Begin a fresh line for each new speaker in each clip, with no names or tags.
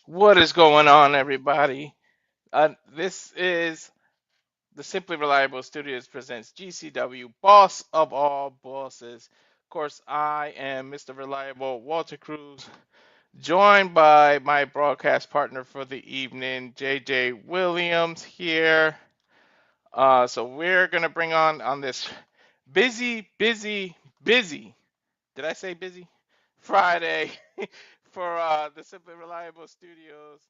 What is going on, everybody? This is the Simply Reliable Studios presents GCW, Boss of All Bosses. Of course, I am Mr. Reliable, Walter Cruz, joined by my broadcast partner for the evening, JJ Williams here. So we're gonna bring on this busy. Did I say busy? Friday for the Simply Reliable Studios,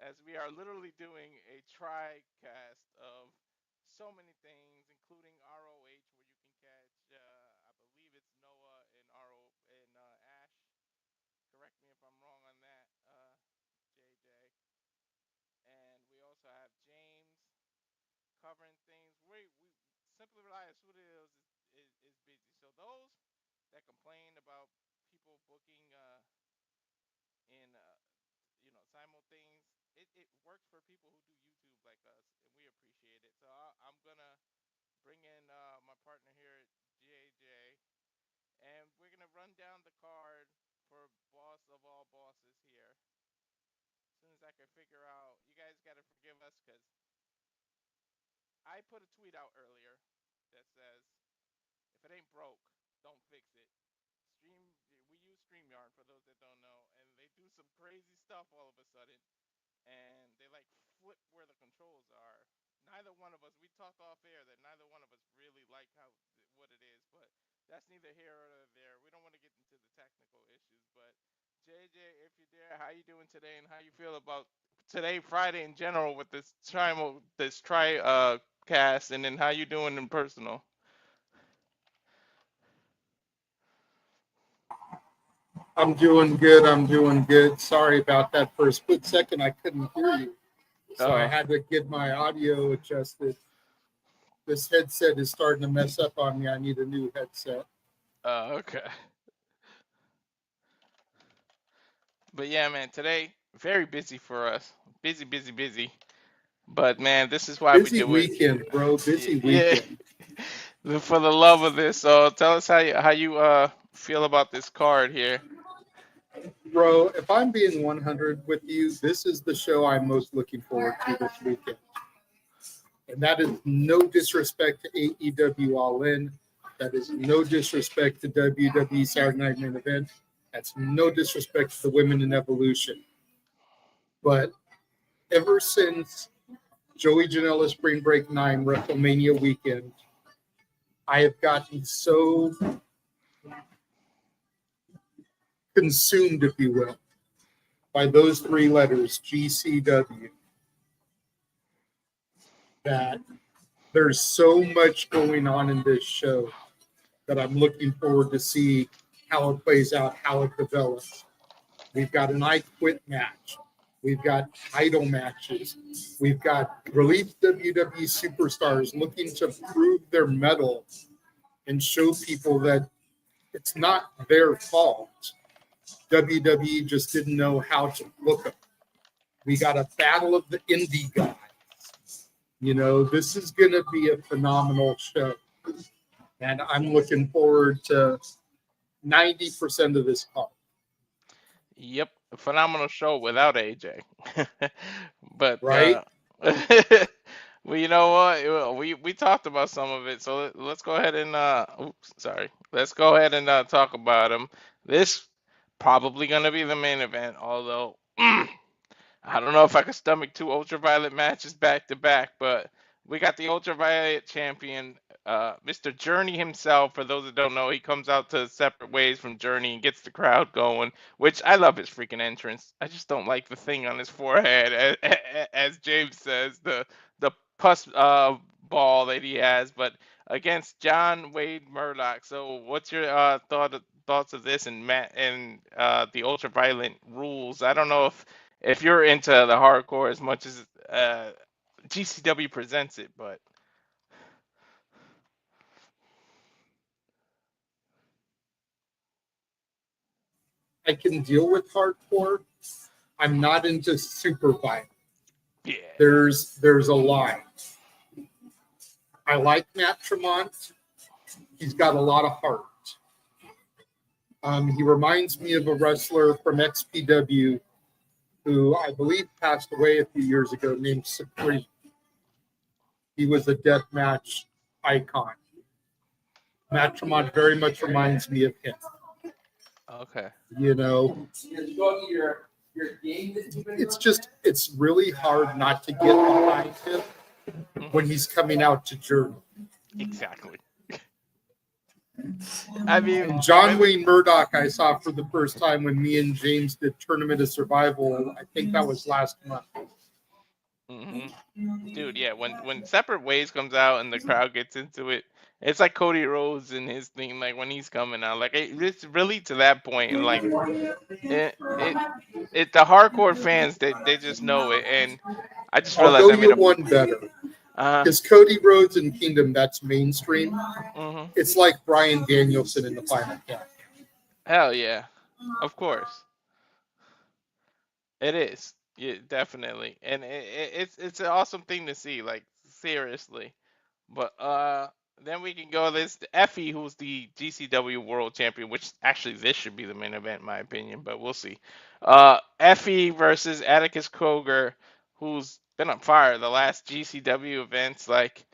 as we are literally doing a tri-cast of so many things, including ROH, where you can catch, I believe it's Noah and Ash. Correct me if I'm wrong on that, JJ. And we also have James covering things. We Simply Reliable Studios is busy. So those that complain about people booking in simul things, it works for people who do YouTube like us, and we appreciate it. So I'm gonna bring in my partner here, JJ, and we're gonna run down the card for Boss of All Bosses here. As soon as I can figure out, you guys gotta forgive us because I put a tweet out earlier that says, "If it ain't broke, don't fix it." Stream, we use StreamYard for those that don't know, and they do some crazy stuff all of a sudden, and they like flip where the controls are. Neither one of us, we talked off air that neither one of us really like what it is, but that's neither here or there. We don't want to get into the technical issues, but JJ, if you're there, how you doing today, and how you feel about today, Friday in general, with this try cast, and then how you doing in personal?
I'm doing good. I'm doing good. Sorry about that. For a split second, I couldn't hear you. So I
Uh,
had to get my audio adjusted. This headset is starting to mess up on me. I need a new headset.
okay. But yeah, man, today very busy for us. Busy. But man, this is why we
Busy
do it.
weekend, bro. Busy
Yeah,
weekend.
for the love of this. So tell us how you feel about this card here.
Bro, if I'm being 100 with you, this is the show I'm most looking forward to this weekend. And that is no disrespect to AEW All In. That is no disrespect to WWE Saturday Night Main Event. That's no disrespect to the women in Evolution. But ever since Joey Janela Spring Break 9 WrestleMania weekend, I have gotten so consumed, if you will, by those three letters, GCW, that there's so much going on in this show that I'm looking forward to see how it plays out, how it develops. We've got an I Quit match. We've got title matches. We've got released WWE superstars looking to prove their mettle and show people that it's not their fault. WWE just didn't know how to book them. We got a battle of the indie guys. You know, this is going to be a phenomenal show. And I'm looking forward to 90% of this card.
Yep, a phenomenal show without AJ. But
Right?
well, you know what? We talked about some of it, so let's go ahead and oops, sorry. Let's go ahead and talk about them. This probably gonna be the main event, although I don't know if I could stomach two ultraviolet matches back to back, but we got the ultraviolet champion, Mr. Journey himself. For those that don't know, he comes out to separate ways from Journey and gets the crowd going, which I love his freaking entrance. I just don't like the thing on his forehead, as James says, the pus ball that he has. But against John Wade Murdoch. So, what's your thoughts of this and Matt and the ultraviolet rules? I don't know if you're into the hardcore as much as GCW presents it, but
I can deal with hardcore. I'm not into super violent.
yeah,
There's a line. I like Matt Tremont. He's got a lot of heart. He reminds me of a wrestler from XPW who I believe passed away a few years ago, named Supreme. He was a deathmatch icon. Matt Tremont very much reminds me of him.
Okay.
You know, it's really hard not to get behind him when he's coming out to Journey.
Exactly. I mean,
And John
when the,
Wayne Murdoch, I saw for the first time when me and James did Tournament of Survival. I think that was last month.
hmm dude, yeah, when Separate Ways comes out and the crowd gets into it, it's like Cody Rhodes and his thing, like when he's coming out, like it's really to that point, and like it, it, the hardcore fans, they just know it, and I just
I'll
realized
go
I made
you
a,
one better.
uh,
Because Cody Rhodes and Kingdom, that's mainstream.
hmm
It's like Bryan Danielson in the Final Count.
hell yeah, of course. It is. Yeah, definitely. And it's an awesome thing to see, like seriously. But then we can go this Effy, who's the GCW World Champion, which actually this should be the main event in my opinion, but we'll see. Effy versus Atticus Cogar, who's been on fire the last GCW events. Like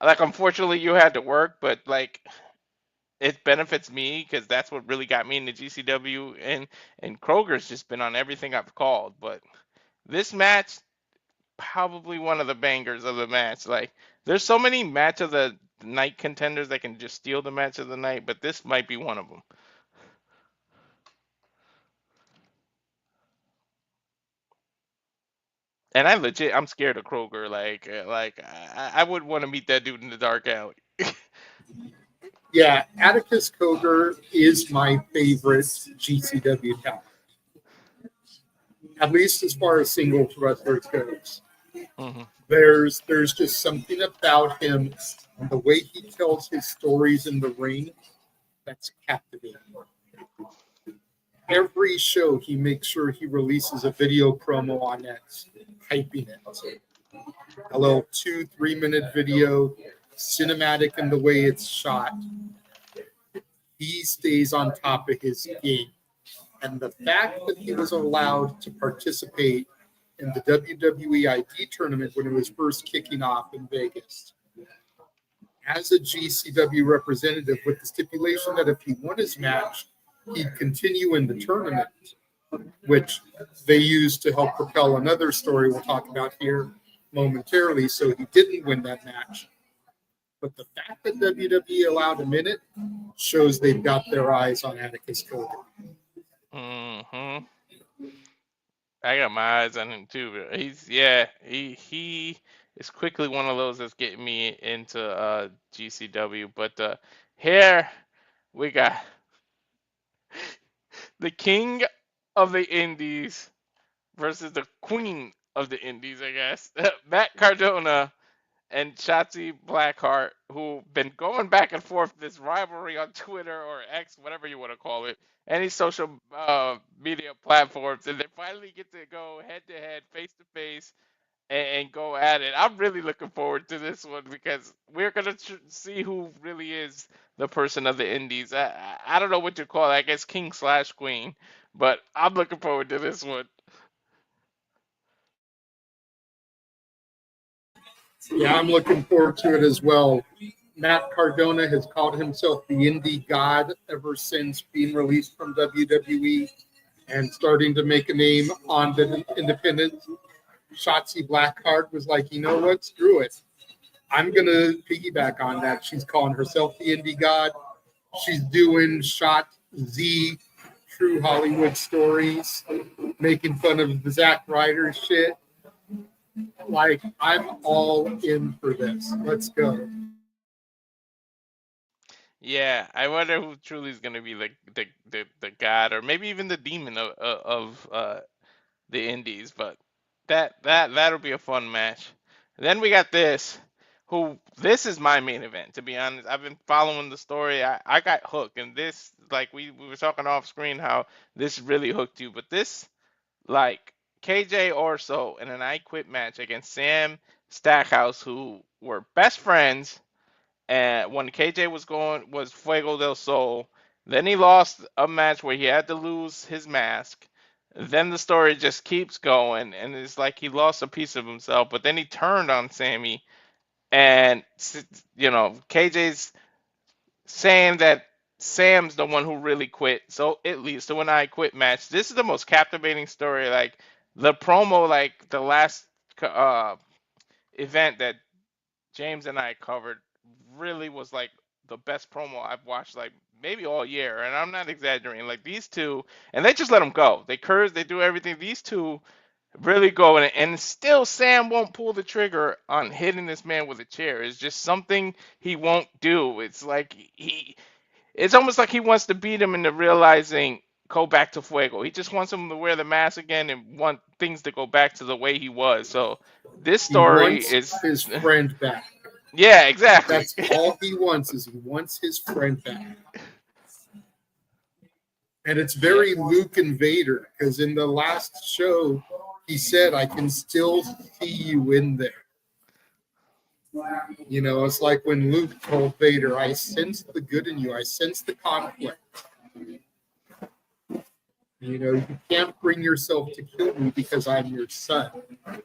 unfortunately you had to work, but like it benefits me because that's what really got me into GCW, and Kroger's just been on everything I've called. But this match, probably one of the bangers of the match. Like, there's so many match of the night contenders that can just steal the match of the night, but this might be one of them. And I'm scared of Kroger. I would want to meet that dude in the dark alley.
Yeah, Atticus Cogar is my favorite GCW talent, at least as far as singles wrestlers goes.
hmm
There's just something about him and the way he tells his stories in the ring that's captivating. Every show he makes sure he releases a video promo on that, hyping it. A little 2-3 minute video, cinematic in the way it's shot. He stays on top of his game. And the fact that he was allowed to participate in the WWE ID tournament when it was first kicking off in Vegas as a GCW representative, with the stipulation that if he won his match, he'd continue in the tournament, which they used to help propel another story we'll talk about here momentarily. So he didn't win that match. But the fact that WWE allowed him in it shows they've got their eyes on Atticus Cogar.
hmm I got my eyes on him too. But he is quickly one of those that's getting me into GCW. But here we got the king of the Indies versus the queen of the Indies, I guess. Matt Cardona and Shotzi Blackheart, who been going back and forth this rivalry on Twitter or X, whatever you want to call it, any social media platforms, and they finally get to go head to head, face to face, and go at it. I'm really looking forward to this one because we're gonna see who really is the person of the Indies. I don't know what you call it. I guess king slash queen, but I'm looking forward to this one.
Yeah, I'm looking forward to it as well. Matt Cardona has called himself the indie god ever since being released from WWE and starting to make a name on the independent. Shotzi Blackheart was like, you know what? Screw it. I'm going to piggyback on that. She's calling herself the indie god. She's doing Shot Z, True Hollywood Stories, making fun of the Zack Ryder shit. Like, I'm all in for this. Let's go.
Yeah, I wonder who truly is gonna be the god or maybe even the demon of the Indies, but that'll be a fun match. Then we got this, who this is my main event. To be honest, I've been following the story. I got hooked, and this like we were talking off screen how this really hooked you, but this like KJ Orso in an I Quit match against Sam Stackhouse, who were best friends and when KJ was Fuego del Sol, then he lost a match where he had to lose his mask. Then the story just keeps going, and it's like he lost a piece of himself, but then he turned on Sammy, and KJ's saying that Sam's the one who really quit. So it leads to an I quit match. This is the most captivating story. Like the promo, like the last uh, event that James and I covered, really was like the best promo I've watched, like maybe all year. And I'm not exaggerating. Like these two, and they just let them go. They curse, they do everything. These two really go, and still Sam won't pull the trigger on hitting this man with a chair. It's just something he won't do. It's like it's almost like he wants to beat him into realizing go back to Fuego. He just wants him to wear the mask again and want things to go back to the way he was. So this
He
story
wants
is,
his friend back.
yeah, exactly.
That's all he wants is he wants his friend back. And it's
Yeah.
very Luke and Vader, because in the last show, he said, I can still see you in there. You know, it's like when Luke told Vader, I sense the good in you. I sense the conflict. You know, you can't bring yourself to kill me because I'm your son.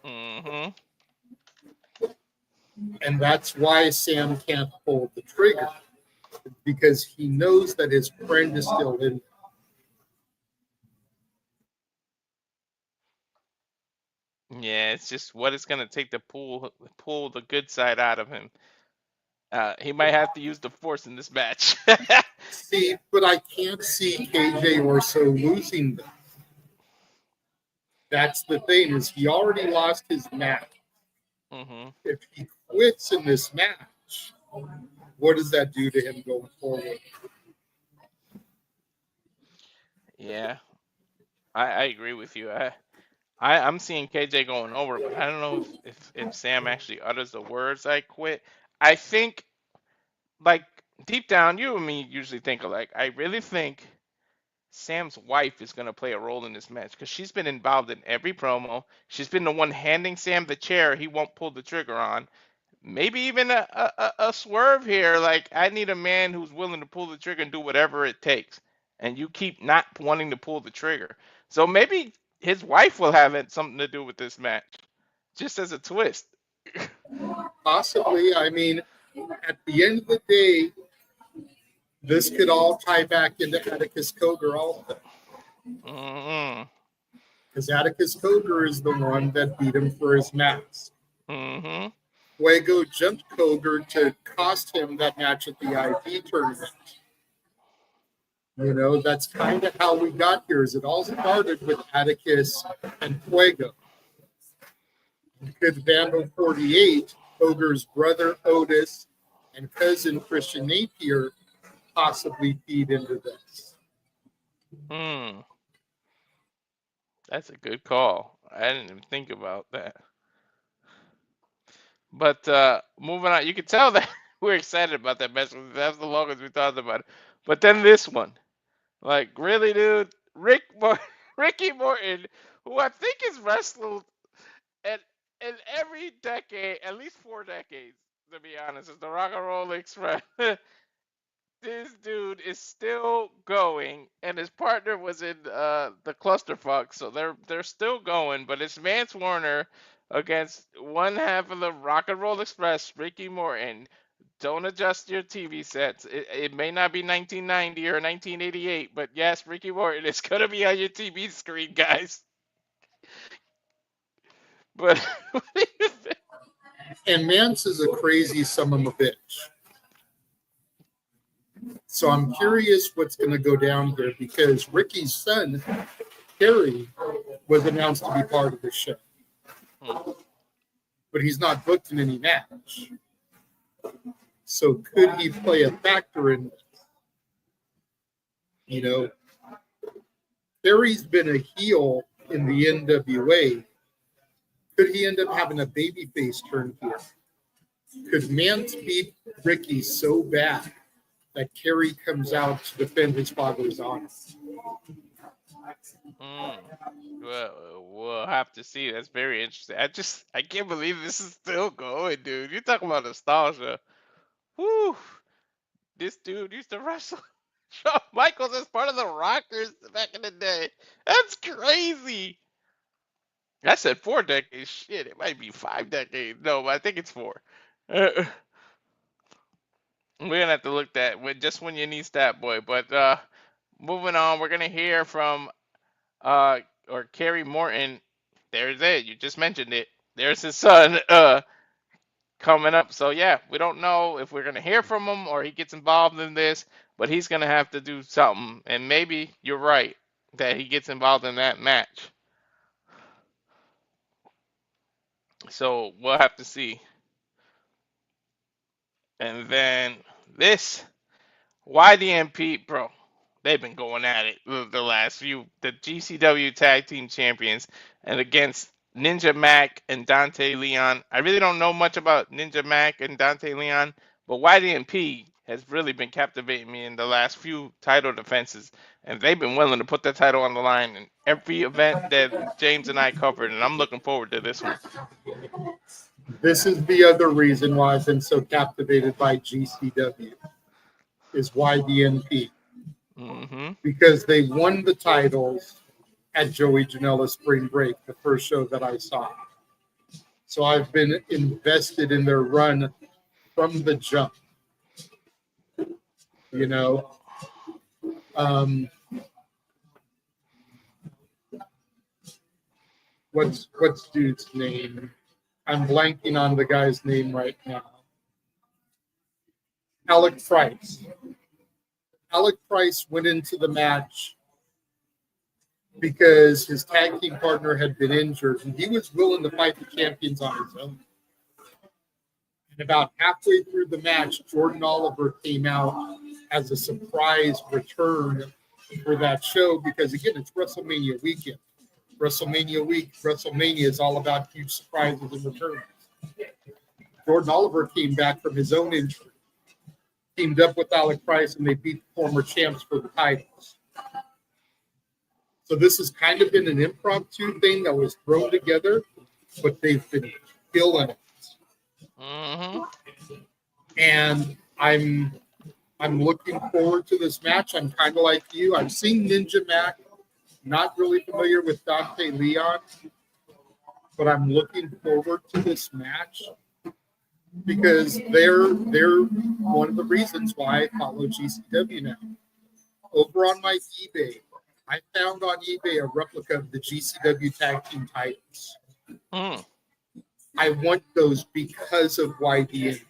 Mm-hmm.
And that's why Sam can't pull the trigger, because he knows that his friend is still in there.
Yeah, it's just what it's gonna take to pull the good side out of him. He might have to use the force in this match.
See, but I can't see KJ Orso losing them. That's the thing, is he already lost his match.
Hmm.
If he quits in this match, what does that do to him going forward?
Yeah, I agree with you. I'm seeing KJ going over, but I don't know if Sam actually utters the words "I quit." I think, like, deep down, you and me usually think alike. I really think Sam's wife is going to play a role in this match because she's been involved in every promo. She's been the one handing Sam the chair he won't pull the trigger on. Maybe even a swerve here. Like, I need a man who's willing to pull the trigger and do whatever it takes. And you keep not wanting to pull the trigger. So maybe his wife will have something to do with this match, just as a twist.
Possibly. I mean, at the end of the day, this could all tie back into Atticus Cogar also.
Mm-hmm.
Because Atticus Cogar is the one that beat him for his mask.
Mm-hmm.
Fuego jumped Cogar to cost him that match at the ID tournament. You know, that's kind of how we got here. Is it all started with Atticus and Fuego. Could Vandal 48, Cogar's brother Otis, and cousin Christian Napier possibly feed into this?
Hmm. That's a good call. I didn't even think about that. But moving on, you can tell that we're excited about that match. That's the longest we talked about it. But then this one, like, really, dude, Ricky Morton, who I think has wrestled in in every decade, at least 4 decades, to be honest, is the Rock and Roll Express. This dude is still going, and his partner was in the clusterfuck, so they're still going. But it's Vance Warner against one half of the Rock and Roll Express, Ricky Morton. Don't adjust your TV sets. It may not be 1990 or 1988, but yes, Ricky Morton is gonna be on your TV screen, guys. But
And Mance is a crazy son of a bitch. So I'm curious what's going to go down here, because Ricky's son, Kerry, was announced to be part of the show. But he's not booked in any match. So could he play a factor in this? You know, Kerry's been a heel in the NWA. Could he end up having a babyface turn here? Could Mance beat Ricky so bad that Kerry comes out to defend his father's honor?
Well, we'll have to see. That's very interesting. I can't believe this is still going, dude. You talking about nostalgia? Whoo! This dude used to wrestle. Shawn Michaels as part of the Rockers back in the day. That's crazy. I said 4 decades. Shit, it might be 5 decades. No, but I think it's four. Uh, we're gonna have to look that just when you need Stat Boy. But moving on, we're gonna hear from uh or Kerry Morton. There's it. You just mentioned it. There's his son coming up. So yeah, we don't know if we're gonna hear from him or he gets involved in this, but he's gonna have to do something. And maybe you're right that he gets involved in that match. So we'll have to see. And then this YDNP, bro, they've been going at it the last few. The GCW Tag Team Champions and against Ninja Mack and Dante Leon. I really don't know much about Ninja Mack and Dante Leon, but YDNP has really been captivating me in the last few title defenses, and they've been willing to put the title on the line in every event that James and I covered, and I'm looking forward to this one.
This is the other reason why I've been so captivated by GCW is YDNP.
Mm-hmm.
Because they won the titles at Joey Janela's Spring Break, the first show that I saw. So I've been invested in their run from the jump. You know, what's dude's name? I'm blanking on the guy's name right now. Alec Price. Alec Price went into the match because his tag team partner had been injured, and he was willing to fight the champions on his own. And about halfway through the match, Jordan Oliver came out as a surprise return for that show because, again, it's WrestleMania weekend. WrestleMania week, WrestleMania is all about huge surprises and returns. Jordan Oliver came back from his own injury, teamed up with Alec Price, and they beat the former champs for the titles. So this has kind of been an impromptu thing that was thrown together, but they've been killing it.
Mm-hmm.
And I'm looking forward to this match. I'm kind of like you. I've seen Ninja Mack, not really familiar with Dante Leon, but I'm looking forward to this match because they're one of the reasons why I follow GCW now. Over on my eBay, I found on eBay a replica of the GCW Tag Team titles.
Mm.
I want those because of YDNP.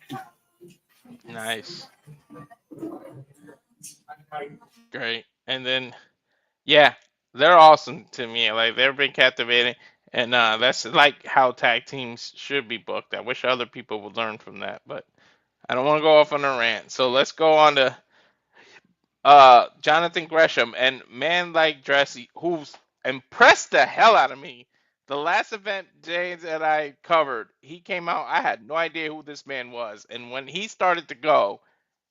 Nice. Great. And then, yeah, they're awesome to me. Like they've been captivating, and that's like how tag teams should be booked. I wish other people would learn from that, but I don't want to go off on a rant. So let's go on to Jonathan Gresham and Man Like Dressy, who's impressed the hell out of me. The last event James and I covered, he came out. I had no idea who this man was, and when he started to go,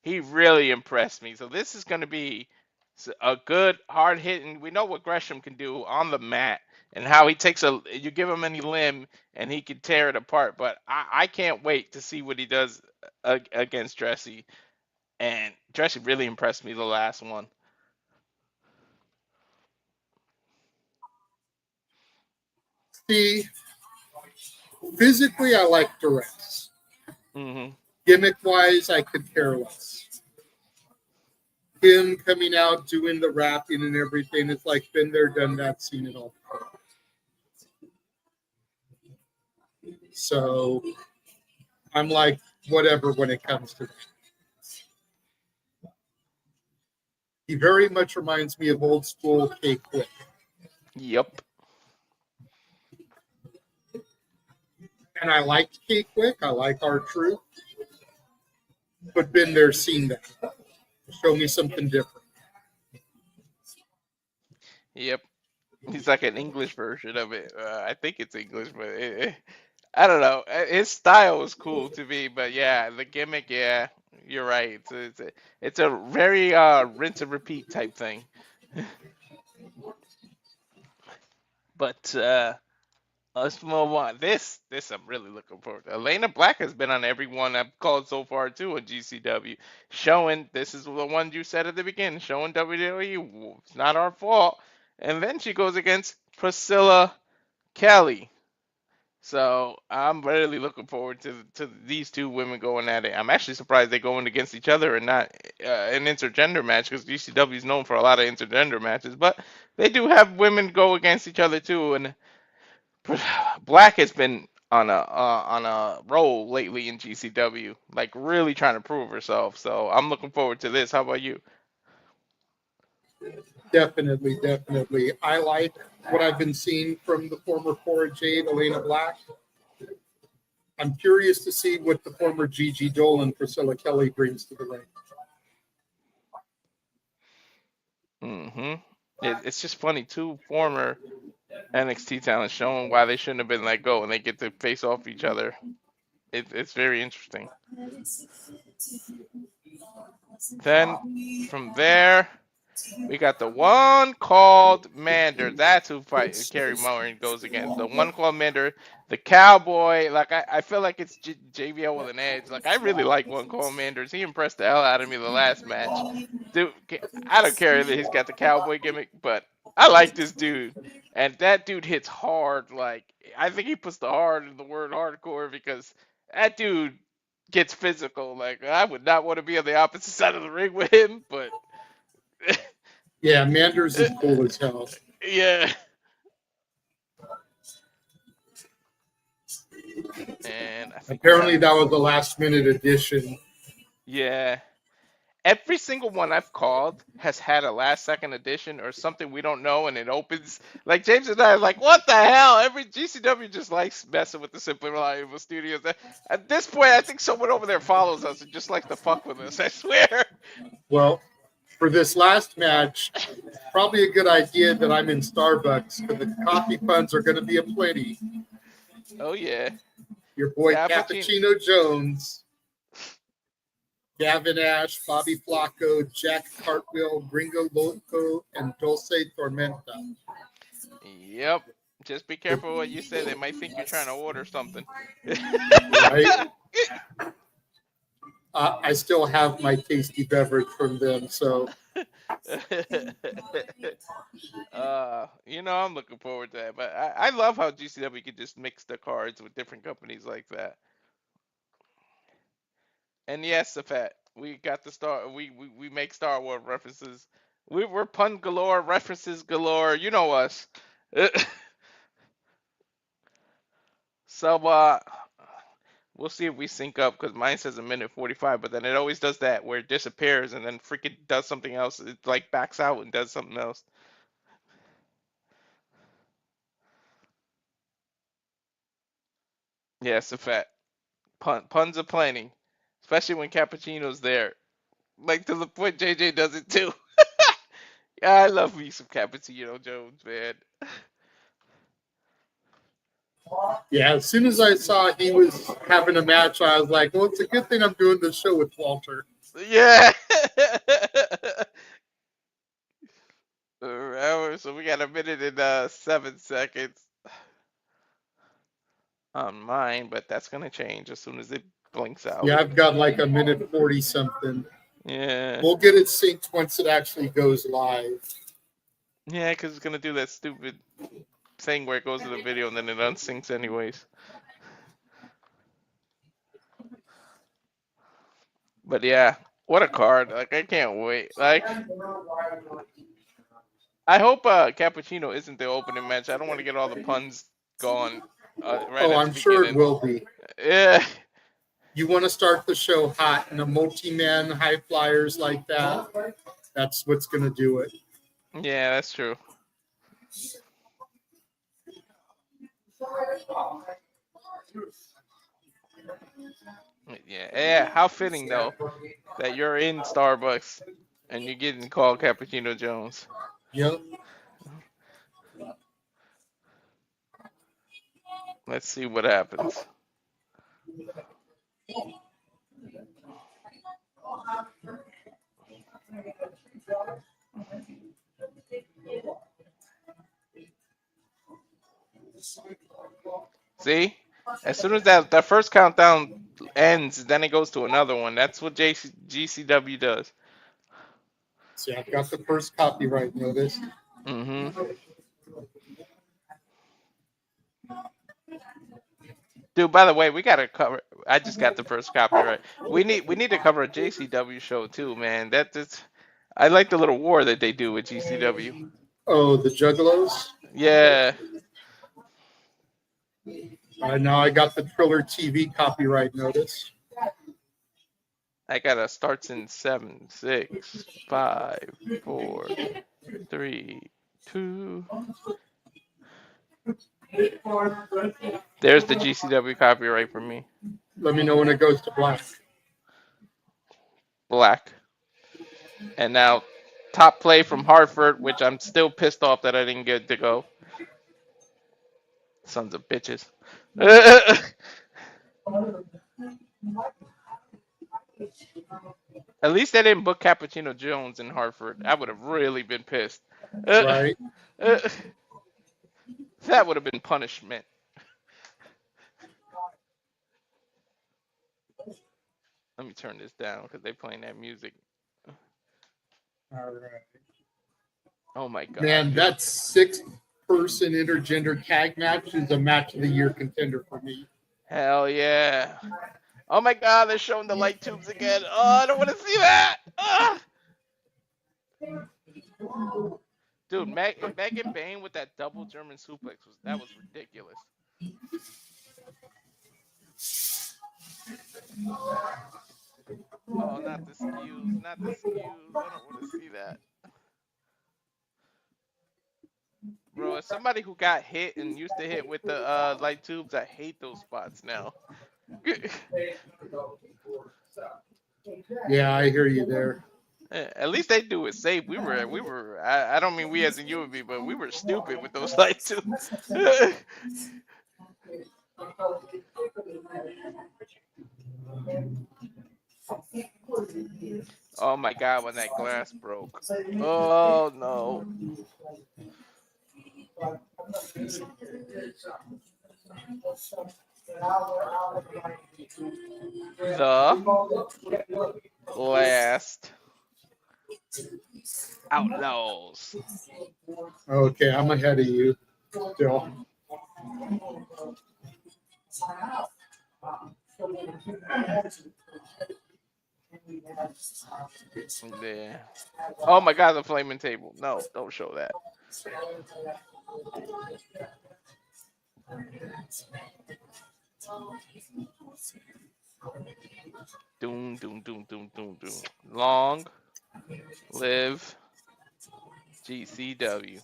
he really impressed me. So this is going to be a good hard hitting. We know what Gresham can do on the mat and how he takes you give him any limb and he can tear it apart. But I can't wait to see what he does against Dressy. And Dressy really impressed me the last one.
See, physically, I like Duress.
Mm-hmm.
Gimmick-wise, I could care less. Him coming out, doing the rapping and everything, it's like been there, done that, seen it all. So I'm like, whatever when it comes to that. He very much reminds me of old school K-Quick.
Yep.
And I liked K-Quick. I like R-Truth. But been there, seen that. Show me something different.
Yep. He's like an English version of it. I think it's English, but I don't know. His style was cool to me, but yeah, the gimmick, yeah, you're right. It's a very rinse and repeat type thing. But Let's move on. This I'm really looking forward to. Elayna Black has been on every one I've called so far too in GCW, showing this is the one you said at the beginning, showing WWE it's not our fault. And then she goes against Priscilla Kelly. So I'm really looking forward to these two women going at it. I'm actually surprised they're going against each other and not an intergender match because GCW is known for a lot of intergender matches. But they do have women go against each other too, and Black has been on a roll lately in GCW, like really trying to prove herself. So I'm looking forward to this. How about you?
Definitely, definitely. I like what I've been seeing from the former Cora Jade, Elayna Black. I'm curious to see what the former Gigi Dolan, Priscilla Kelly brings to the ring.
hmm it's just funny too. Former NXT talent showing why they shouldn't have been let go, and they get to face off each other. It's very interesting. Then from there, we got the one called Mander. That's who fight Kerry Morton goes against. The one called Mander, the cowboy. Like I feel like it's JBL with an edge. Like I really like one called Manders. He impressed the hell out of me the last match. Dude, I don't care that he's got the cowboy gimmick, but I like this dude. And that dude hits hard. Like I think he puts the hard in the word hardcore because that dude gets physical. Like I would not want to be on the opposite side of the ring with him, but
Yeah, Manders is cool as hell.
yeah. And I think we got
Apparently, that was the last minute addition.
yeah. Every single one I've called has had a last second addition or something we don't know, and it opens like James and I are like, what the hell? Every GCW just likes messing with the Simply Reliable Studios. At this point, I think someone over there follows us and just likes to fuck with us. I swear.
Well, for this last match, probably a good idea that I'm in Starbucks because the coffee puns are going to be aplenty.
Oh yeah.
Your boy
Cappuccino.
Cappuccino Jones, Gavin Ash, Bobby Flacco, Jack Cartwheel, Gringo Loco, and Dulce Tormenta.
Yep. Just be careful what you say. They might think you're trying to order something.
Right? I still have my tasty beverage from them, so
I'm looking forward to that. But I love how GCW could just mix the cards with different companies like that. And yes, the fact we got the star, we make Star Wars references. We're pun galore, references galore. You know us. So we'll see if we sync up because mine says a minute 45, but then it always does that where it disappears and then freaking does something else. It like backs out and does something else. Yes, the fact puns are plenty, especially when Cappuccino's there. Like to the point JJ does it too. Yeah, I love me some Cappuccino Jones, man.
yeah. As soon as I saw he was having a match, I was like, "Well, it's a good thing I'm doing this show with Walter."
Yeah. So we got a minute and 7 seconds on mine, but that's gonna change as soon as it blinks out.
Yeah, I've got like a minute 40 something.
Yeah.
We'll get it synced once it actually goes live.
Yeah, because it's gonna do that stupid thing where it goes to the video and then it unsyncs anyways. But yeah, what a card! Like I can't wait. Like I hope Cappuccino isn't the opening match. I don't want to get all the puns gone right
Oh,
at the
I'm sure it
beginning.
will be.
Yeah.
You want to start the show hot and a multi-man high flyers like that. That's what's going to do it.
Yeah, that's true. Yeah, yeah. How fitting though that you're in Starbucks and you're getting called Cappuccino Jones.
Yep.
Let's see what happens. See, as soon as that first countdown ends, then it goes to another one. That's what GCW does.
See, I've got the first copyright notice.
Mm-hmm. Dude, by the way, we gotta cover. I just got the first copyright. We need to cover a JCW show too, man. That's. I like the little war that they do with GCW.
Oh, the Juggalos.
Yeah,
Now I got the Triller TV copyright notice.
I gotta starts in 7, 6, 5, 4, 3, 2. There's the GCW copyright for me.
Let me know when it goes to black.
Black. And now, top play from Hartford, which I'm still pissed off that I didn't get to go. Sons of bitches. At least they didn't book Cappuccino Jones in Hartford. I would have really been pissed.
Right.
That would have been punishment. Let me turn this down because they're playing that music.
All right.
Oh my god.
Man,
dude.
that 6-person intergender tag match is a match of the year contender for me.
Hell yeah. Oh my god, they're showing the light tubes again. Oh, I don't want to see that. Dude, Megan Bain with that double German suplex was ridiculous. Oh, not the skews, not the skews. I don't want to see that. Bro, as somebody who got hit and used to hit with the light tubes, I hate those spots now.
Yeah, I hear you there.
At least they do it safe. I don't mean we as in you and me, but we were stupid with those light tubes. Oh my god, when that glass broke. Oh no. The last Outlaws.
Okay, I'm ahead of you still.
Yeah. Oh my god, the flaming table. No, don't show that. Doom, doom, doom, doom, doom, doom. Long live GCW.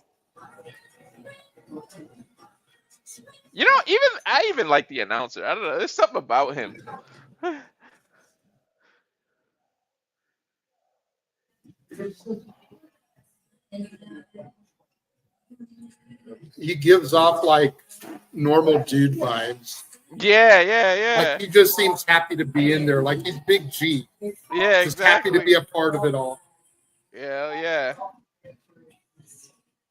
You know, I even like the announcer. I don't know. There's something about him.
He gives off like normal dude vibes.
Yeah, yeah, yeah.
Like he just seems happy to be in there. Like he's Big G.
Yeah,
Just happy to
exactly.
be a part of it all.
Yeah, yeah.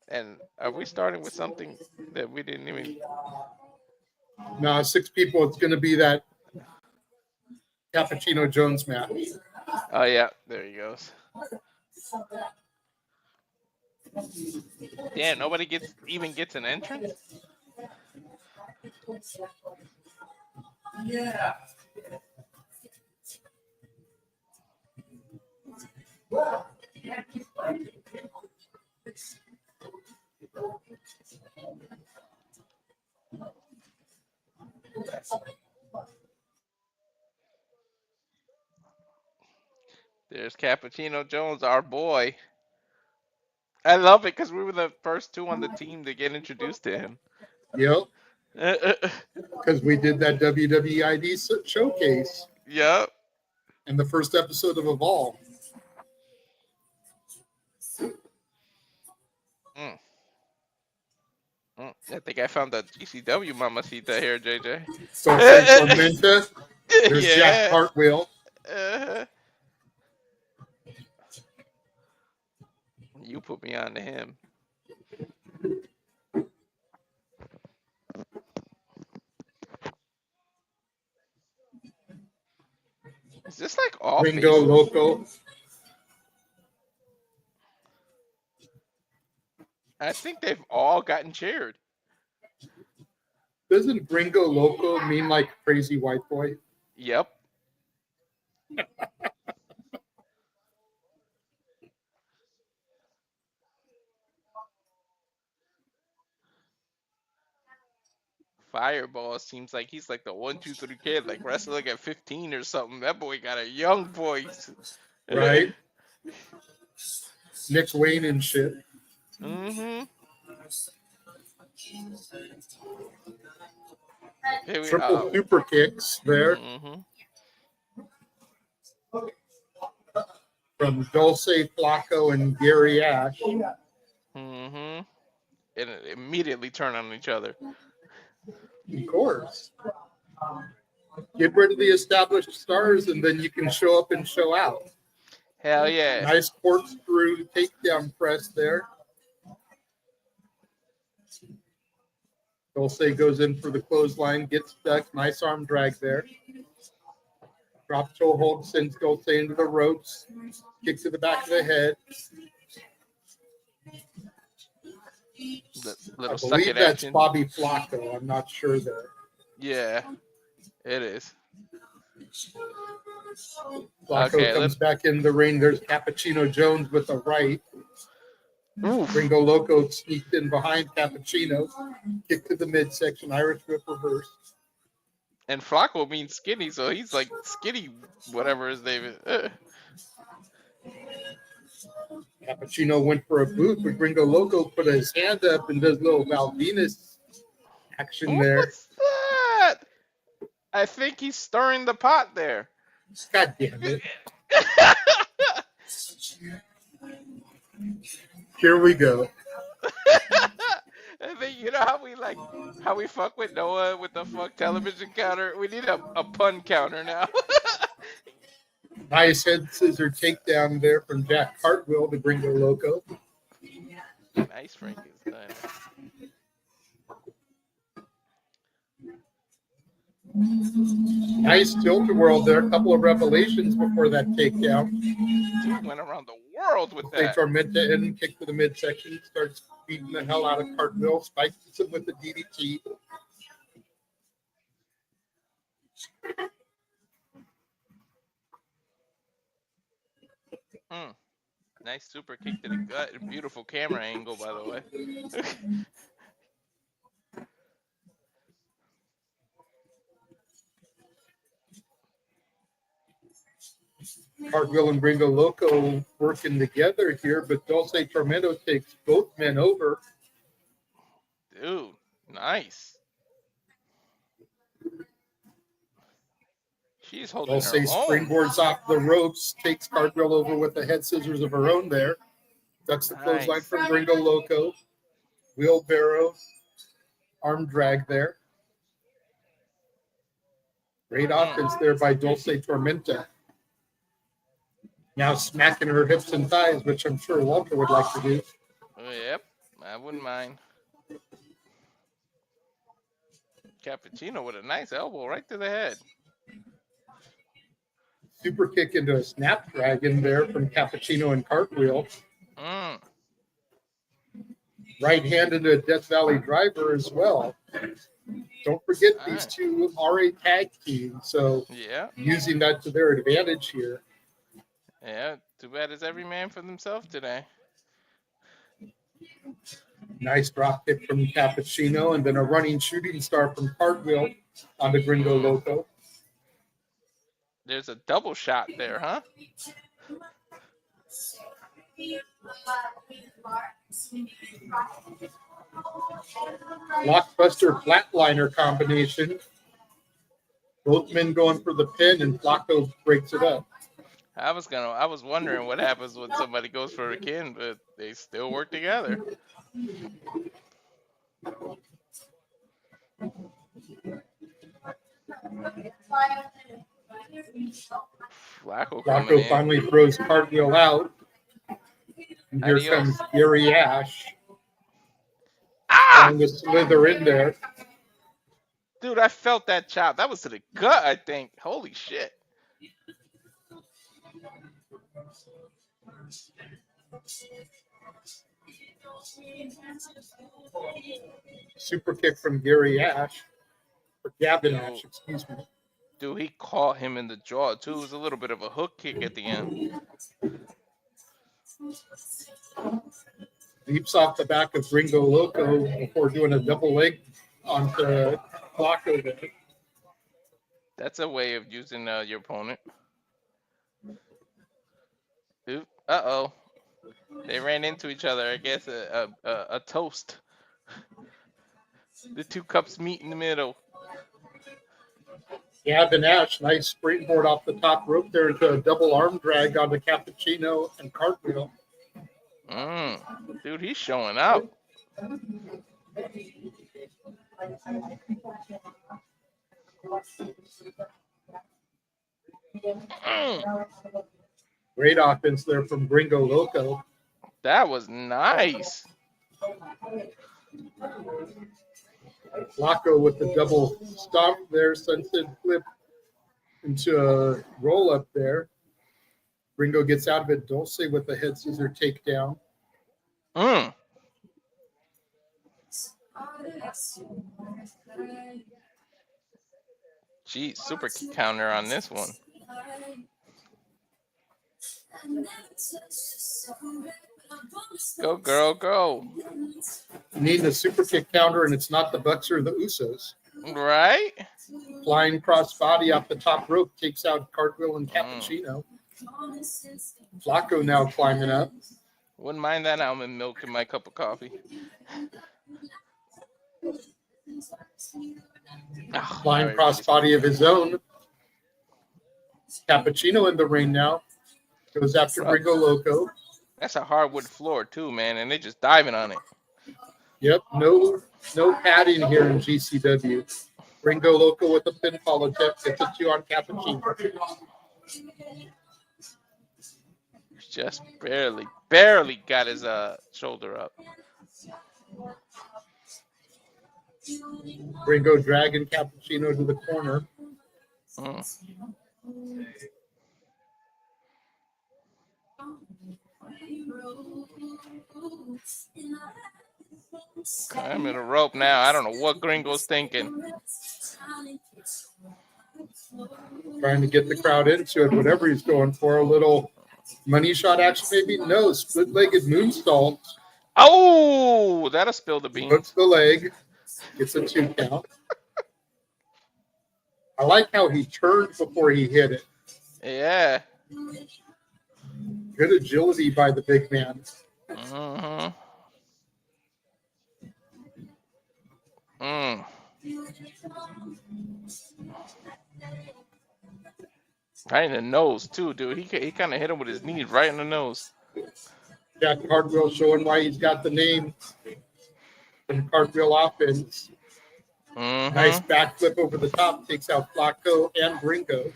And are we starting with something that we didn't even?
Now, 6 people, it's going to be that Cappuccino Jones match.
Oh yeah, there he goes. Damn, nobody gets an entrance.
Yeah.
There's Cappuccino Jones, our boy. I love it because we were the first two on the team to get introduced to him.
Yep. Because we did that WWID showcase.
Yep.
In the first episode of Evolve.
I think I found the GCW Mamacita here, JJ.
So say Tormenta. There's
Yeah.
Jack Cartwheel.
You put me on to him. Is this like all
Gringo
faces?
Loco.
I think they've all gotten cheered.
Doesn't Gringo Loco mean like crazy white boy?
Yep. Fireball seems like he's like the 1, 2, 3 kid, like wrestling at 15 or something. That boy got a young voice.
Right? Nick Wayne and shit.
Mm-hmm. Here we
Triple super kicks there
Mm-hmm.
from Dulce Flacco and Gary Ash.
Mm-hmm. And it immediately turn on each other.
Of course. Get rid of the established stars and then you can show up and show out.
Hell yeah.
Nice corkscrew takedown press there. Dulce goes in for the clothesline, gets stuck. Nice arm drag there. Drop toe hold, sends Dulce into the ropes. Kick to the back of the head.
The
I
little suck
believe
it
that's
action.
Bobby Flacco. I'm not sure there.
Yeah, it is.
Flacco
Okay,
comes back in the ring. There's Cappuccino Jones with a right.
Oof.
Gringo Loco sneaked in behind Cappuccino. Kick to the midsection. Irish whip reverse.
And Flacco means skinny, so he's like skinny, whatever his name is.
Cappuccino went for a boot, but Gringo Loco put his hand up and does a little Val Venus action there.
What's that? I think he's stirring the pot there.
God damn it. Here we go.
I think you know how we fuck with Noah with the fuck television counter. We need a pun counter now.
Nice head scissor takedown there from Jack Cartwheel to Gringo Loco.
Nice Frankenstein.
Nice tilt-a-whirl there. A couple of revelations before that takedown.
Dude went around the world with
They
that.
Tormenta in, kick to the midsection, starts beating the hell out of Cartwheel, spikes him with the DDT.
Nice super kick to the gut. Beautiful camera angle, by the way.
Cartwheel and Gringo Loco working together here, but Dulce Tormento takes both men over.
Dude, nice. She's holding
Dulce
her own.
springboards off the ropes, takes Cartwheel over with the head scissors of her own there. That's the clothesline from Gringo Loco. Wheelbarrow, arm drag there. Great offense there by Dulce Tormenta. Now smacking her hips and thighs, which I'm sure Walter would like to do.
Yep, I wouldn't mind. Cappuccino with a nice elbow right to the head.
Super kick into a snapdragon there from Cappuccino and Cartwheel. Right hand into a Death Valley driver as well. Don't forget these two are a tag team, so using that to their advantage here.
Yeah, too bad it's every man for themselves today.
Nice drop kick from Cappuccino, and then a running shooting star from Cartwheel on the Gringo Loco.
There's a double shot there, huh?
Blockbuster flatliner combination. Both men going for the pin, and Flacco breaks it up.
I was wondering what happens when somebody goes for a kin, but they still work together.
Flacco finally throws Cartwheel out. And here comes Gary Ash. Trying to slither in there.
Dude, I felt that chop. That was to the gut, I think. Holy shit.
Super kick from Gary Ash. Or Gavin Ash, excuse me.
Dude, he caught him in the jaw, too. It was a little bit of a hook kick at the end.
Leaps off the back of Gringo Loco before doing a double leg onto Flacco there.
That's a way of using your opponent. Oop, uh-oh. They ran into each other. I guess a toast. The two cups meet in the middle.
Gavin Ash, nice springboard off the top rope there into a double arm drag onto Cappuccino and Cartwheel.
Dude, he's showing out.
Great offense there from Gringo Loco.
That was nice.
Flacco with the double stomp there, sunset flip into a roll up there. Gringo gets out of it. Dulce with the head scissor takedown.
Gee, super counter on this one. Go, girl, go.
You need a super kick counter, and it's not the Bucks or the Usos.
Right?
Flying crossbody off the top rope takes out Cartwheel and Cappuccino. Flacco now climbing up.
Wouldn't mind that almond milk in my cup of coffee.
Flying crossbody of his own. Cappuccino in the ring now. Goes after Gringo Loco.
That's a hardwood floor too, man, and they just diving on it.
Yep, no padding here in GCW. Gringo Loco with a pinfall attempt. Gets a 2 on Cappuccino.
Just barely got his shoulder up.
Gringo dragging Cappuccino to the corner.
I'm in a rope now. I don't know what Gringo's thinking.
Trying to get the crowd into it, whatever he's going for. A little money shot action, maybe? No, split-legged moonsault.
Oh, that'll spill the beans.
Hooks the leg. Gets a 2 count. I like how he turned before he hit it.
Yeah.
Good agility by the big man.
Right in the nose, too, dude. He kind of hit him with his knee right in the nose.
Jack Cartwheel showing why he's got the name. And Cartwheel offense. Nice backflip over the top. Takes out Flacco and Gringo.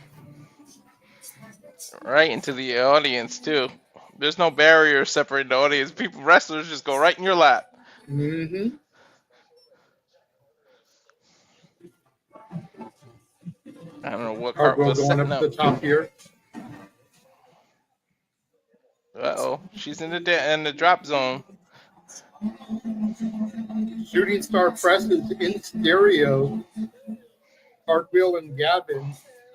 Right into the audience, too. There's no barrier separating the audience. Wrestlers just go right in your lap.
Mm-hmm.
I don't know what
Cartwheel
Cartwheel's
going
setting
up
up.
the top here.
Uh-oh. She's in the drop zone.
Shooting star presses in stereo. Cartwheel and Gavin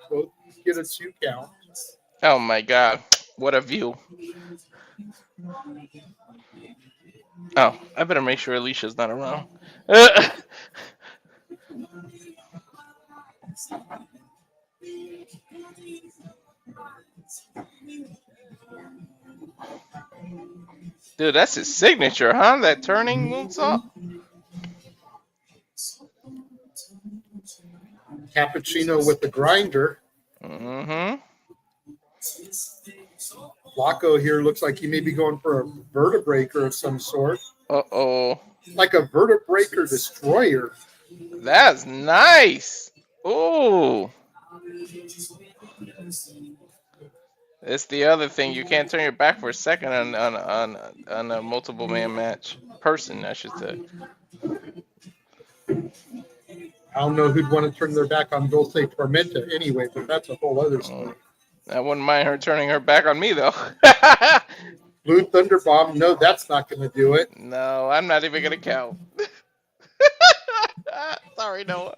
both get a 2 count.
Oh, my God. What a view. Oh, I better make sure Alicia's not around. Dude, that's his signature, huh? That turning moonsault?
Cappuccino with the grinder. Flacco here looks like he may be going for a vertebreaker of some sort.
Uh-oh.
Like a vertebreaker destroyer.
That's nice. Ooh. It's the other thing. You can't turn your back for a second on a multiple man match. Person, I should say.
I don't know who'd want to turn their back on Dulce Tormenta anyway, but that's a whole other story.
I wouldn't mind her turning her back on me though.
Blue Thunder Bomb. No, that's not going to do it.
No, I'm not even gonna count. Sorry, Noah.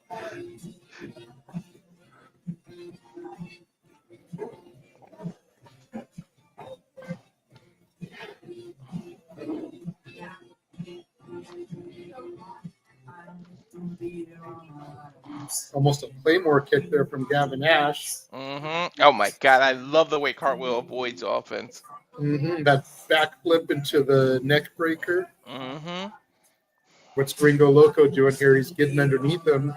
Almost a Claymore kick there from Gavin Ash.
Oh my god, I love the way Cartwheel avoids offense.
That backflip into the neck breaker.
Mm-hmm.
What's Gringo Loco doing here? He's getting underneath him.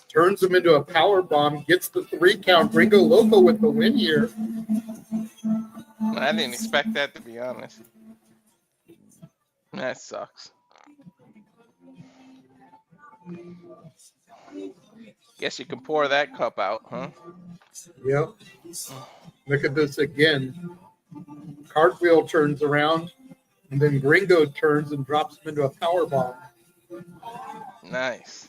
Turns him into a power bomb. Gets the 3 count. Gringo Loco with the win here.
I didn't expect that, to be honest. That sucks. Guess you can pour that cup out, huh?
Yep. Look at this again. Cartwheel turns around, and then Gringo turns and drops him into a power bomb.
Nice.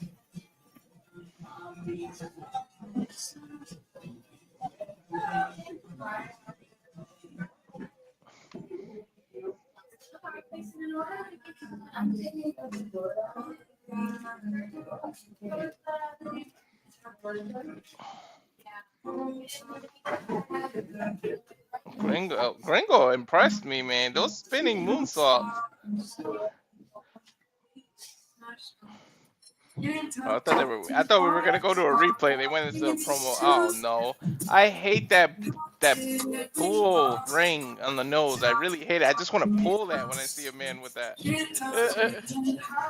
Gringo impressed me, man. Those spinning moonsaults. Oh, I thought we were gonna go to a replay. They went into a promo. Oh no, I hate that bull ring on the nose. I really hate it. I just want to pull that when I see a man with that.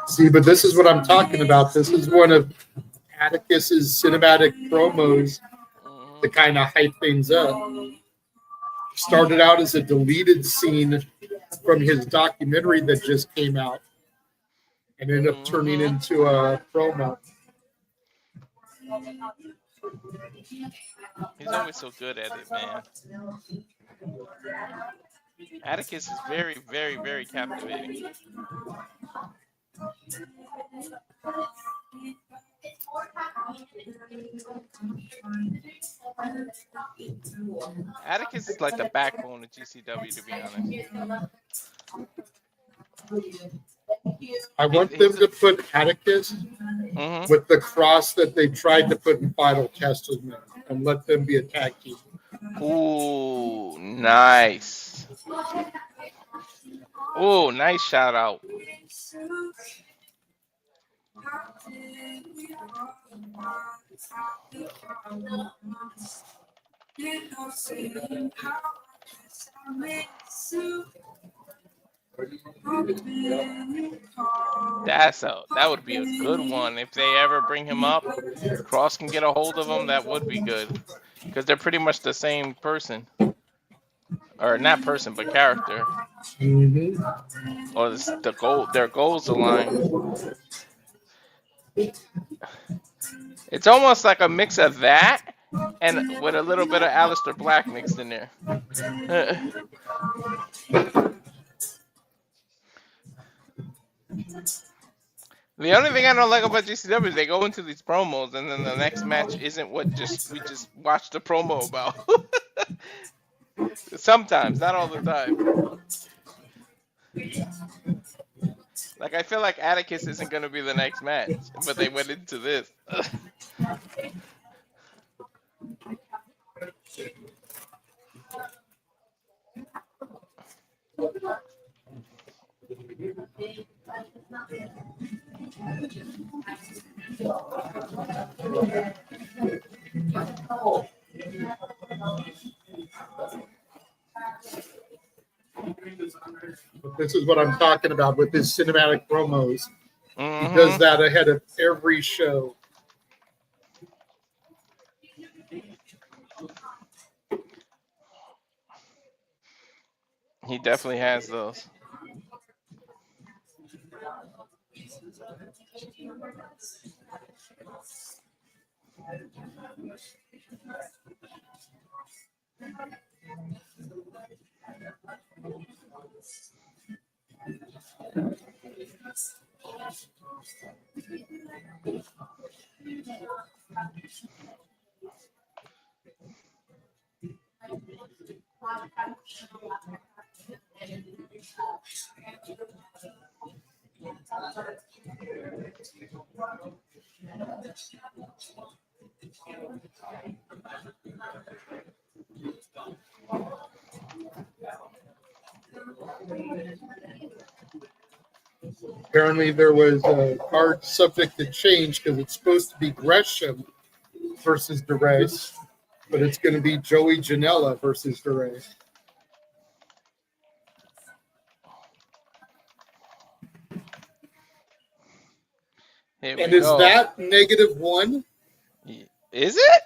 See, but this is what I'm talking about. This is one of Atticus's cinematic promos to kind of hype things up. Started out as a deleted scene from his documentary that just came out and ended up turning into a promo.
He's always so good at it, man. Atticus is very, very, very captivating. Atticus is like the backbone of GCW, to be honest.
I want them to put Atticus with the cross that they tried to put in Final Testament and let them be a tag team.
Ooh, nice. Ooh, nice shout out. That would be a good one if they ever bring him up. Cross can get a hold of him. That would be good because they're pretty much the same person, or not person, but character. Or their goals align. It's almost like a mix of that and with a little bit of Aleister Black mixed in there. The only thing I don't like about GCW is they go into these promos and then the next match isn't what we just watched the promo about. Sometimes, not all the time. Like, I feel like Atticus isn't going to be the next match, but they went into this.
This is what I'm talking about with his cinematic promos. He does that ahead of every show.
He definitely has those.
Apparently, there was a card subject to change because it's supposed to be Gresham versus DeRace, but it's going to be Joey Janela versus DeRace.
Here
And
we
is
go.
that -1?
Is it?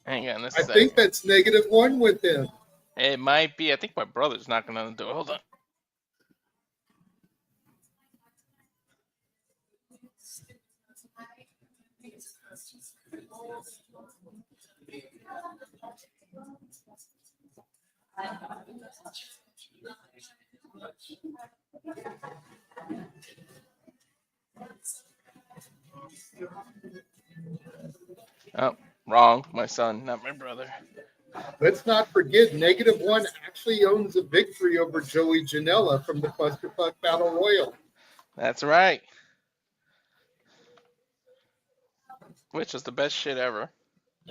Hang on a
I
second.
think that's -1 with him.
It might be. I think my brother's knocking on the door. Hold on. Oh, wrong. My son, not my brother.
Let's not forget, -1 actually owns a victory over Joey Janela from the Clusterfuck Battle Royal.
That's right. Which was the best shit ever.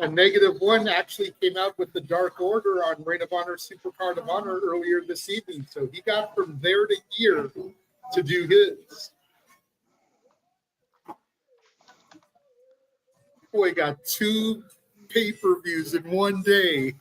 And -1 actually came out with the Dark Order on Ring of Honor Supercard of Honor earlier this evening. So he got from there to here to do his. Boy, got 2 pay-per-views in one day.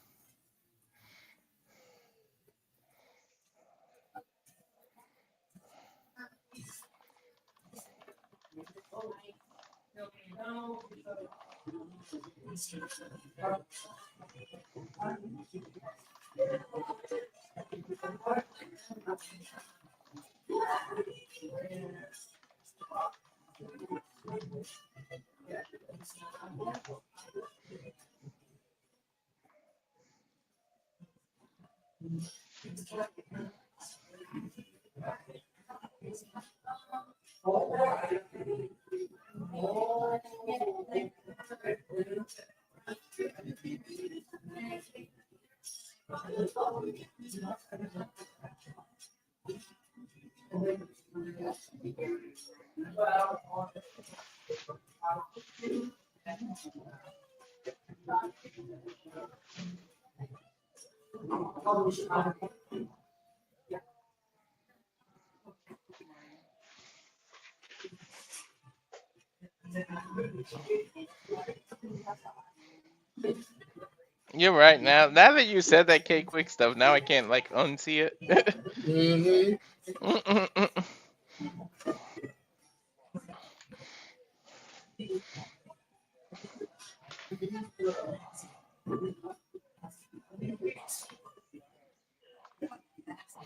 You're right. Now that you said that K-Quick stuff, now I can't like unsee it.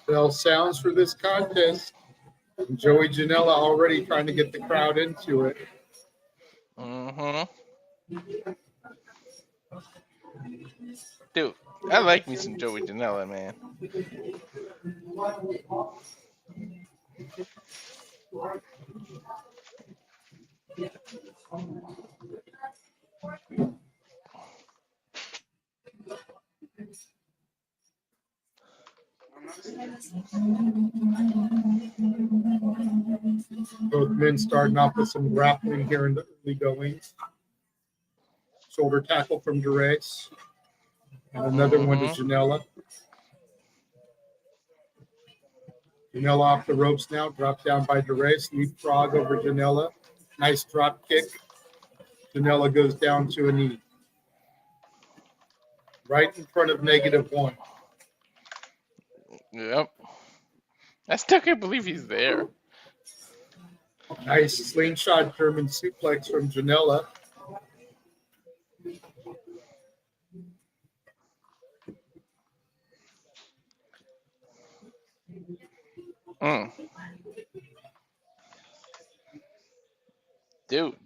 Bell sounds for this contest. Joey Janela already trying to get the crowd into it.
Dude, I like me some Joey Janela, man.
Both men starting off with some grappling here in the early goings. Shoulder tackle from DeRace. And another one to Janela. Janela off the ropes now, dropped down by DeRace. Leapfrog over Janela. Nice drop kick. Janela goes down to a knee. Right in front of -1.
Yep. I still can't believe he's there.
Nice slingshot German suplex from Janela.
Dude,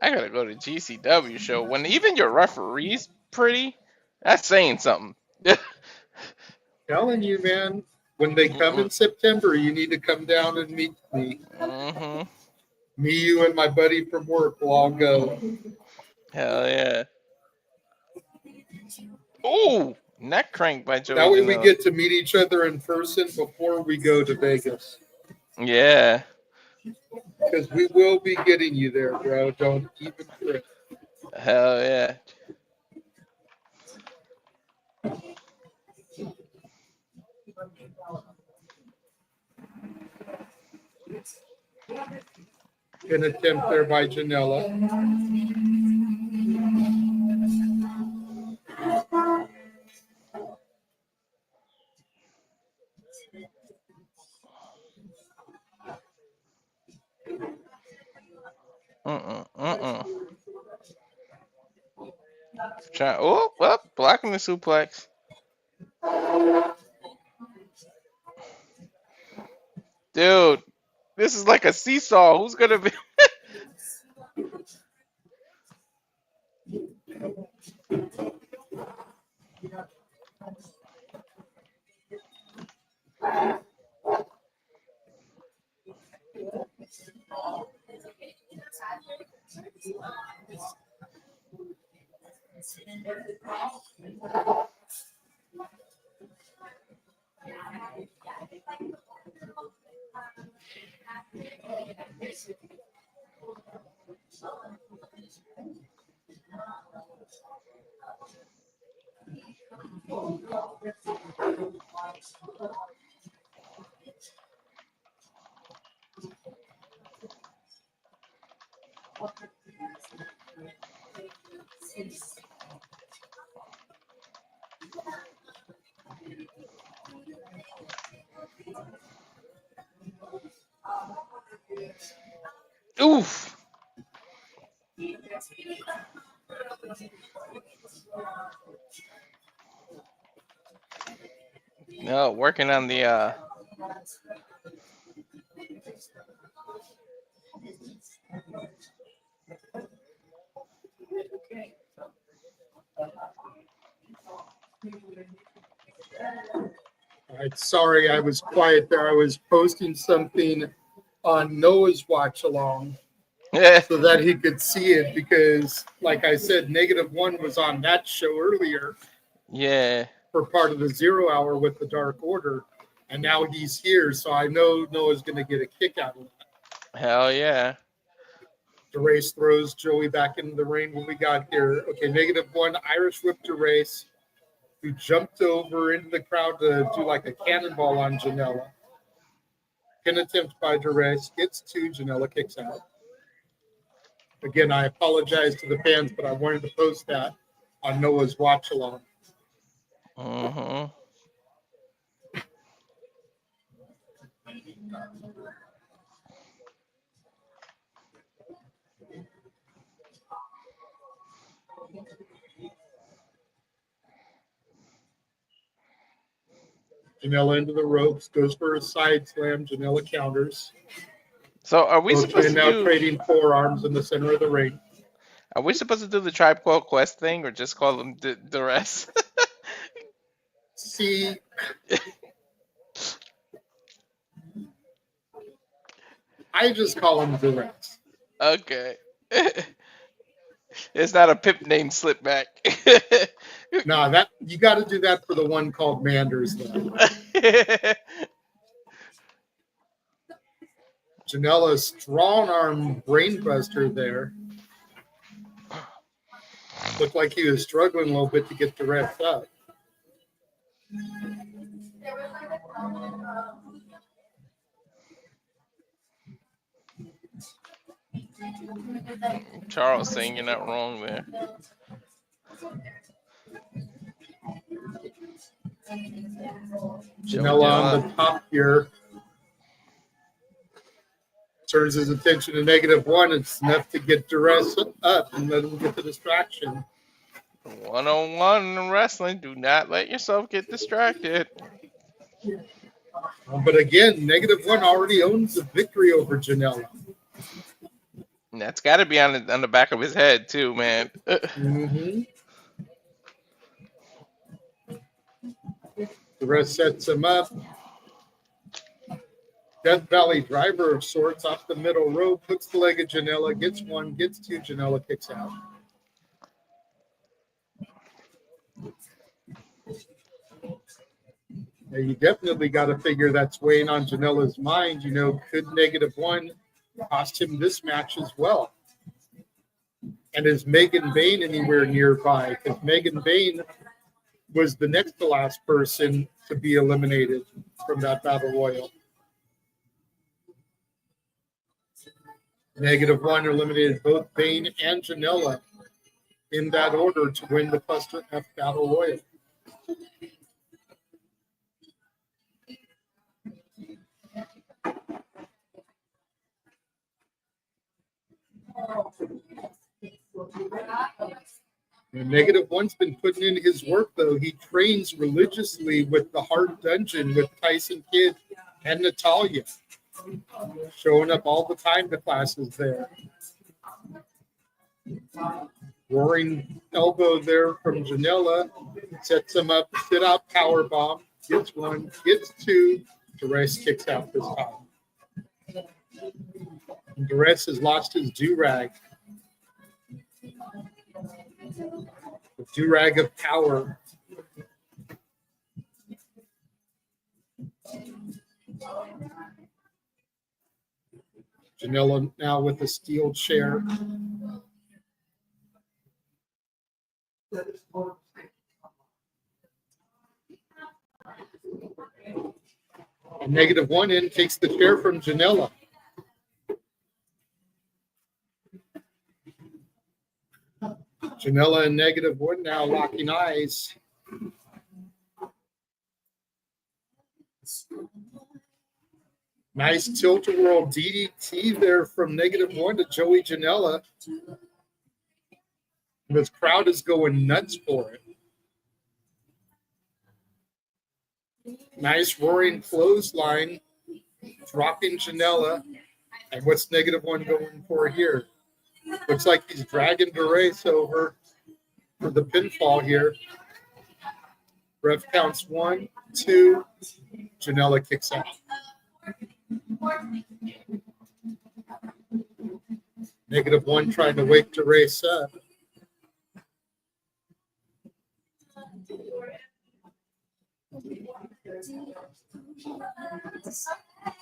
I gotta go to GCW show. When even your referee's pretty, that's saying something.
Telling you, man, when they come in September, you need to come down and meet me. Me, you, and my buddy from work will all go.
Hell yeah. Ooh, neck crank by Joey
That way we
Janela.
get to meet each other in person before we go to Vegas.
Yeah.
Because we will be getting you there, bro. Don't even trip.
Hell yeah.
An attempt there by Janela.
Try. Oh, well, blocking the suplex. Dude, this is like a seesaw. Who's gonna be? Oof. No, working on the
All right, sorry, I was quiet there. I was posting something on Noah's watch along so that he could see it because, like I said, -1 was on that show earlier
yeah.
for part of the 0 hour with the Dark Order, and now he's here, so I know Noah's going to get a kick out of that.
Hell yeah.
DeRace throws Joey back into the ring. What we got here? Okay, -1, Irish whip DeRace, who jumped over into the crowd to do like a cannonball on Janela. Pin attempt by DeRace, gets 2, Janela kicks out. Again, I apologize to the fans, but I wanted to post that on Noah's watch along.
Mm-hmm.
Janela into the ropes, goes for a side slam. Janela counters.
So are we
Both
supposed
men
to
now
do?
trading forearms in the center of the ring.
Are we supposed to do the Tribe Called Quest thing, or just call them the rest?
See, I just call them direct.
Okay. It's not a pip name slip back.
No, that you got to do that for the one called Manders. Though. Janela's strong arm brainbuster there. Looked like he was struggling a little bit to get the rest up.
Charles saying you're not wrong there.
Janela on the top here. Turns his attention to -1. It's enough to get Duress up and let him get the distraction.
101 in wrestling. Do not let yourself get distracted.
But again, -1 already owns the victory over Janela.
And that's got to be on the back of his head too, man.
Mm-hmm. The rest sets him up. Death Valley driver of sorts off the middle rope, hooks the leg of Janela, gets one, gets two, Janela kicks out. Now you definitely got to figure that's weighing on Janela's mind. You know, could -1 cost him this match as well? And is Megan Bain anywhere nearby? Because Megan Bain was the next to last person to be eliminated from that battle royal. -1 eliminated both Bain and Janela in that order to win the Cluster F battle royal. And -1's been putting in his work, though. He trains religiously with the Hard Dungeon with Tyson Kidd and Natalia, showing up all the time to classes there. Roaring elbow there from Janela, sets him up, sit out power bomb, gets one, gets two. Duress kicks out this time. And Duress has lost his do-rag. The do-rag of power. Janela now with the steel chair. And -1 in takes the chair from Janela. Janela and -1 now locking eyes. Nice tilt-a-whirl DDT there from -1 to Joey Janela. This crowd is going nuts for it. Nice roaring clothesline, dropping Janela. And what's -1 going for here? Looks like he's dragging Duress over for the pinfall here. Ref counts 1, 2. Janela kicks out. -1 trying to wake Duress up.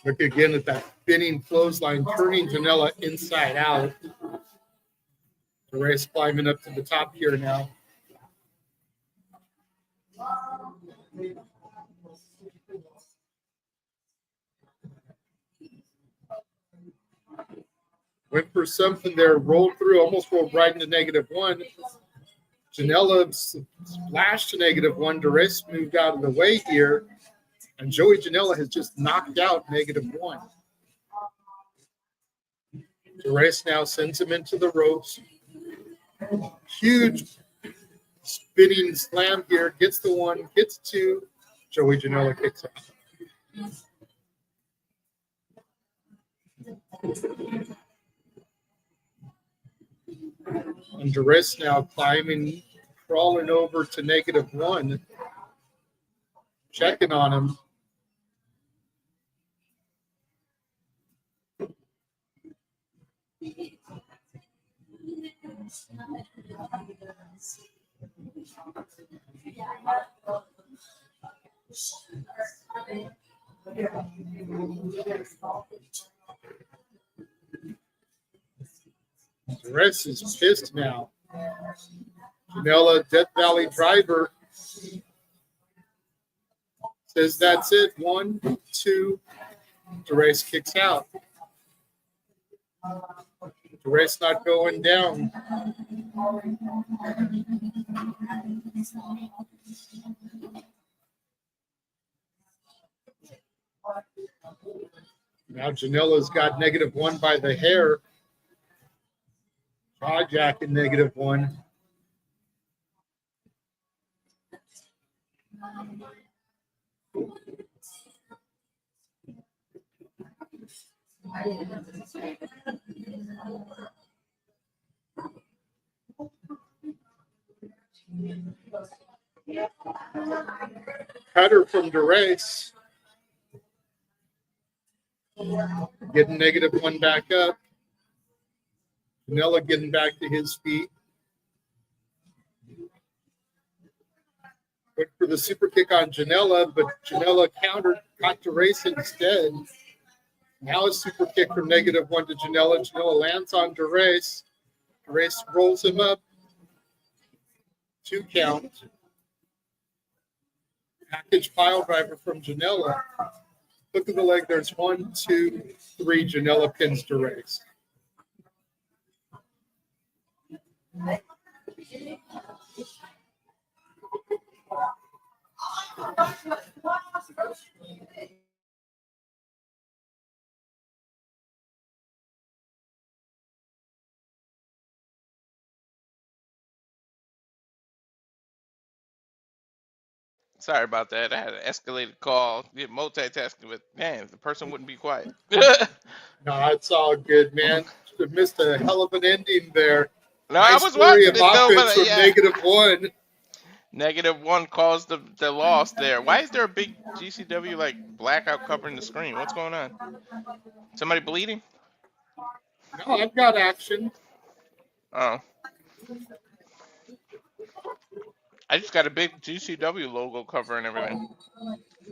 Look again at that spinning clothesline, turning Janela inside out. Duress climbing up to the top here now. Went for something there, rolled through, almost rolled right into -1. Janela splashed to -1. Duress moved out of the way here. And Joey Janela has just knocked out -1. Duress now sends him into the ropes. Huge spinning slam here. Gets the one, gets two. Joey Janela kicks out. And Duress now climbing, crawling over to -1. Checking on him. Duress is pissed now. Janela, Death Valley driver, says that's it. 1, 2. Duress kicks out. Duress not going down. Now Janela's got -1 by the hair. Jawjacking -1. Cutter from Duress. Getting -1 back up. Janela getting back to his feet. Went for the super kick on Janela, but Janela countered, got to race instead. Now a super kick from -1 to Janela. Janela lands on DeRace. DeRace rolls him up. 2 count. Package pile driver from Janela. Look at the leg. There's 1, 2, 3. Janela pins DeRace.
Sorry about that. I had an escalated call. Did multitasking, but man, the person wouldn't be quiet.
No, it's all good, man. Missed a hell of an ending there.
No, I
Nice
was
flurry
watching
of
it though,
offense
but
from
yeah.
-1.
-1 caused the loss there. Why is there a big GCW like blackout covering the screen? What's going on? Somebody bleeding?
No, I've got action.
Oh. I just got a big GCW logo covering everything.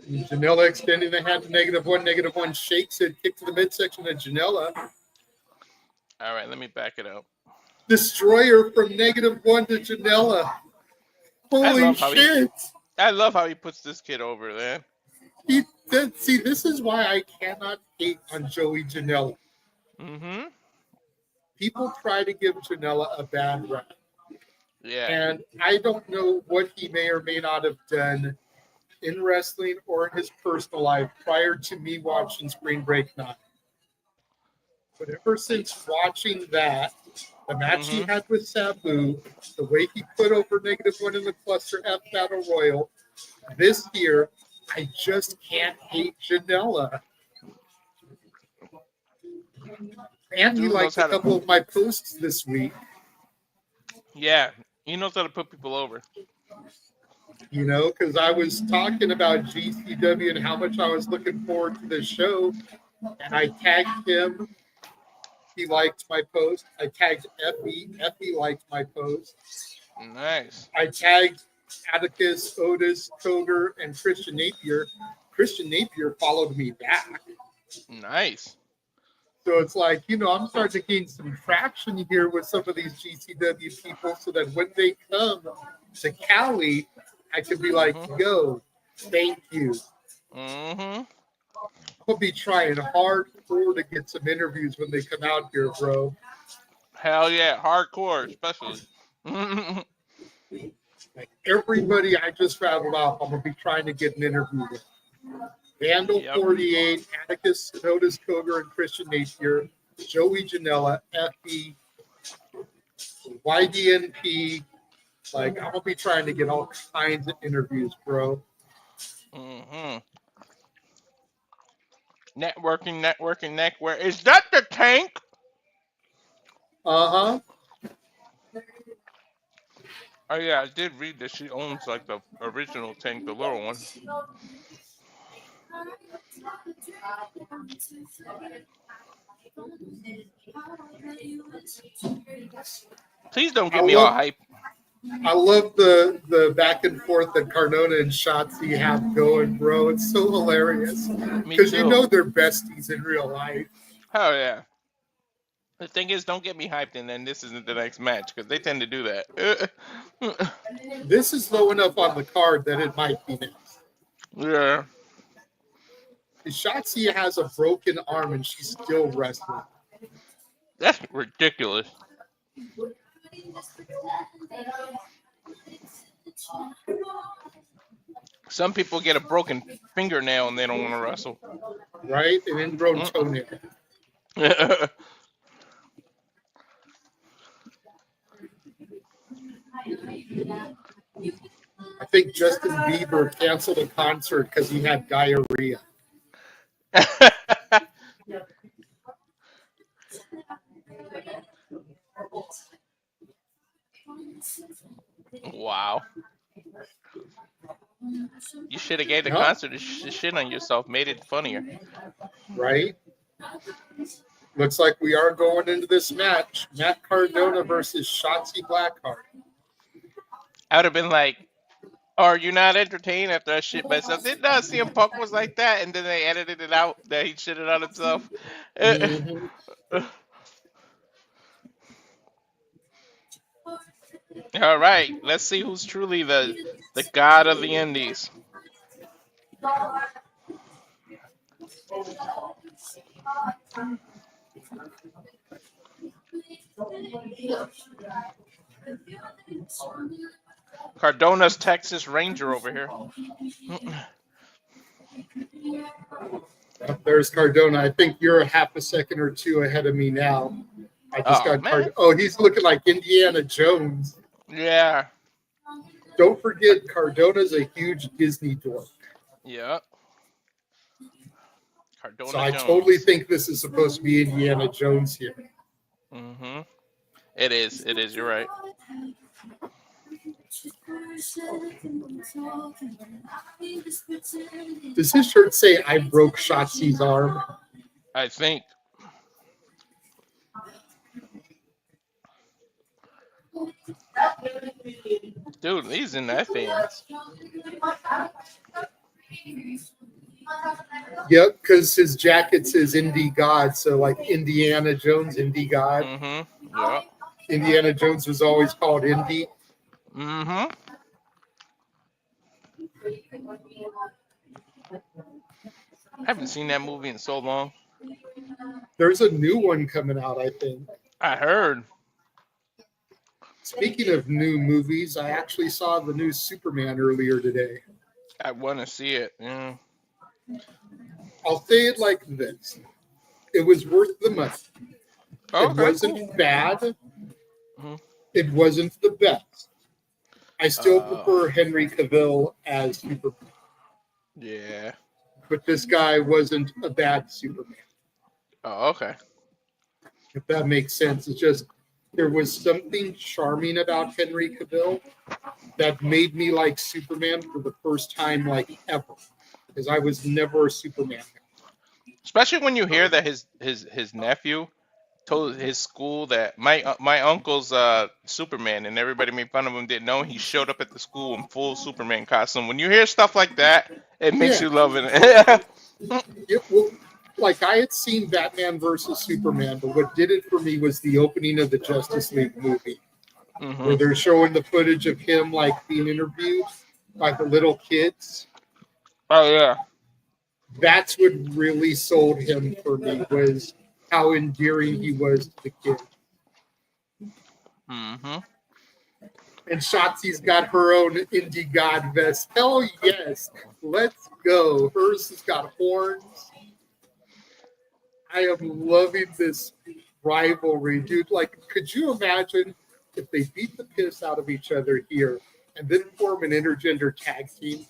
Janela extending the hand to -1. -1 shakes it, kick to the midsection of Janela.
All right, let me back it up.
Destroyer from -1 to Janela. Holy shit.
I love how he puts this kid over, man.
See, this is why I cannot hate on Joey Janela.
Mm-hmm.
People try to give Janela a bad rap.
Yeah.
And I don't know what he may or may not have done in wrestling or in his personal life prior to me watching Spring Break 9. But ever since watching that, the match he had with Sabu, the way he put over -1 in the Cluster F Battle Royal, this year, I just can't hate Janela. And he liked a couple of my posts this week.
Yeah, he knows how to put people over.
You know, because I was talking about GCW and how much I was looking forward to this show, and I tagged him. He liked my post. I tagged Effy. Effy liked my post.
Nice.
I tagged Atticus, Otis, Cogar, and Christian Napier. Christian Napier followed me back.
Nice.
So it's like, you know, I'm starting to gain some traction here with some of these GCW people so that when they come to Cali, I can be like, yo, thank you.
Mm-hmm.
I'll be trying hardcore to get some interviews when they come out here, bro.
Hell yeah, hardcore especially.
Like everybody I just rattled off, I'm gonna be trying to get an interview with. Vandal 48, Atticus, Otis Cogar, and Christian Napier, Joey Janela, Effy, YDNP. Like I'm gonna be trying to get all kinds of interviews, bro.
Mm-hmm. Networking. Is that the tank?
Uh-huh.
Oh yeah, I did read that she owns like the original tank, the little one. Please don't get me all hype.
I love the back and forth that Cardona and Shotzi have going, bro. It's so hilarious. Because you know they're besties in real life.
Oh yeah. The thing is, don't get me hyped and then this isn't the next match, because they tend to do that.
This is low enough on the card that it might be next.
Yeah.
Shotzi has a broken arm and she's still wrestling.
That's ridiculous. Some people get a broken fingernail and they don't want to wrestle.
Right? An ingrown toenail. I think Justin Bieber canceled a concert because he had diarrhea.
Wow. You should have gave the concert a shit on yourself, made it funnier.
Right? Looks like we are going into this match. Matt Cardona versus Shotzi Blackheart.
I would have been like, "Are you not entertained after I shit myself?" Did not CM Punk was like that, and then they edited it out that he shitted on himself.
Mm-hmm.
All right, let's see who's truly the god of the Indies. Cardona's Texas Ranger over here.
There's Cardona. I think you're a half a second or two ahead of me now. I just
Oh
got
man,
Cardona. Oh, he's looking like Indiana Jones.
yeah,
Don't forget, Cardona's a huge Disney dork.
yeah. Cardona
So I
Jones.
totally think this is supposed to be Indiana Jones here.
Mm-hmm. It is. It is. You're right.
Does his shirt say "I broke Shotzi's arm"?
I think. Dude, these in that fans.
Yep, because his jacket says Indie God, so like Indiana Jones, Indie God.
Mm-hmm. Yeah.
Indiana Jones was always called Indy.
Mm-hmm. I haven't seen that movie in so long.
There's a new one coming out, I think.
I heard.
Speaking of new movies, I actually saw the new Superman earlier today.
I want to see it. Yeah.
I'll say it like this. It was worth the money.
Okay,
It wasn't
cool.
bad.
Mm-hmm.
It wasn't the best. I still
Oh.
prefer Henry Cavill as Superman.
Yeah.
But this guy wasn't a bad Superman,
Oh, okay.
if that makes sense. It's just there was something charming about Henry Cavill that made me like Superman for the first time like ever. Because I was never a Superman guy.
Especially when you hear that his nephew told his school that my uncle's Superman, and everybody made fun of him. Didn't know he showed up at the school in full Superman costume. When you hear stuff like that, it makes you love it.
Well, like I had seen Batman versus Superman, but what did it for me was the opening of the Justice League movie, where they're showing the footage of him like being interviewed by the little kids.
Oh yeah.
That's what really sold him for me, was how endearing he was to the kid.
Mm-hmm.
And Shotzi's got her own Indie God vest. Hell yes. Let's go. Hers has got horns. I am loving this rivalry, dude. Like, could you imagine if they beat the piss out of each other here and then form an intergender tag team?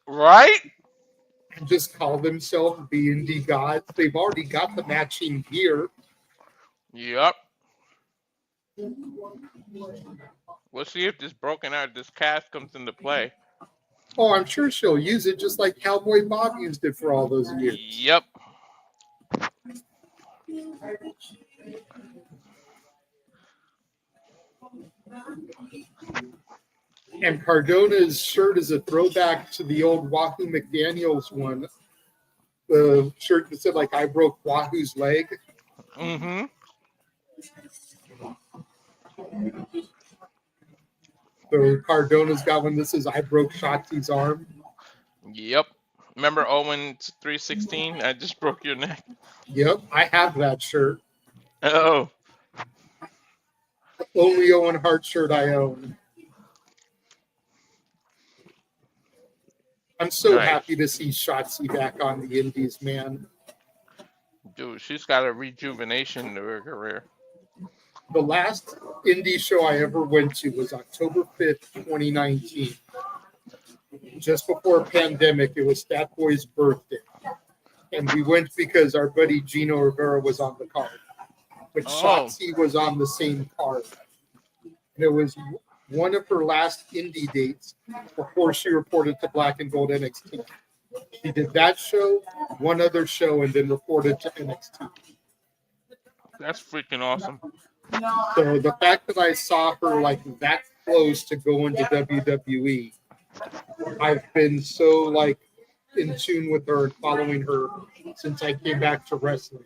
Right?
And just call themselves the Indie Gods? They've already got the matching gear.
Yep. We'll see if this cast comes into play.
Oh, I'm sure she'll use it just like Cowboy Bob used it for all those years.
Yep.
And Cardona's shirt is a throwback to the old Wahoo McDaniels one. The shirt that said, like, I broke Wahoo's leg.
Mm-hmm.
So Cardona's got one that says, I broke Shotzi's arm.
Yep. Remember Owen 316? I just broke your neck.
Yep, I have that shirt.
Oh.
Only Owen Hart shirt I own. I'm so happy to see Shotzi back on the Indies, man.
Dude, she's got a rejuvenation to her career.
The last indie show I ever went to was October 5th, 2019. Just before pandemic, it was Fat Boy's birthday. And we went because our buddy Gino Rivera was on the card. But Shotzi was on the same card. And it was one of her last indie dates before she reported to Black and Gold NXT. She did that show, one other show, and then reported to NXT.
That's freaking awesome.
So the fact that I saw her like that close to go into WWE, I've been so like in tune with her and following her since I came back to wrestling.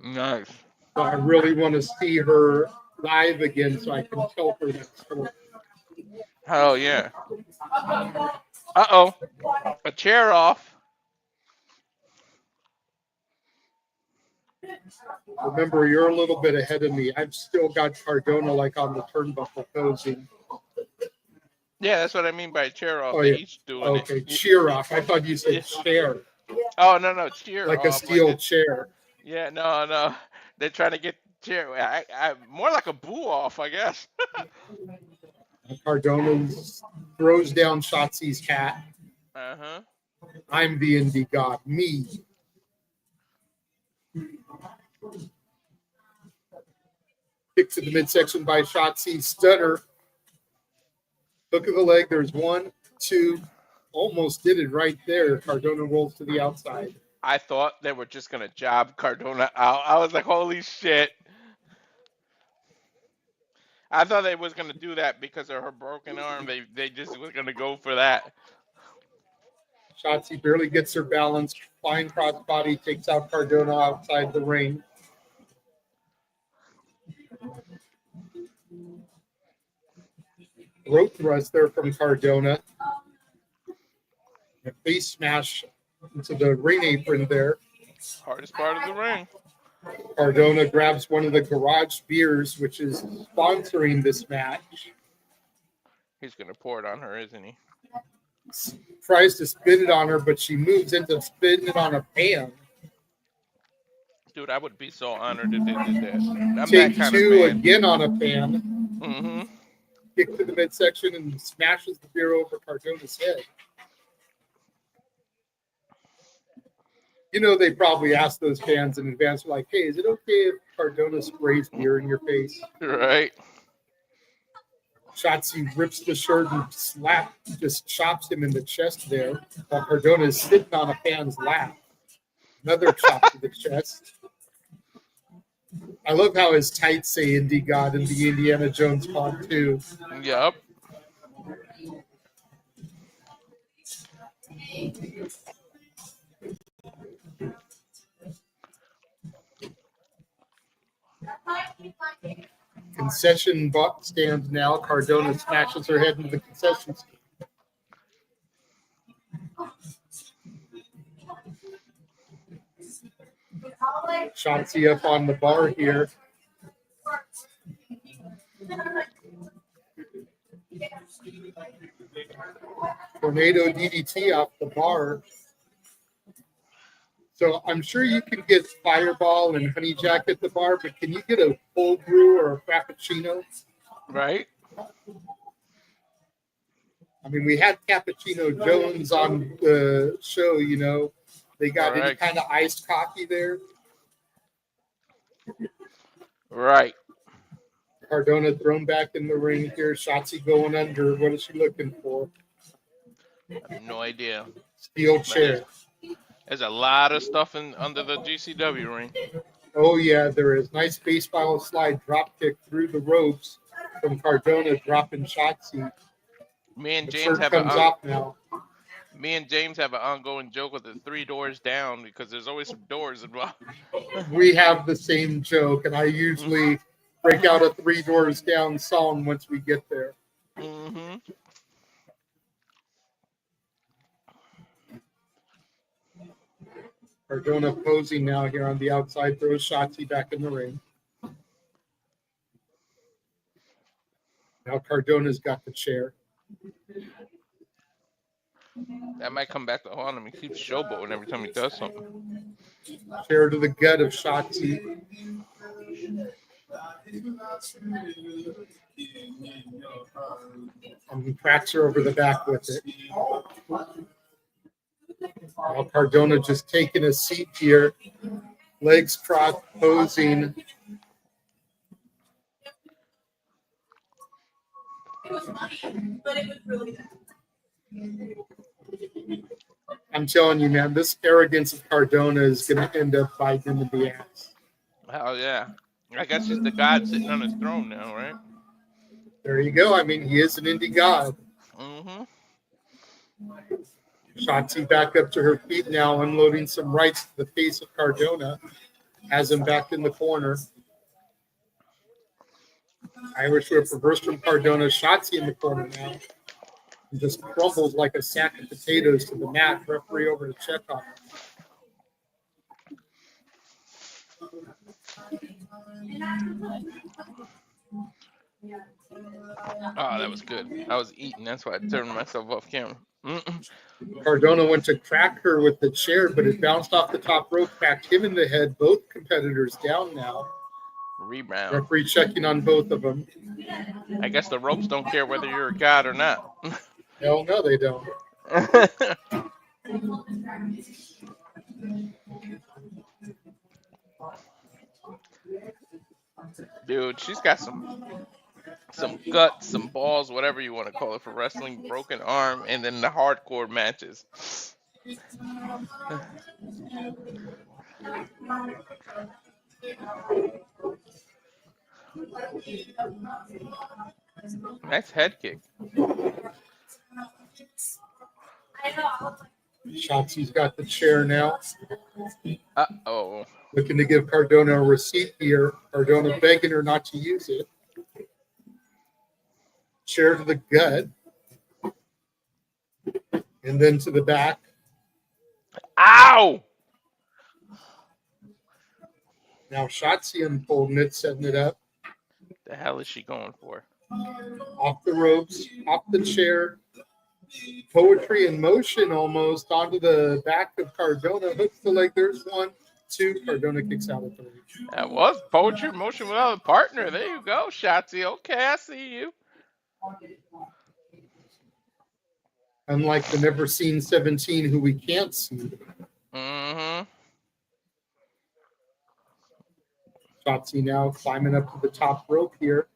Nice.
So I really want to see her live again so I can tell her that story.
Hell yeah. Uh-oh. A chair off.
Remember, you're a little bit ahead of me. I've still got Cardona like on the turnbuckle posing.
Yeah, that's what I mean by chair off.
Oh,
They
yeah.
each doing
Okay,
it.
cheer off. I thought you said
Yeah.
chair,
Oh, no, cheer
like a
off. Like
steel
a,
chair.
yeah, no. They're trying to get chair. More like a boo off, I guess.
Cardona throws down Shotzi's hat.
Uh-huh.
I'm the indie god, me. Kick to the midsection by Shotzi. Stunner. Hook of the leg. There's 1, 2. Almost did it right there. Cardona rolls to the outside.
I thought they were just gonna job Cardona out. I was like, holy shit. I thought they was gonna do that because of her broken arm. They just was gonna go for that.
Shotzi barely gets her balance. Flying crossbody takes out Cardona outside the ring. Throat thrust there from Cardona. A face smash into the ring apron there.
Hardest part of the ring.
Cardona grabs one of the garage beers, which is sponsoring this match.
He's gonna pour it on her, isn't he?
Tries to spin it on her, but she moves into spinning it on a pan.
Dude, I would be so honored if they did that. I'm that
Take
kind of
2
fan.
again on a pan.
Mm-hmm.
Kick to the midsection and smashes the beer over Cardona's head. You know, they probably asked those fans in advance, like, hey, is it okay if Cardona sprays beer in your face?
Right.
Shotzi rips the shirt and just chops him in the chest there, while Cardona is sitting on a fan's lap. Another chop to the chest. I love how his tights say Indie God in the Indiana Jones font, too.
Yup.
Concession box stand now. Cardona smashes her head into the concession stand. Shotzi up on the bar here. Tornado DDT off the bar. So I'm sure you can get Fireball and Honey Jack at the bar, but can you get a cold brew or a Frappuccino?
Right.
I mean, we had Cappuccino Jones on the show, you know. They got any kind of iced coffee there.
Right.
Cardona thrown back in the ring here. Shotzi going under. What is she looking for?
I have no idea.
Steel chair.
There's a lot of stuff under the GCW ring.
Oh, yeah, there is. Nice baseball slide drop kick through the ropes from Cardona, dropping Shotzi.
Me and
The
James
shirt
have
comes off now.
Me and James have an ongoing joke with the 3 doors down because there's always some doors involved.
We have the same joke, and I usually break out a 3 doors down song once we get there.
Mm-hmm.
Cardona posing now here on the outside, throws Shotzi back in the ring. Now Cardona's got the chair.
That might come back to haunt him. He keeps showboating every time he does something.
Chair to the gut of Shotzi. And he cracks her over the back with it. Now Cardona just taking a seat here. Legs crossed, posing. It was funny, but it was really bad. I'm telling you, man, this arrogance of Cardona is going to end up biting him in the ass.
Hell yeah. I guess he's the god sitting on his throne now, right?
There you go. I mean, he is an indie god.
Mm-hmm.
Shotzi back up to her feet now, unloading some rights to the face of Cardona. Has him back in the corner. Irish whip reverse from Cardona. Shotzi in the corner now. He just crumbles like a sack of potatoes to the mat. Referee over to check on him.
Oh, that was good. I was eating. That's why I turned myself off camera.
Cardona went to crack her with the chair, but it bounced off the top rope, cracked him in the head. Both competitors down now.
Rebound.
Referee checking on both of them.
I guess the ropes don't care whether you're a god or not.
Hell no, they don't.
Dude, she's got some guts, some balls, whatever you want to call it for wrestling, broken arm, and then the hardcore matches. Nice head kick.
Shotzi's got the chair now.
Uh-oh.
Looking to give Cardona a receipt here. Cardona begging her not to use it. Chair to the gut. And then to the back.
Ow!
Now Shotzi unfolding it, setting it up.
The hell is she going for?
Off the ropes, off the chair. Poetry in motion almost onto the back of Cardona. Hooks the leg. There's 1, 2. Cardona kicks out of 3.
That was poetry in motion without a partner. There you go, Shotzi. Okay, I see you.
Unlike the never seen 17 who we can't see.
Mm-hmm.
Shotzi now climbing up to the top rope here.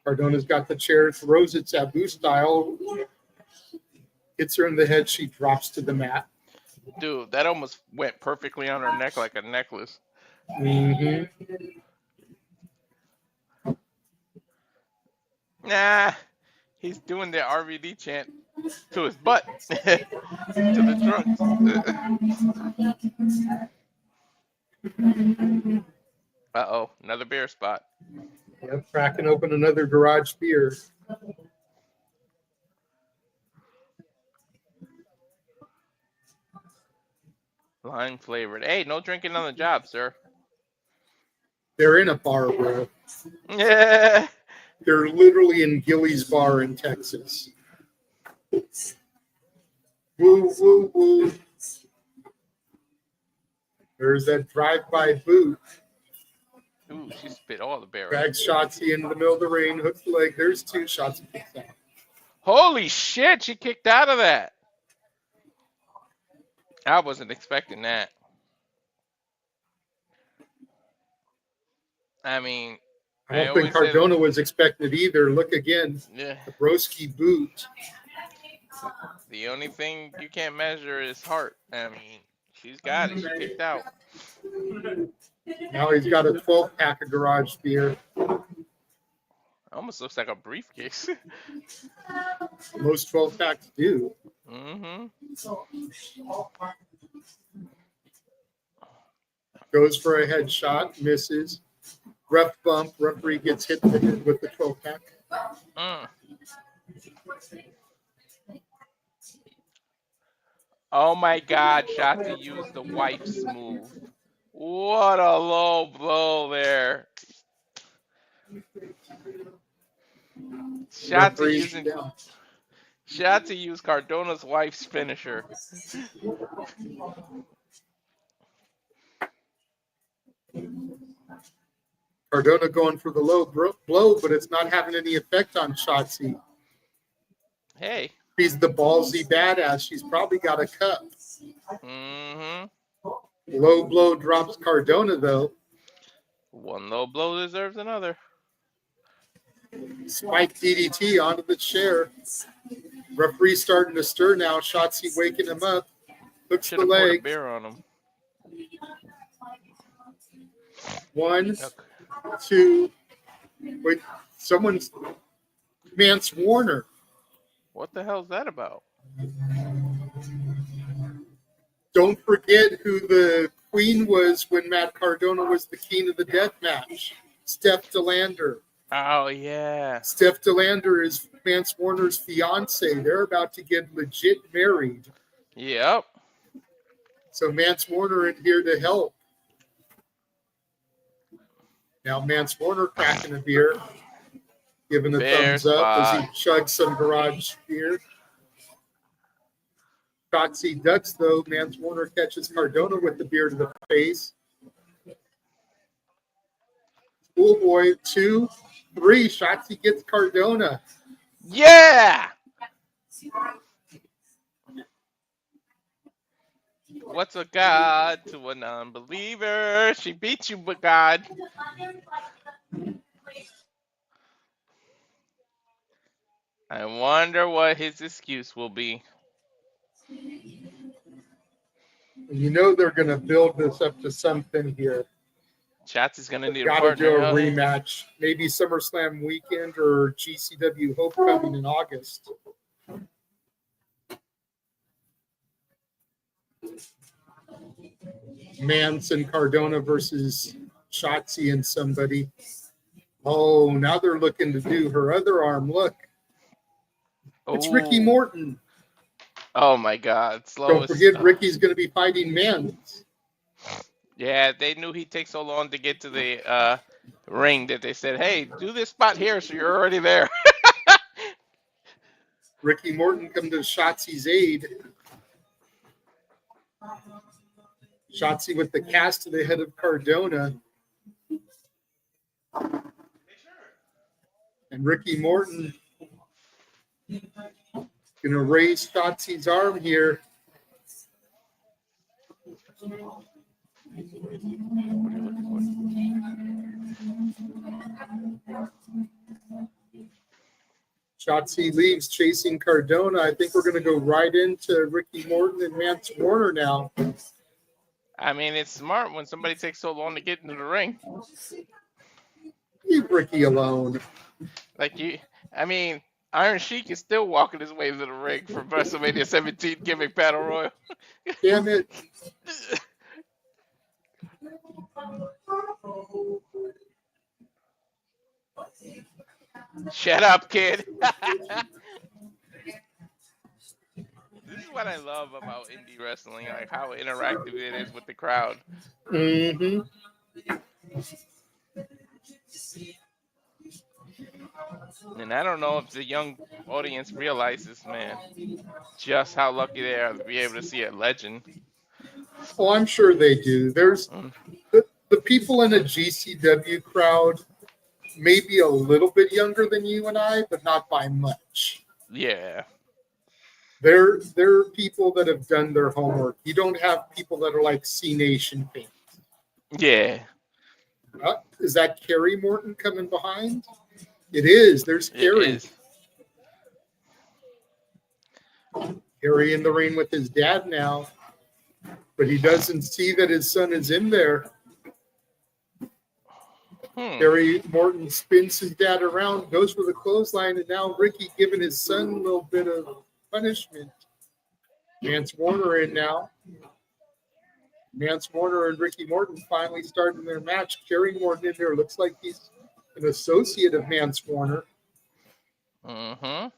Cardona's got the chair, throws it Sabu style. Hits her in the head. She drops to the mat.
Dude, that almost went perfectly on her neck like a necklace.
Mm-hmm.
Nah, he's doing the RVD chant to his butt, to the trunks. Uh-oh, another beer spot.
Yep, cracking open another garage beer.
Lime flavored. Hey, no drinking on the job, sir.
They're in a bar, bro.
Yeah.
They're literally in Gilly's bar in Texas. Woo, woo, woo. There's that drive-by boot.
Ooh, she spit all the beer.
Drags Shotzi into the middle of the ring, hooks the leg. There's 2. Shotzi kicks out.
Holy shit, she kicked out of that. I wasn't expecting that. I mean,
I don't think Cardona was expecting it either. Look again.
Yeah.
The broski boot.
The only thing you can't measure is heart. I mean, she's got it. She kicked out.
Now he's got a 12-pack of garage beer.
Almost looks like a briefcase.
Most 12-packs do.
Mm-hmm.
Goes for a headshot, misses. Ref bump. Referee gets hit with the 12-pack.
Oh my God, Shotzi used the wife's move. What a low blow there. Shotzi used Cardona's wife's finisher.
Cardona going for the low blow, but it's not having any effect on Shotzi.
Hey.
She's the ballsy badass. She's probably got a cup.
Mm-hmm.
Low blow drops Cardona, though.
One low blow deserves another.
Spike DDT onto the chair. Referee starting to stir now. Shotzi waking him up. Hooks
Should
the
have poured a
leg.
beer on him.
1,
Okay.
2. Wait, someone's Mance Warner.
What the hell's that about?
Don't forget who the queen was when Matt Cardona was the king of the death match. Steph DeLander.
Oh, yeah.
Steph DeLander is Mance Warner's fiance. They're about to get legit married.
Yep.
So Mance Warner is here to help. Now Mance Warner cracking a beer, giving a
Fair
thumbs up as he
spot.
chugs some garage beer. Shotzi ducks, though. Mance Warner catches Cardona with the beer to the face. Schoolboy, 2, 3. Shotzi gets Cardona.
Yeah! What's a god to a non-believer? She beat you, but God. I wonder what his excuse will be.
You know they're going to build this up to something here.
Shotzi's gonna need a
Got to
partner.
do a rematch. Maybe SummerSlam weekend or GCW Homecoming in August. Mance and Cardona versus Shotzi and somebody. Oh, now they're looking to do her other arm. Look. It's Ricky
Ooh.
Morton.
Oh my God!
Don't forget, Ricky's going to be fighting Mance.
Yeah, they knew he'd take so long to get to the ring that they said, "Hey, do this spot here, so you're already there."
Ricky Morton come to Shotzi's aid. Shotzi with the cast to the head of Cardona. And Ricky Morton going to raise Shotzi's arm here. Shotzi leaves chasing Cardona. I think we're going to go right into Ricky Morton and Mance Warner now.
I mean, it's smart when somebody takes so long to get into the ring.
Leave Ricky alone.
Like I mean, Iron Sheik is still walking his way to the ring for WrestleMania 17 gimmick battle royal.
Damn it.
Shut up, kid. This is what I love about indie wrestling, like how interactive it is with the crowd.
Mm-hmm.
And I don't know if the young audience realizes, man, just how lucky they are to be able to see a legend.
Oh, I'm sure they do. There's the people in a GCW crowd maybe a little bit younger than you and I, but not by much.
Yeah.
They're people that have done their homework. You don't have people that are like C Nation fans.
Yeah.
Is that Kerry Morton coming behind? It is. There's Kerry.
It is.
Kerry in the ring with his dad now, but he doesn't see that his son is in there. Kerry Morton spins his dad around, goes for the clothesline, and now Ricky giving his son a little bit of punishment. Mance Warner in now. Mance Warner and Ricky Morton finally starting their match. Kerry Morton in there looks like he's an associate of Mance Warner.
Mm-hmm.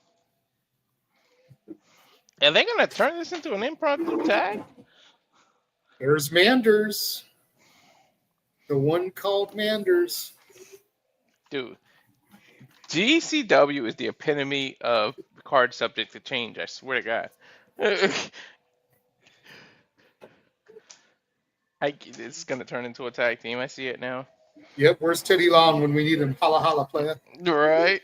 Are they going to turn this into an impromptu tag?
There's Manders. The one called Manders.
Dude, GCW is the epitome of card subject to change, I swear to God. It's going to turn into a tag team. I see it now.
Yep, where's Teddy Long when we need him? Holla, holla, player.
Right.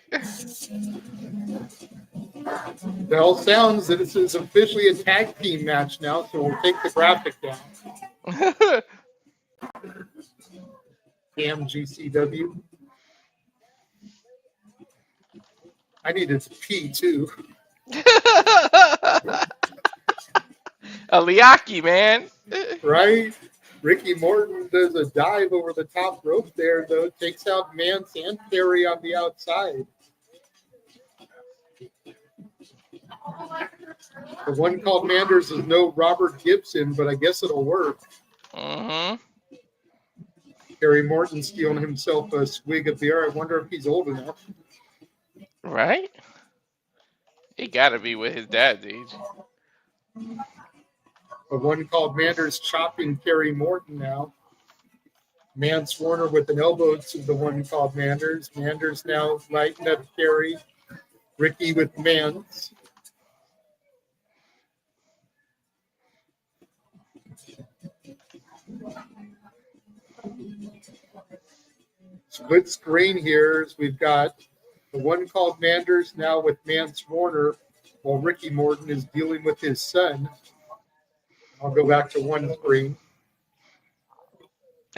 Bell sounds that this is officially a tag team match now, so we'll take the graphic down. Damn GCW. I needed to pee too.
A Liaki, man.
Right? Ricky Morton does a dive over the top rope there, though. Takes out Mance and Kerry on the outside. The one called Manders is no Robert Gibson, but I guess it'll work.
Mm-hmm.
Kerry Morton stealing himself a swig of beer. I wonder if he's old enough.
Right? He gotta be with his dad's age.
The one called Manders chopping Kerry Morton now. Mance Warner with an elbow to the one called Manders. Manders now lighting up Kerry. Ricky with Mance. Split screen here as we've got the one called Manders now with Mance Warner, while Ricky Morton is dealing with his son. I'll go back to one screen.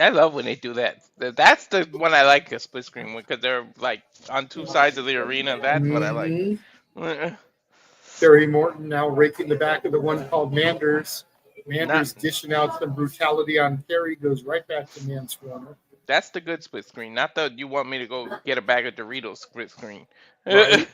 I love when they do that. That's the one I like, a split screen, because they're like on two sides of the arena. That's what I like.
Kerry Morton now raking the back of the one called Manders. Manders dishing out some brutality on Kerry, goes right back to Mance Warner.
That's the good split screen, not the you want me to go get a bag of Doritos split screen.
Right.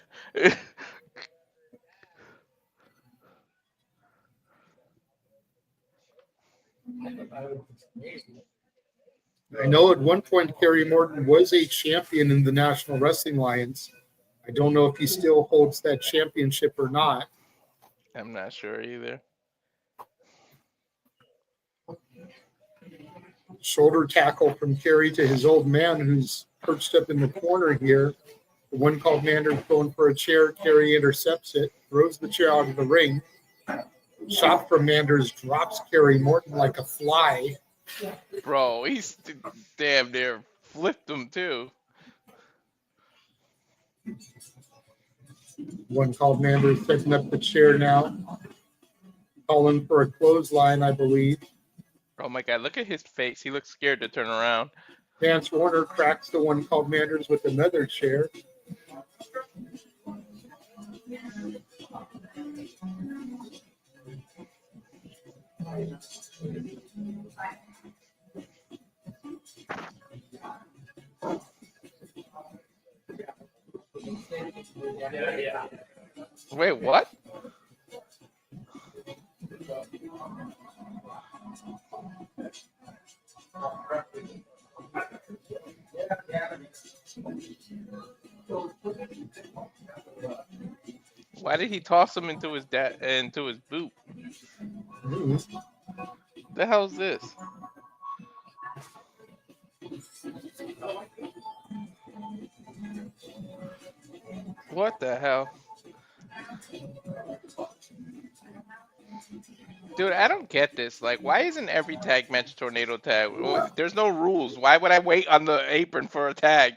I know at one point Kerry Morton was a champion in the National Wrestling Alliance. I don't know if he still holds that championship or not.
I'm not sure either.
Shoulder tackle from Kerry to his old man who's perched up in the corner here. The one called Manders going for a chair. Kerry intercepts it, throws the chair out of the ring. Shot from Manders drops Kerry Morton like a fly.
Bro, he's damn near flipped him too.
One called Manders setting up the chair now. Calling for a clothesline, I believe.
Oh my god, look at his face. He looks scared to turn around.
Mance Warner cracks the one called Manders with another chair.
Wait, what? Why did he toss him into his boot?
Mm-hmm.
The hell's this? What the hell? Dude, I don't get this. Like, why isn't every tag match tornado tag? There's no rules. Why would I wait on the apron for a tag?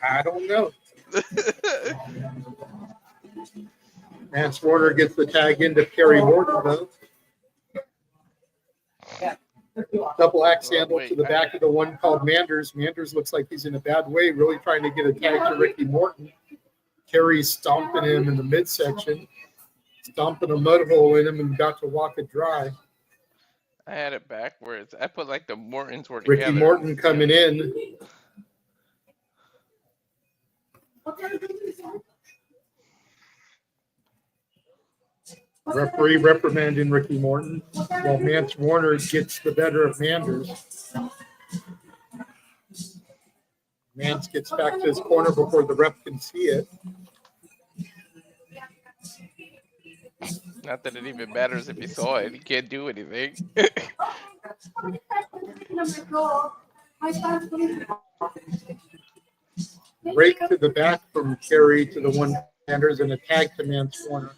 I don't know. Mance Warner gets the tag into Kerry Morton, though. Double axe handle to the back of the one called Manders. Manders looks like he's in a bad way, really trying to get a tag to Ricky Morton. Kerry's stomping him in the midsection, stomping a mud hole in him and got to walk it dry.
I had it backwards. I put like the Mortons were together.
Ricky Morton coming in. Referee reprimanding Ricky Morton while Mance Warner gets the better of Manders. Mance gets back to his corner before the ref can see it.
Not that it even matters if he saw it. He can't do anything.
Break to the back from Kerry to the one Manders and a tag to Mance Warner.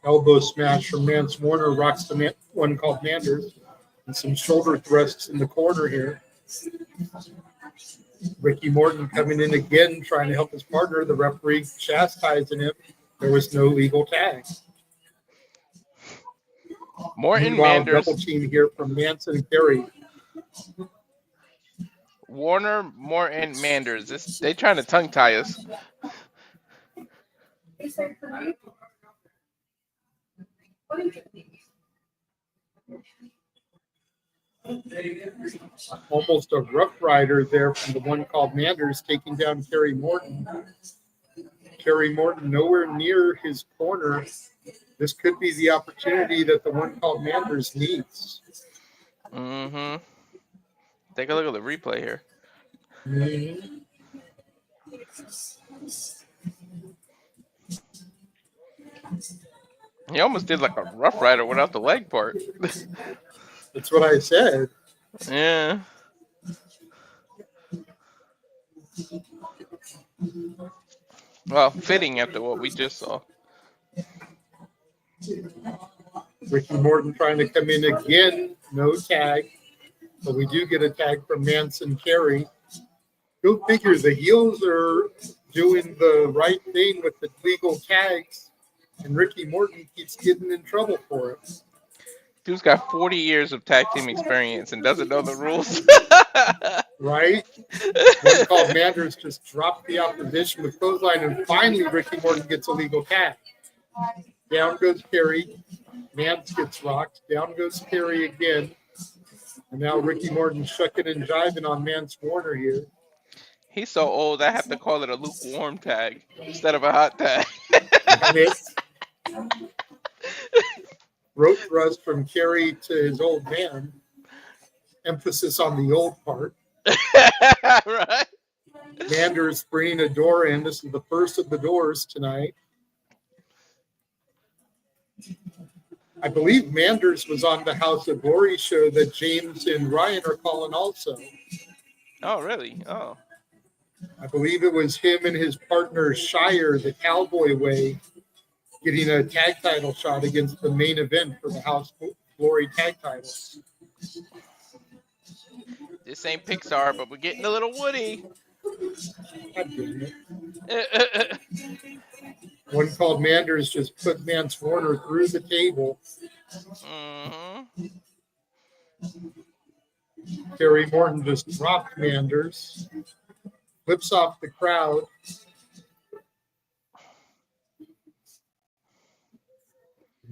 Elbow smash from Mance Warner rocks the one called Manders, and some shoulder thrusts in the corner here. Ricky Morton coming in again, trying to help his partner. The referee chastising him. There was no legal tag.
Morton,
Meanwhile,
Manders,
double team here from Mance and Kerry.
Warner, Morton, Manders. They trying to tongue tie us.
Almost a rough rider there from the one called Manders, taking down Kerry Morton. Kerry Morton nowhere near his corner. This could be the opportunity that the one called Manders needs.
Mm-hmm. Take a look at the replay here.
Mm-hmm.
He almost did like a Rough Rider without the leg part.
That's what I said.
Yeah. Well, fitting after what we just saw.
Ricky Morton trying to come in again. No tag. But we do get a tag from Mance and Kerry. Go figure, the heels are doing the right thing with the legal tags, and Ricky Morton keeps getting in trouble for it.
Dude's got 40 years of tag team experience and doesn't know the rules.
Right? One called Manders just dropped the opposition with clothesline, and finally Ricky Morton gets a legal tag. Down goes Kerry. Mance gets rocked. Down goes Kerry again. And now Ricky Morton shucking and jiving on Mance Warner here.
He's so old, I have to call it a lukewarm tag instead of a hot tag.
Rope thrust from Kerry to his old man. Emphasis on the old part.
Right?
Manders bringing a door in. This is the first of the doors tonight. I believe Manders was on the House of Glory show that James and Ryan are calling also.
Oh, really? Oh.
I believe it was him and his partner Shire, the Cowboy Way, getting a tag title shot against the main event for the House of Glory tag titles.
This ain't Pixar, but we're getting a little Woody.
God damn it. One called Manders just put Mance Warner through the table.
Mm-hmm.
Kerry Morton just dropped Manders. Flips off the crowd.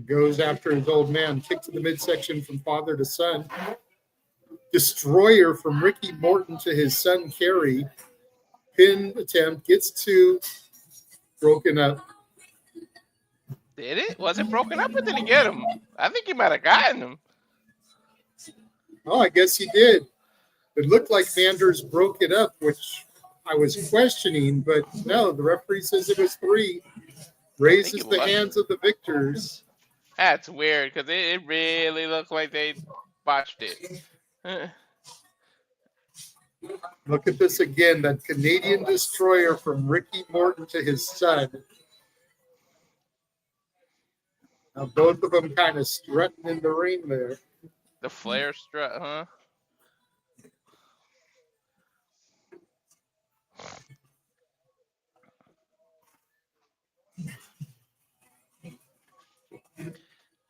Goes after his old man. Kick to the midsection from father to son. Destroyer from Ricky Morton to his son Kerry. Pin attempt. Gets two. Broken up.
Did it? Was it broken up or did he get him? I think he might have gotten him.
Oh, I guess he did. It looked like Manders broke it up, which I was questioning, but no, the referee says it was 3. Raises the hands of the victors.
That's weird because it really looked like they botched it.
Look at this again, that Canadian destroyer from Ricky Morton to his son. Now both of them kind of strutting in the ring there.
The flare strut, huh?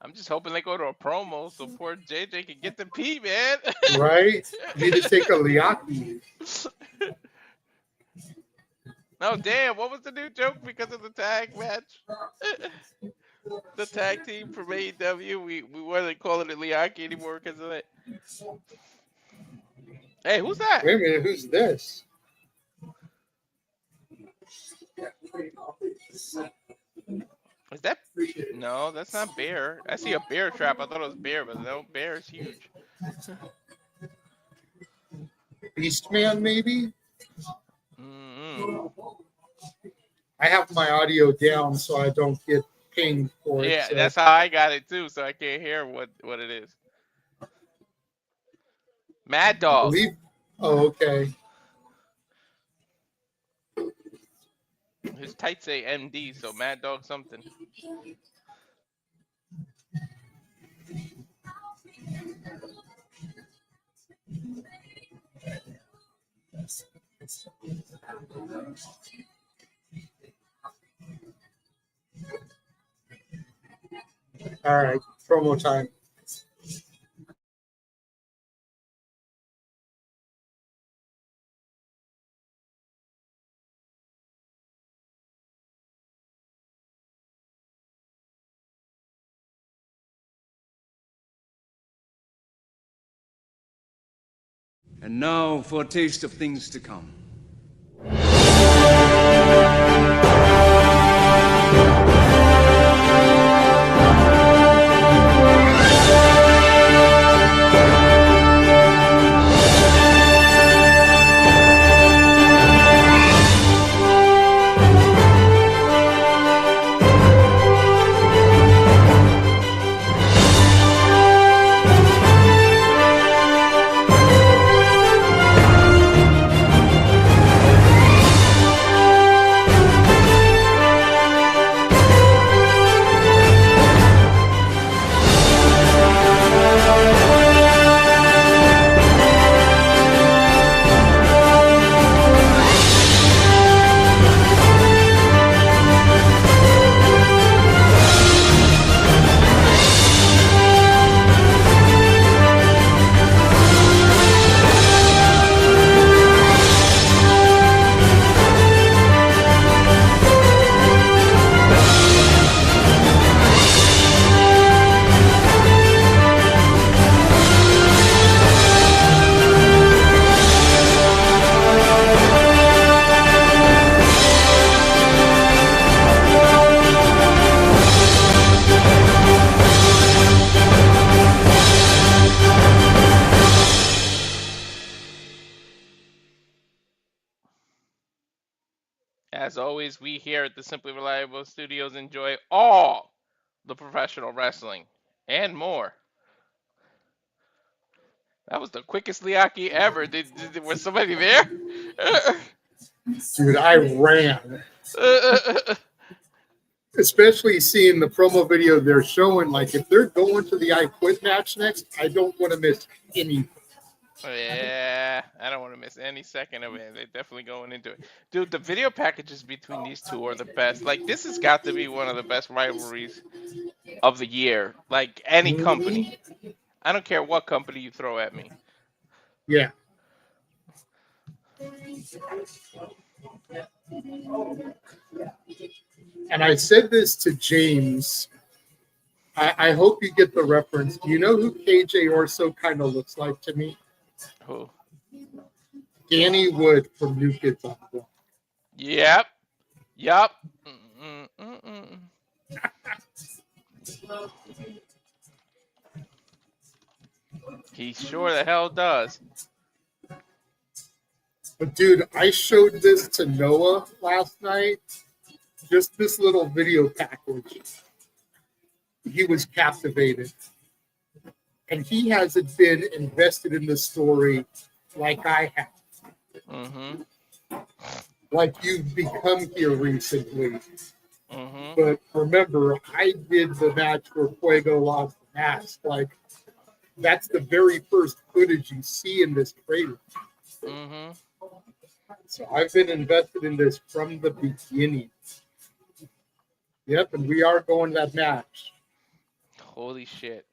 I'm just hoping they go to a promo so poor JJ can get the P, man.
Right? Need to take a Liaki.
No, damn. What was the new joke because of the tag match? The tag team from AEW. We weren't calling it Liaki anymore because of it. Hey, who's that?
Wait a minute, who's this?
Is that? No, that's not Bear. I see a bear trap. I thought it was Bear, but no, Bear is huge.
Beastman, maybe?
Mm-hmm.
I have my audio down so I don't get pinged for it.
Yeah,
so.
that's how I got it too, so I can't hear what it is. Mad Dog.
Oh, okay.
His tights say MD, so Mad Dog something.
All right, promo time.
And now for a taste of things to come.
As always, we here at the Simply Reliable Studios enjoy all the professional wrestling and more. That was the quickest Liaki ever. Was somebody there?
Dude, I ran. Especially seeing the promo video they're showing. Like, if they're going to the I Quit match next, I don't want to miss any.
Yeah, I don't want to miss any second of it. They're definitely going into it. Dude, the video packages between these two are the best. Like, this has got to be one of the best rivalries of the year. Like, any company. I don't care what company you throw at me.
Yeah. And I said this to James. I hope you get the reference. Do you know who KJ Orso kind of looks like to me?
Who?
Danny Wood from New Kids on the Block.
Yep. Yup. He sure the hell does.
But dude, I showed this to Noah last night. Just this little video package. He was captivated. And he hasn't been invested in the story like I have.
Mm-hmm.
Like you've become here recently.
Mm-hmm.
But remember, I did the match where Fuego lost the mask. Like, that's the very first footage you see in this trailer.
Mm-hmm.
So I've been invested in this from the beginning. Yep, and we are going to that match.
Holy shit.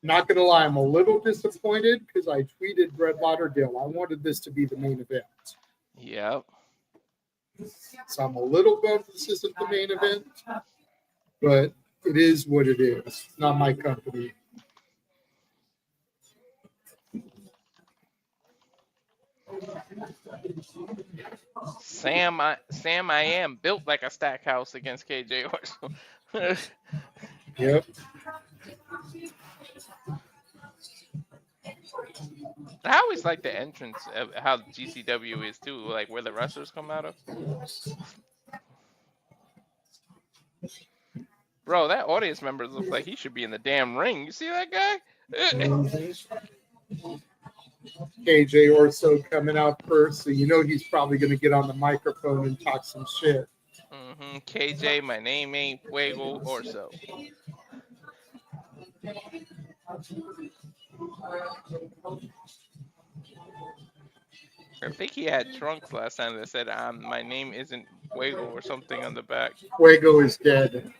Not going to lie, I'm a little disappointed because I tweeted Red Lauderdale. I wanted this to be the main event.
Yep.
So I'm a little bummed this isn't the main event, but it is what it is. It's not my company.
Sam I am built like a Stackhouse against KJ Orso.
Yep.
I always like the entrance of how GCW is too, like where the wrestlers come out of. Bro, that audience member looks like he should be in the damn ring. You see that guy?
KJ Orso coming out first, so you know he's probably going to get on the microphone and talk some shit.
Mm-hmm. KJ, my name ain't Fuego Orso. I think he had trunks last time that said, my name isn't Fuego or something on the back.
Fuego is dead.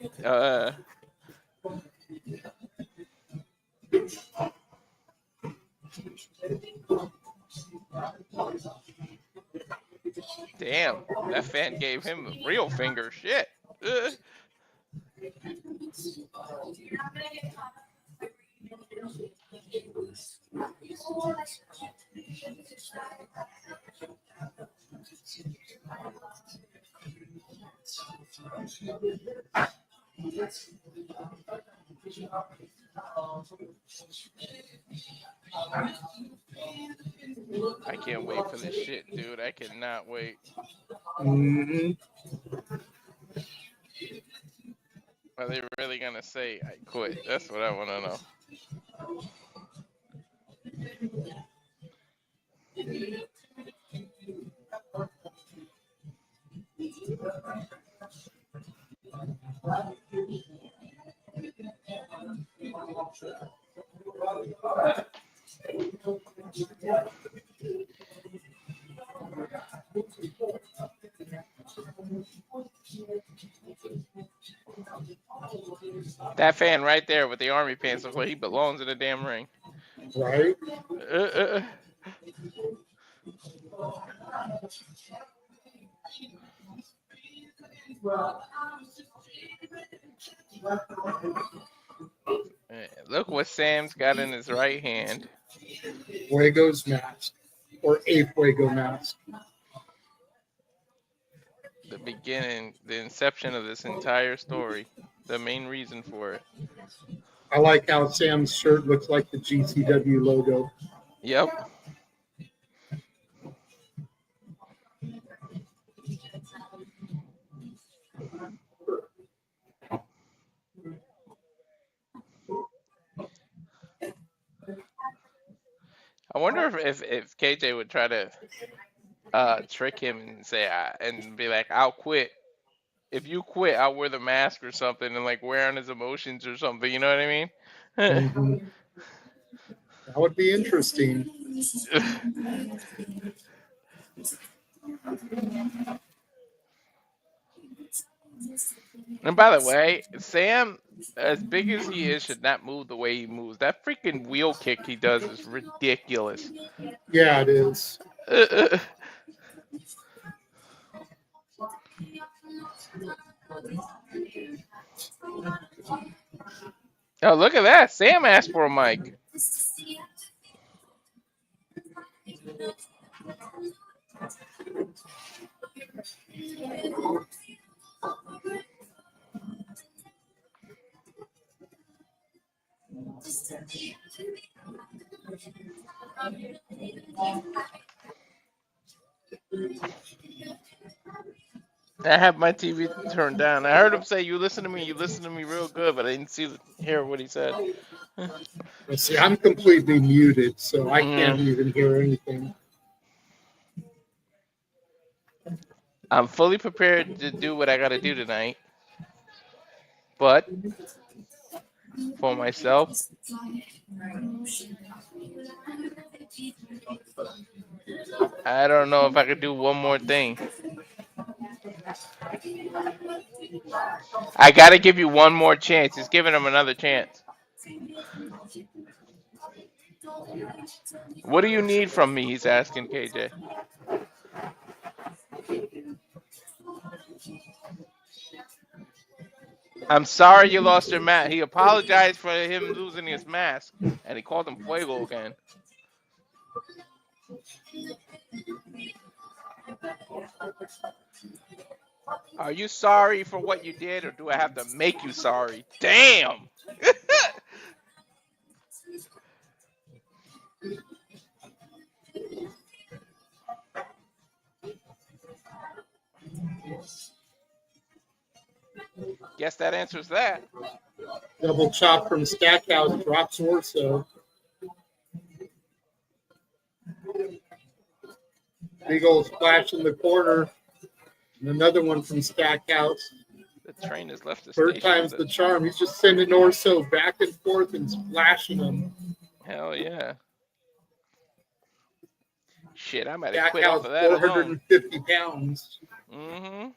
Damn, that fan gave him the real finger. Shit. I can't wait for this shit, dude. I cannot wait.
Mm-hmm.
Are they really gonna say I quit? That's what I want to know. That fan right there with the army pants looks like he belongs in the damn ring.
Right?
Look what Sam's got in his right hand.
Fuego's mask. Or a Fuego mask.
The beginning, the inception of this entire story. The main reason for it.
I like how Sam's shirt looks like the GCW logo.
Yep. I wonder if KJ would try to trick him and say and be like, I'll quit. If you quit, I'll wear the mask or something and like wear on his emotions or something. You know what I mean?
Mm-hmm. That would be interesting.
And by the way, Sam, as big as he is, should not move the way he moves. That freaking wheel kick he does is ridiculous.
Yeah, it is.
Oh, look at that. Sam asked for a mic. I have my TV turned down. I heard him say, you listen to me real good, but I didn't hear what he said.
See, I'm completely muted, so I can't even hear anything.
I'm fully prepared to do what I got to do tonight. But for myself, I don't know if I could do one more thing. I got to give you one more chance. He's giving him another chance. What do you need from me? He's asking KJ. I'm sorry you lost your mask. He apologized for him losing his mask, and he called him Fuego again. Are you sorry for what you did, or do I have to make you sorry? Damn! Guess that answers that.
Double chop from Stackhouse drops Orso. Big old splash in the corner. And another one from Stackhouse.
The train has left the
Third
station.
time's the charm. He's just sending Orso back and forth and splashing him.
Hell yeah. Shit, I might have quit
Stackhouse,
off of that alone.
450 pounds.
Mm-hmm.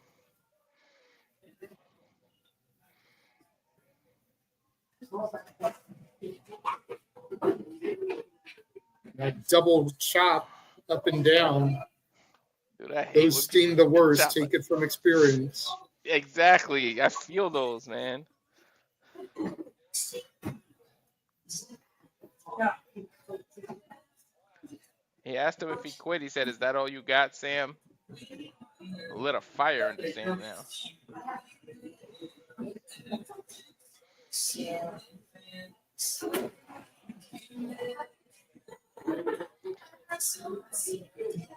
That double chop up and down.
Dude, I hate
Those
when
sting
people
the
get
worst.
chopped
Take
like-
it from experience.
Exactly. I feel those, man. He asked him if he quit. He said, "Is that all you got, Sam?" Lit a fire into Sam now.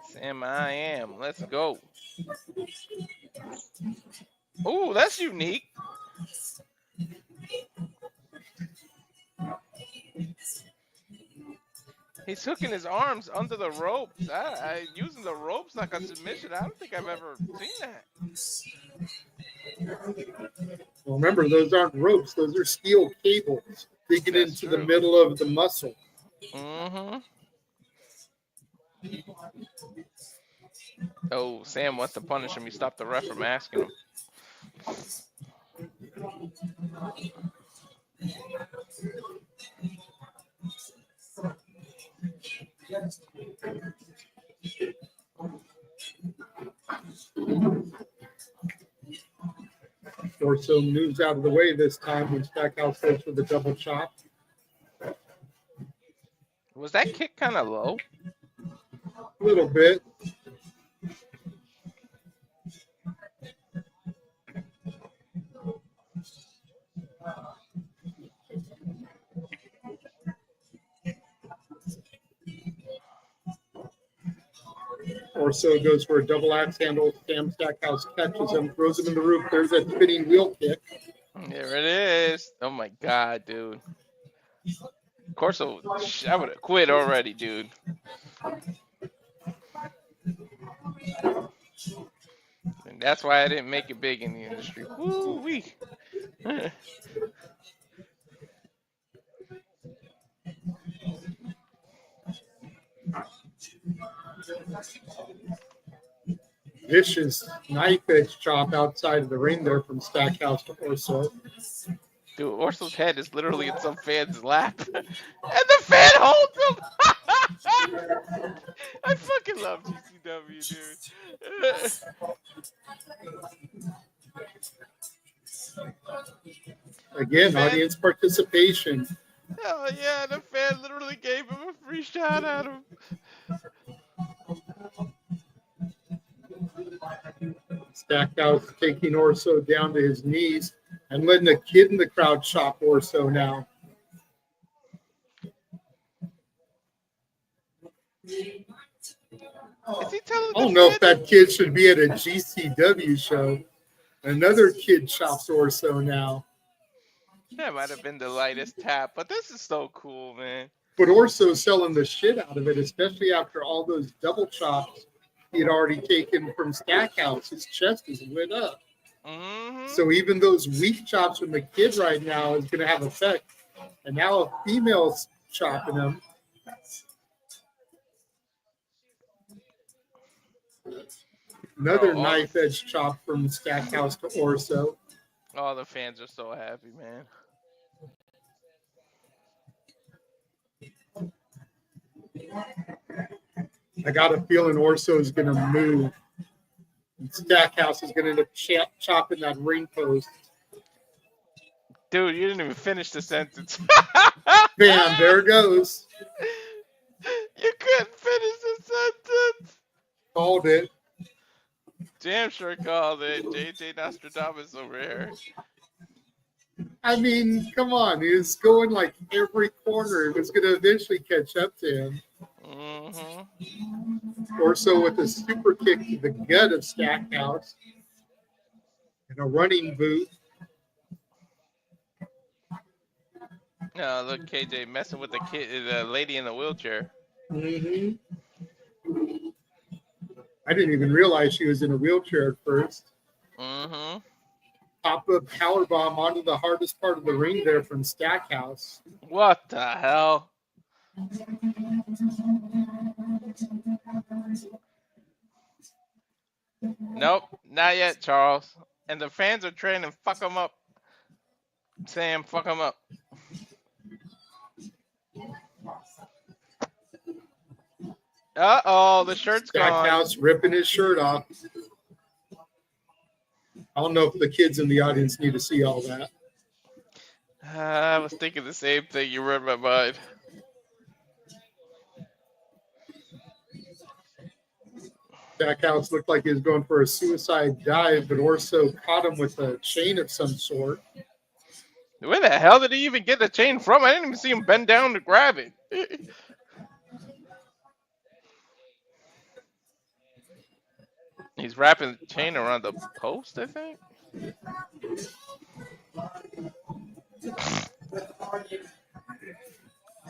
Sam, I am. Let's go. Ooh, that's unique. He's hooking his arms under the ropes. Using the ropes like a submission. I don't think I've ever seen that.
Well, remember, those aren't ropes. Those are steel cables digging
That's
into
true.
the middle of the muscle.
Mm-hmm. Oh, Sam wants to punish him. He stopped the ref from asking him.
Orso moves out of the way this time when Stackhouse goes for the double chop.
Was that kick kind of low?
A little bit. Orso goes for a double axe handle. Sam Stackhouse catches him, throws him in the roof. There's a spinning wheel kick.
There it is. Oh my god, dude. Of course, I would have quit already, dude. And that's why I didn't make it big in the industry. Woo-wee.
Vicious knife edge chop outside of the ring there from Stackhouse to Orso.
Dude, Orso's head is literally in some fan's lap. And the fan holds him! I fucking love GCW, dude.
Again, audience participation.
Hell yeah, the fan literally gave him a free shot at him.
Stackhouse taking Orso down to his knees and letting a kid in the crowd chop Orso now.
Is he telling
I don't know if that kid should be at a GCW show. Another kid chops Orso now.
That might have been the lightest tap, but this is so cool, man.
But Orso's selling the shit out of it, especially after all those double chops he had already taken from Stackhouse. His chest is lit up.
Mm-hmm.
So even those weak chops from the kid right now is going to have effect. And now a female's chopping him. Another knife edge chop from Stackhouse to Orso.
All the fans are so happy, man.
I got a feeling Orso is going to move. And Stackhouse is going to end up chopping that ring post.
Dude, you didn't even finish the sentence.
Bam, there it goes.
You couldn't finish the sentence.
Called it.
Damn sure called it. JJ Nostradamus over here.
I mean, come on. He was going like every corner. It was going to eventually catch up to him.
Mm-hmm.
Orso with a super kick to the gut of Stackhouse. And a running boot.
No, look, KJ messing with the lady in the wheelchair.
Mm-hmm. I didn't even realize she was in a wheelchair at first.
Mm-hmm.
Pop-up powerbomb onto the hardest part of the ring there from Stackhouse.
What the hell? Nope, not yet, Charles. And the fans are training. Fuck them up. Sam, fuck them up. Uh-oh, the shirt's gone.
Stackhouse ripping his shirt off. I don't know if the kids in the audience need to see all that.
I was thinking the same thing. You read my mind.
Stackhouse looked like he was going for a suicide dive, but Orso caught him with a chain of some sort.
Where the hell did he even get the chain from? I didn't even see him bend down to grab it. He's wrapping the chain around the post, I think.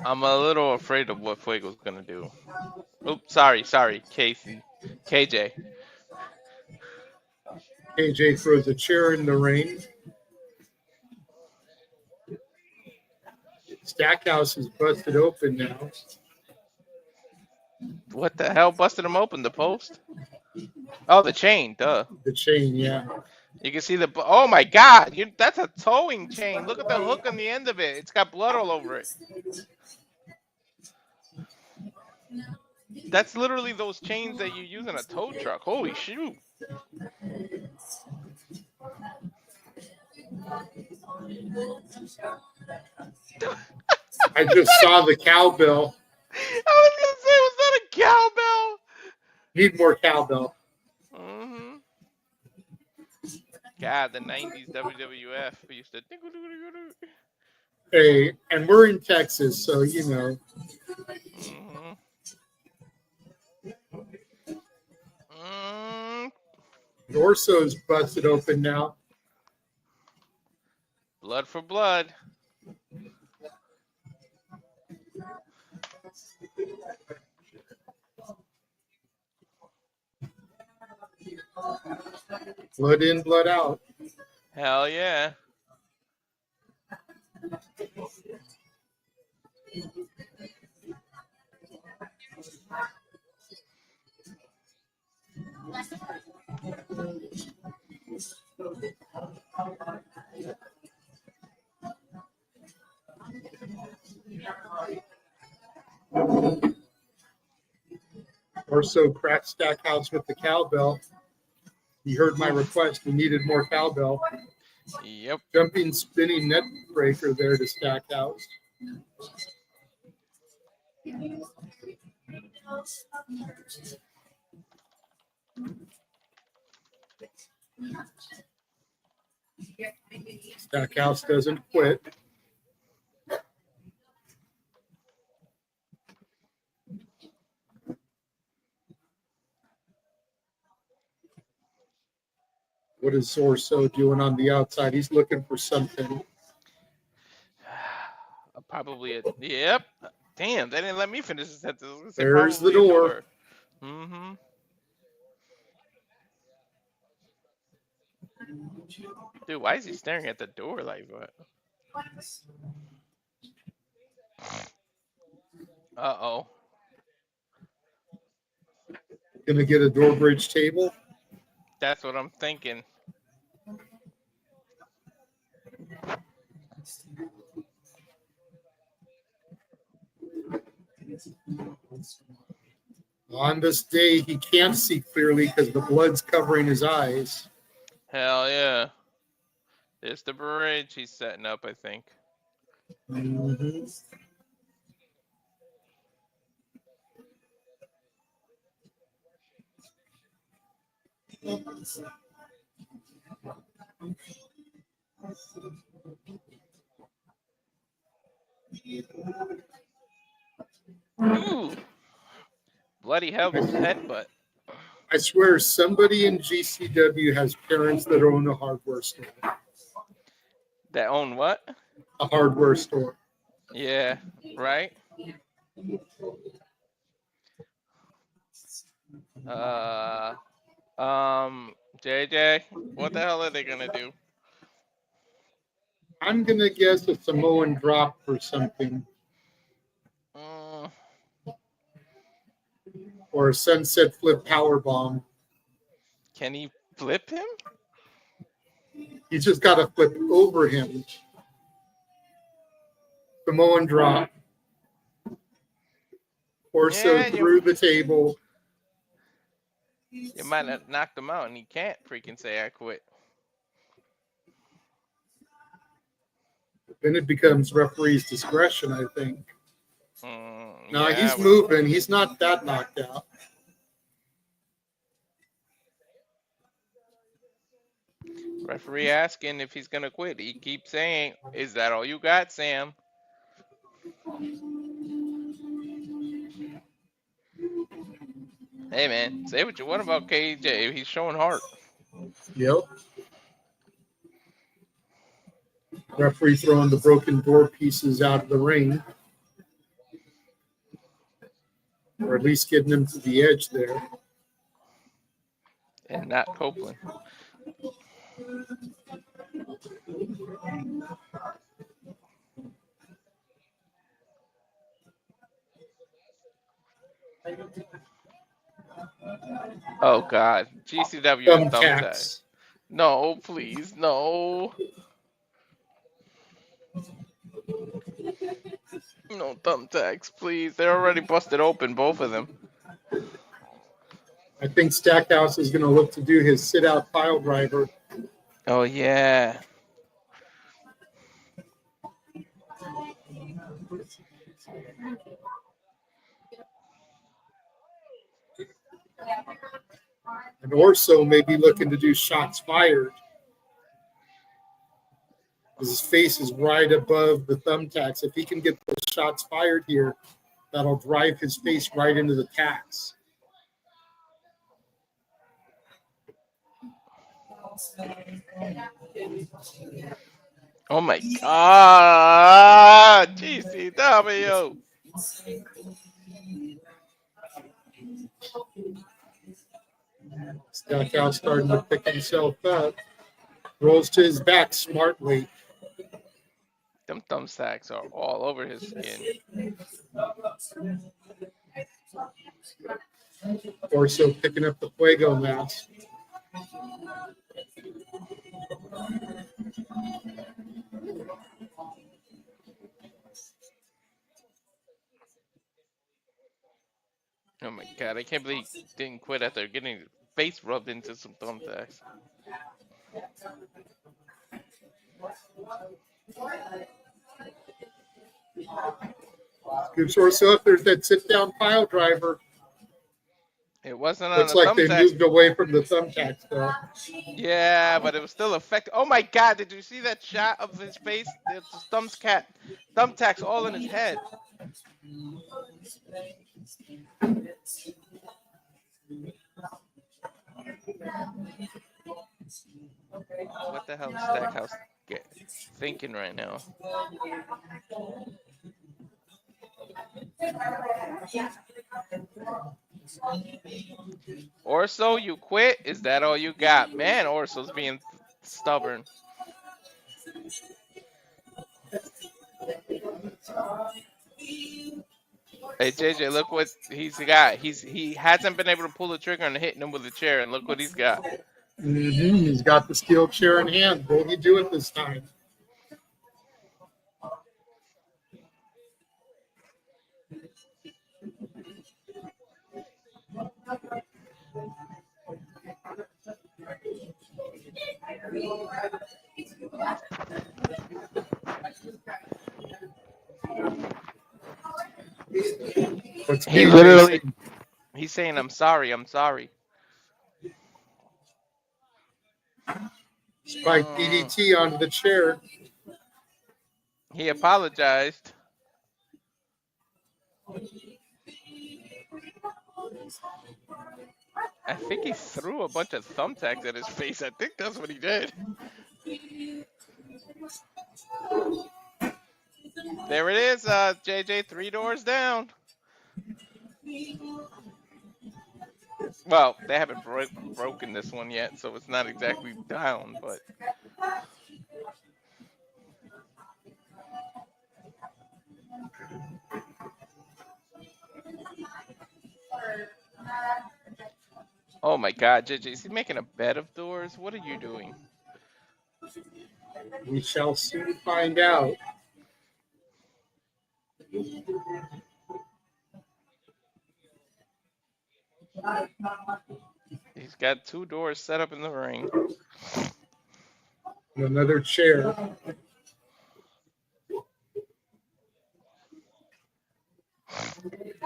I'm a little afraid of what Fuego's gonna do. Oops, sorry, KJ.
KJ throws a chair in the ring. Stackhouse is busted open now.
What the hell busted him open? The post? Oh, the chain, duh.
The chain, yeah.
You can see the. Oh my God! That's a towing chain. Look at the hook on the end of it. It's got blood all over it. That's literally those chains that you use in a tow truck. Holy shoot!
I just saw the cowbell.
I was gonna say, was that a cowbell?
Need more cowbell.
Mm-hmm. God, the 90s WWF used to.
Hey, and we're in Texas, so you know.
Mm-hmm.
Orso's busted open now.
Blood for blood.
Blood in, blood out.
Hell yeah.
Orso cracked Stackhouse with the cowbell. He heard my request. He needed more cowbell.
Yep.
Jumping, spinning net breaker there to Stackhouse. Stackhouse doesn't quit. What is Orso doing on the outside? He's looking for something.
Probably a. Yep. Damn, they didn't let me finish the sentence.
There's the door.
Mm-hmm. Dude, why is he staring at the door like that? Uh-oh.
Gonna get a door bridge table?
That's what I'm thinking.
On this day, he can't see clearly because the blood's covering his eyes.
Hell yeah. There's the bridge he's setting up, I think.
Mm-hmm.
Ooh. Bloody hell, this headbutt.
I swear somebody in GCW has parents that own a hardware store.
That own what?
A hardware store.
Yeah, right? JJ, what the hell are they gonna do?
I'm gonna guess a Samoan drop or something. or a sunset flip power bomb.
Can he flip him?
He's just got to flip over him. Samoan drop. Orso
Yeah,
through the table.
You might have knocked him out, and he can't freaking say I quit.
Then it becomes referee's discretion, I think. No,
Yeah,
he's moving. He's not that knocked out.
Referee asking if he's gonna quit. He keeps saying, "Is that all you got, Sam?" Hey man, say what you want about KJ. He's showing heart.
Yep. Referee throwing the broken door pieces out of the ring. Or at least getting him to the edge there.
And not Copeland. Oh God, GCW and thumbtacks. No, please, no. No thumbtacks, please. They're already busted open, both of them.
I think Stackhouse is going to look to do his sit-out pile driver.
Oh, yeah.
And Orso may be looking to do shots fired. His face is right above the thumbtacks. If he can get the shots fired here, that'll drive his face right into the tacks.
Oh my God, GCW.
Stackhouse starting to pick himself up. Rolls to his back smartly.
Them thumbtacks are all over his skin.
Orso picking up the Fuego mask.
Oh my God, I can't believe he didn't quit after getting his face rubbed into some thumbtacks.
Scoops Orso up. There's that sit-down pile driver.
It wasn't on
Looks
the
like they
thumbtacks.
moved away from the thumbtacks, though.
Yeah, but it was still effective. Oh my God, did you see that shot of his face? There's thumbtacks all in his head. What the hell is Stackhouse thinking right now? Orso, you quit? Is that all you got? Man, Orso's being stubborn. Hey JJ, look what he's got. He hasn't been able to pull the trigger and hitting him with a chair, and look what he's got.
He's got the steel chair in hand. What will he do it this time?
He literally, he's saying, "I'm sorry, I'm sorry."
Spike DDT onto the chair.
He apologized. I think he threw a bunch of thumbtacks at his face. I think that's what he did. There it is, JJ, 3 doors down. Well, they haven't broken this one yet, so it's not exactly down, but. Oh my God, JJ, is he making a bed of doors? What are you doing?
We shall soon find out.
He's got 2 doors set up in the ring.
Another chair.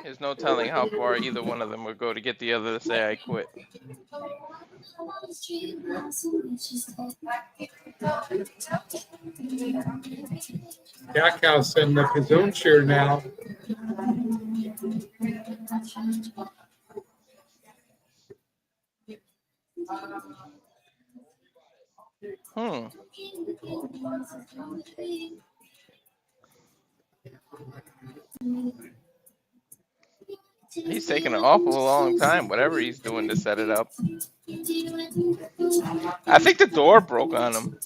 There's no telling how far either one of them would go to get the other to say I quit.
Stackhouse setting up his own chair now.
He's taking an awful long time, whatever he's doing to set it up. I think the door broke on him.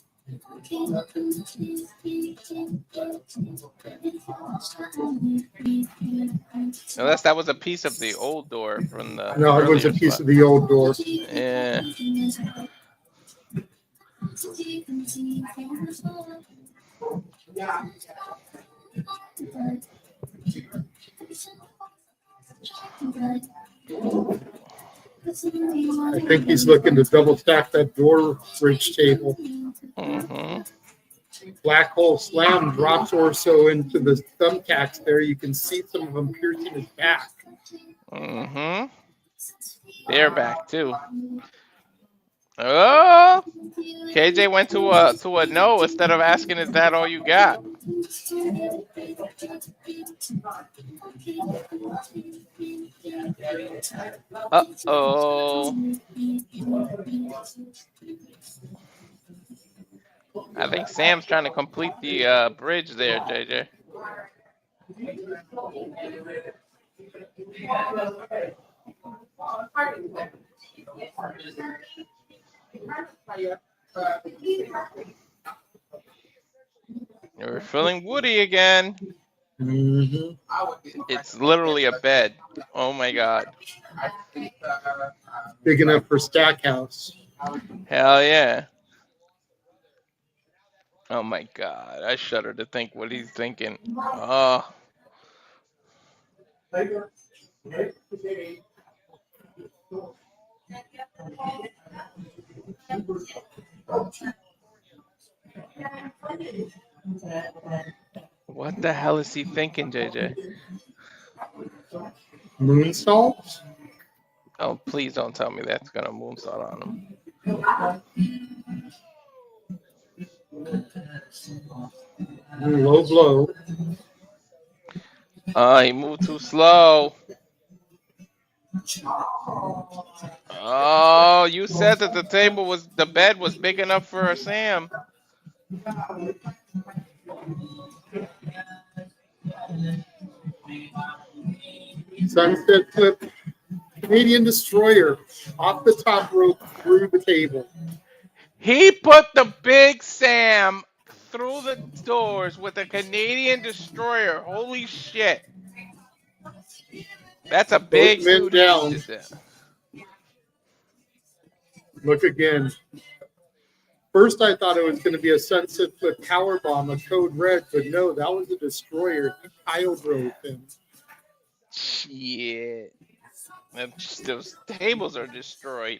Unless that was a piece of the old door from the
No, it was a piece of the old door.
Yeah.
I think he's looking to double stack that door bridge table.
Mm-hmm.
Black hole slam drops Orso into the thumbtacks there. You can see some of them piercing his back.
Mm-hmm. They're back too. Oh, KJ went to a no instead of asking, "Is that all you got?" Uh-oh. I think Sam's trying to complete the bridge there, JJ. We're feeling woody again.
Mm-hmm.
It's literally a bed. Oh my God.
Big enough for Stackhouse.
Hell yeah. Oh my God. I shudder to think what he's thinking. Oh. What the hell is he thinking, JJ?
Moonsault?
Oh, please don't tell me that's gonna moonsault on him.
Low blow.
He moved too slow. Oh, you said that the bed was big enough for a Sam.
Sunset flip. Canadian Destroyer off the top rope through the table.
He put the big Sam through the doors with a Canadian Destroyer. Holy shit. That's a big dude.
Down. Look again. First, I thought it was going to be a sunset flip powerbomb, a code red, but no, that was a Destroyer. He pile drove him.
Shit. Those tables are destroyed.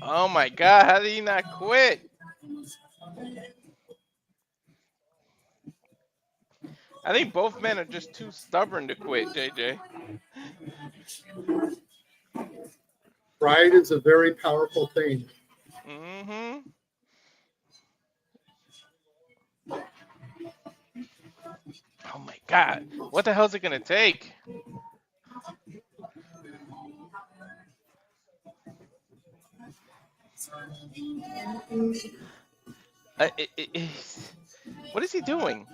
Oh my God, how did he not quit? I think both men are just too stubborn to quit, JJ.
Pride is a very powerful thing.
Mm-hmm. Oh my God, what the hell's it gonna take? What is he doing?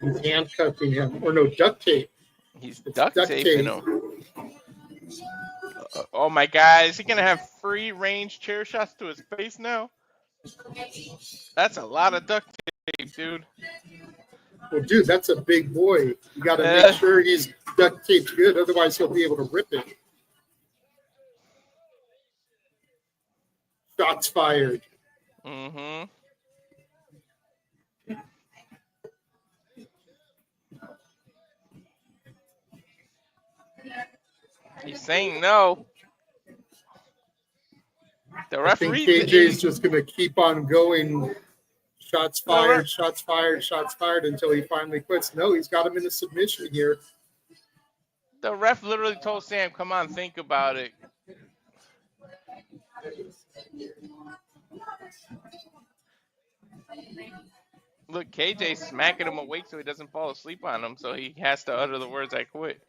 He's handcuffing him. Or no, duct tape.
He's duct taping him. Oh my God, is he gonna have free range chair shots to his face now? That's a lot of duct tape, dude.
Well, dude, that's a big boy. You got to make sure he's duct taped good, otherwise he'll be able to rip it. Shots fired.
Mm-hmm. He's saying no. The
I think
referee.
KJ's just going to keep on going. Shots fired, shots fired, shots fired until he finally quits. No, he's got him in a submission here.
The ref literally told Sam, "Come on, think about it." Look, KJ's smacking him awake so he doesn't fall asleep on him, so he has to utter the words, "I quit."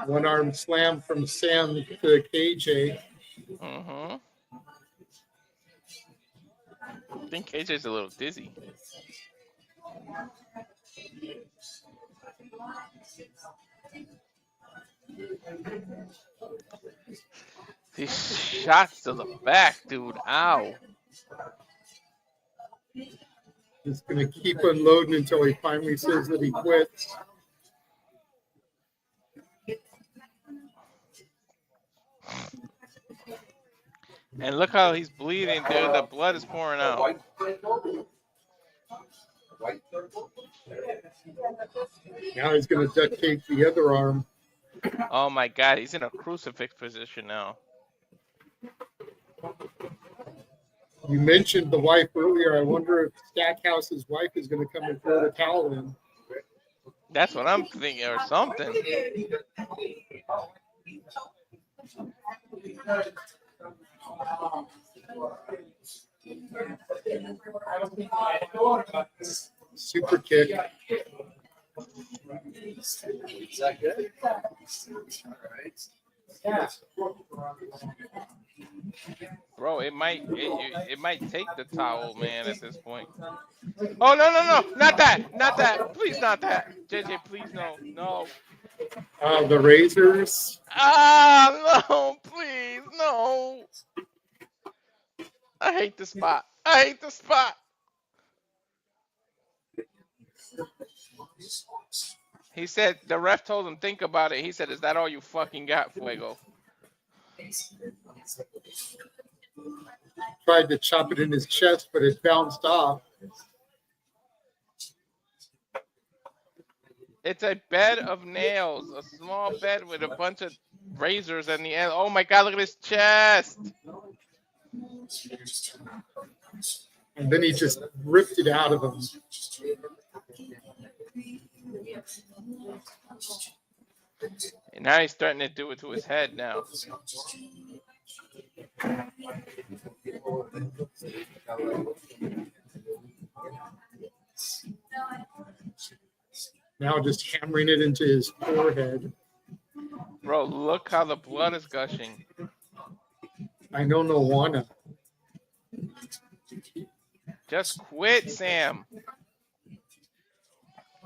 One arm slam from Sam to KJ.
Mm-hmm. I think KJ's a little dizzy. These shots to the back, dude. Ow.
He's going to keep unloading until he finally says that he quits.
And look how he's bleeding, dude. The blood is pouring out.
Now he's going to duct tape the other arm.
Oh my God, he's in a crucifix position now.
You mentioned the wife earlier. I wonder if Stackhouse's wife is going to come and throw the towel in.
That's what I'm thinking, or something.
Super kick.
Is that good? All right.
Bro, it might take the towel, man, at this point. Oh no, not that, please not that. JJ, please no.
The razors.
No, please, no. I hate the spot. He said, the ref told him, think about it. He said, is that all you fucking got, Fuego?
Tried to chop it in his chest, but it bounced off.
It's a bed of nails, a small bed with a bunch of razors in the end. Oh my God, look at his chest.
And then he just ripped it out of him.
And now he's starting to do it to his head now.
Now just hammering it into his forehead.
Bro, look how the blood is gushing.
I don't know wanna.
Just quit, Sam.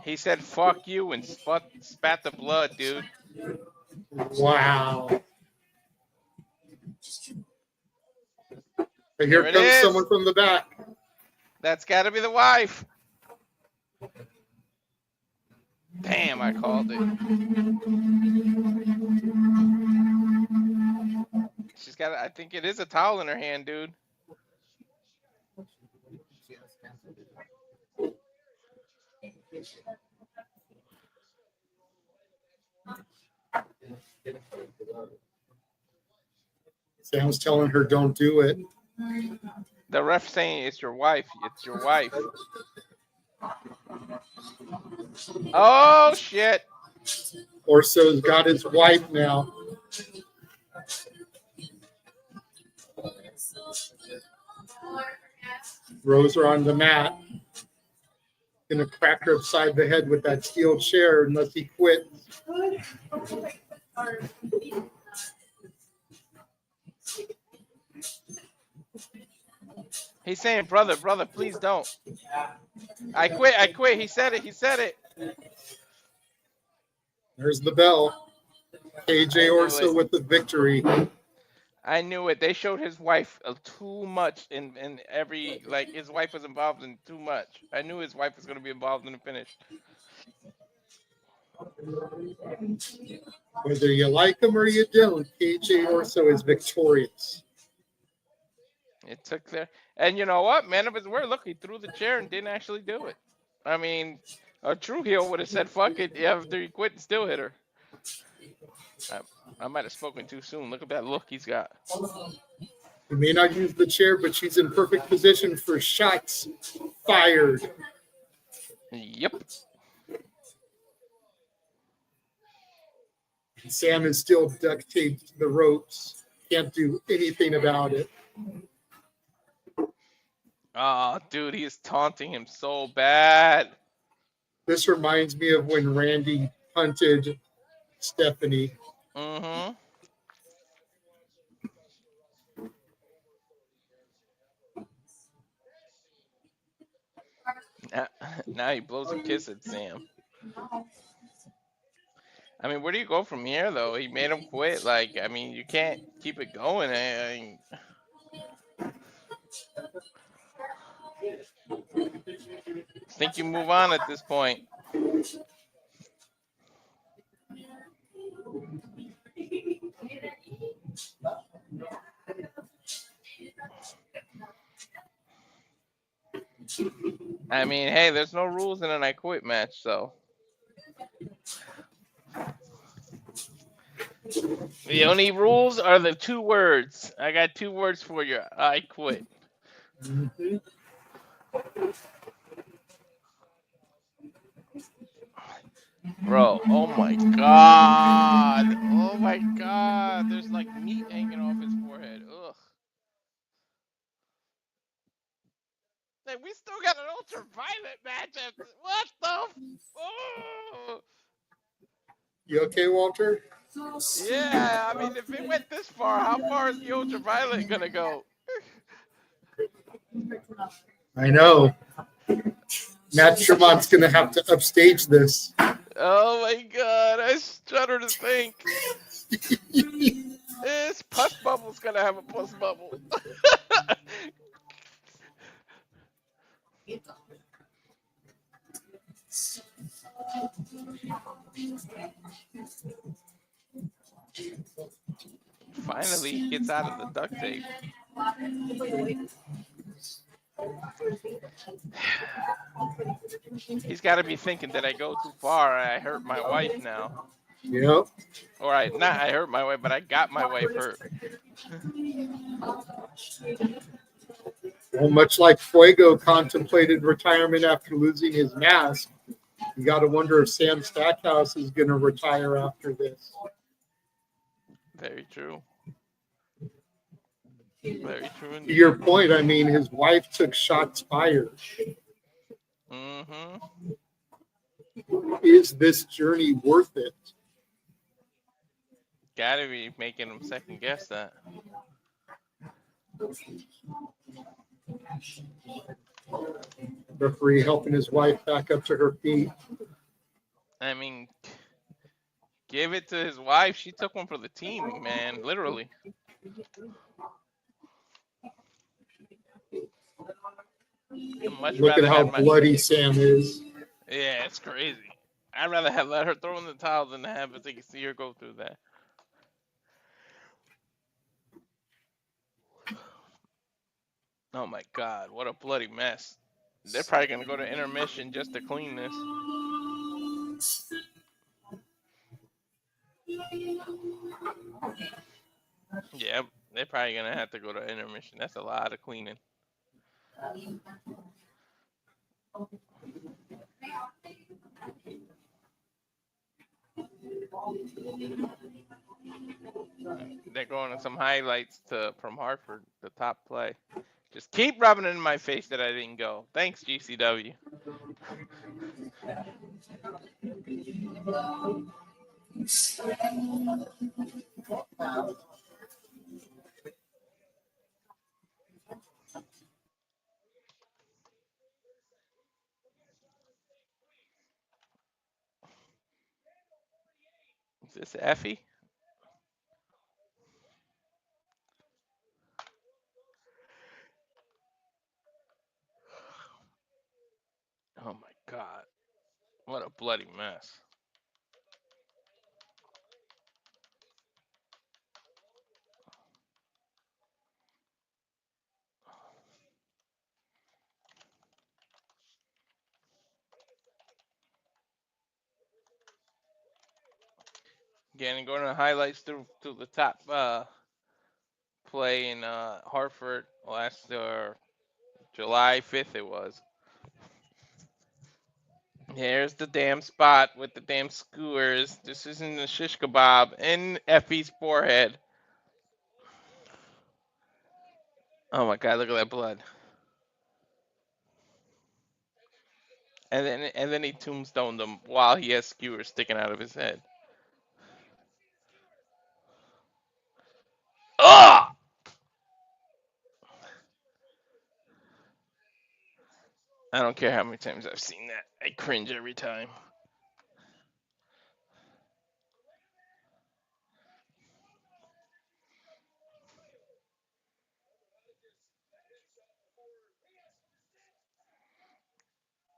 He said, fuck you, and spat the blood, dude.
Wow. And here comes someone from the back.
That's got to be the wife. Damn, I called it. She's got, I think it is a towel in her hand, dude.
Sam's telling her, don't do it.
The ref saying it's your wife. It's your wife. Oh, shit.
Orso's got his wife now. Throws her on the mat. Gonna crack her upside the head with that steel chair unless he quits.
He's saying, brother, please don't. I quit. He said it.
There's the bell. KJ Orso with the victory.
I knew it. They showed his wife too much in every like his wife was involved in too much. I knew his wife was gonna be involved in the finish.
Whether you like him or you don't, KJ Orso is victorious.
It took there, and you know what? Man of his word. Look, he threw the chair and didn't actually do it. I mean, a true heel would have said, "Fuck it," after he quit and still hit her. I, I might have spoken too soon. Look at that look he's got.
He may not use the chair, but she's in perfect position for shots fired.
Yep.
Sam is still duct taped to the ropes. Can't do anything about it.
Oh, dude, he is taunting him so bad.
This reminds me of when Randy punted Stephanie.
Mm-hmm. Now he blows a kiss at Sam. I mean, where do you go from here, though? He made him quit. Like, I mean, you can't keep it going. Think you move on at this point. I mean, hey, there's no rules in an I quit match, so. The only rules are the 2 words. I got 2 words for you. I quit.
Mm-hmm.
Bro, oh my god. Oh my god. There's like meat hanging off his forehead. Ugh. Hey, we still got an ultraviolet match. What the? Oh.
You okay, Walter?
Yeah, I mean, if it went this far, how far is the ultraviolet gonna go?
I know. Matt Tremont's going to have to upstage this.
Oh my god, I shudder to think. This pus bubble's gonna have a pus bubble. Finally, he gets out of the duct tape. He's got to be thinking, did I go too far? I hurt my wife now.
Yep.
Or I hurt my wife, but I got my wife hurt.
Well, much like Fuego contemplated retirement after losing his mask, you got to wonder if Sam Stackhouse is going to retire after this.
Very true. Very true
To
indeed.
your point, I mean, his wife took shots fired.
Mm-hmm.
Is this journey worth it?
Gotta be making him second guess that.
Referee helping his wife back up to her feet.
I mean, give it to his wife. She took one for the team, man. Literally. Much
Look at
rather
how
have my.
bloody Sam is.
Yeah, it's crazy. I'd rather have let her throw in the towel than to have to see her go through that. Oh my god, what a bloody mess. They're probably gonna go to intermission just to clean this. Yeah, they're probably gonna have to go to intermission. That's a lot of cleaning. They're going to some highlights from Hartford, the top play. Just keep rubbing it in my face that I didn't go. Thanks, GCW. Is this Effy? bloody mess. Again, going to highlights through to the top play in Hartford last July 5th it was. Here's the damn spot with the damn skewers. This isn't a shish kebab in Effy's forehead. Oh my god, look at that blood. And then he tombstoned him while he has skewers sticking out of his head. Ugh! I don't care how many times I've seen that. I cringe every time.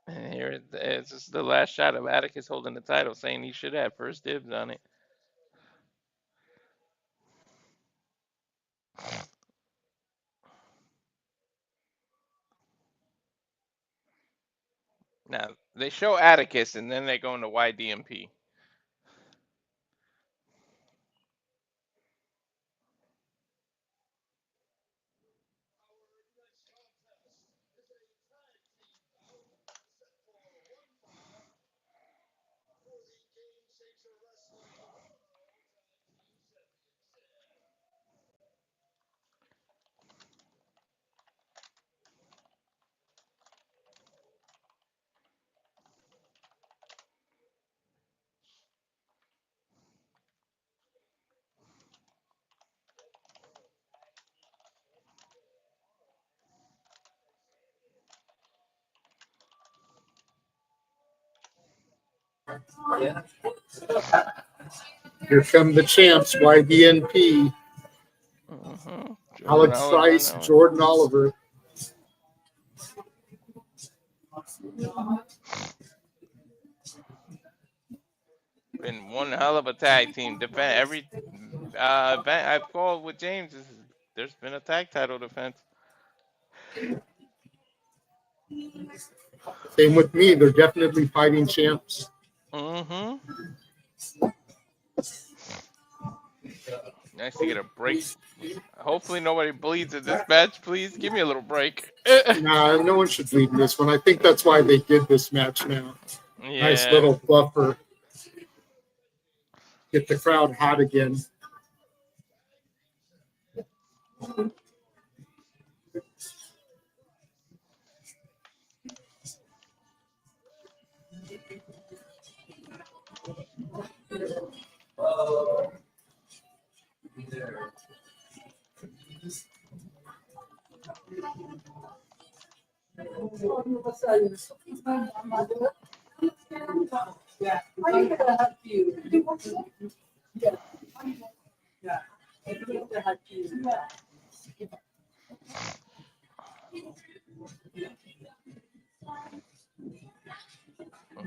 And here it's just the last shot of Atticus holding the title, saying he should have first dibs on it. Now, they show Atticus, and then they go into YDNP.
Yeah.
Here come the champs, YDNP.
Jordan
Alex
Oliver,
Price, Jordan Oliver.
Been one hell of a tag team. Defend every event I've called with James. There's been a tag title defense.
Same with me. They're definitely fighting champs.
Mm-hmm. Nice to get a break. Hopefully nobody bleeds in this match. Please give me a little break.
Nah, no one should bleed in this one. I think that's why they did this match now. Nice
Yeah.
little buffer. Get the crowd hot again.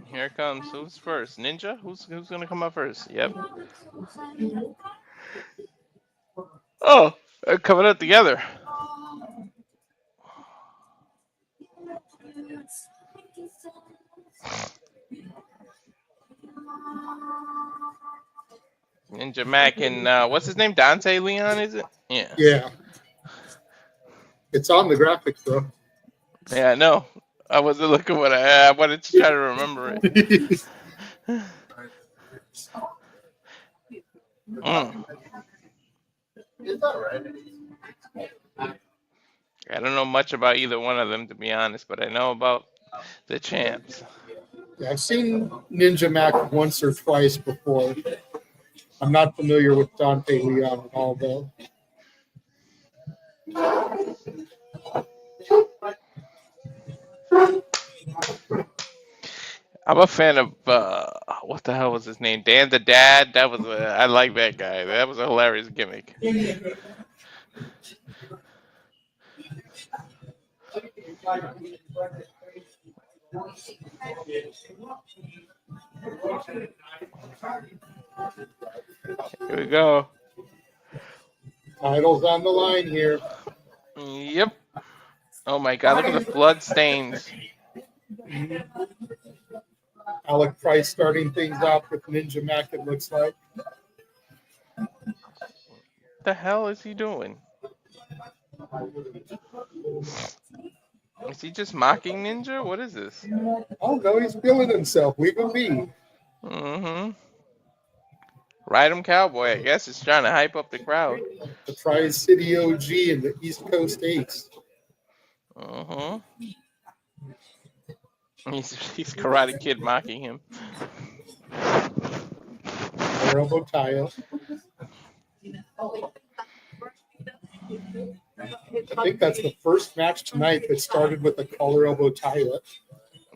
Here comes who's first? Ninja? Who's gonna come up first? Yep. Oh, they're coming up together. Ninja Mack and what's his name? Dante Leon, is it? Yeah.
Yeah. It's on the graphics, bro.
Yeah, I know. I wasn't looking what I wanted to try to remember it.
Is that right?
I don't know much about either one of them, to be honest, but I know about the champs.
Yeah, I've seen Ninja Mack once or twice before. I'm not familiar with Dante Leon at all, though.
I'm a fan of what the hell was his name? Dan the Dad. I like that guy. That was a hilarious gimmick. Here we go.
Title's on the line here.
Yep. Oh my God! Look at the blood stains.
Alec Price starting things off with Ninja Mack, it looks like.
What the hell is he doing? Is he just mocking Ninja? What is this?
Oh no, he's feeling himself. Leave him be.
Mm-hmm. Ride 'em Cowboy, I guess, is trying to hype up the crowd.
The Tri-City OG and the East Coast Ace.
Mm-hmm. He's Karate Kid mocking him.
Collar elbow tie up. I think that's the first match tonight that started with a collar elbow tie up.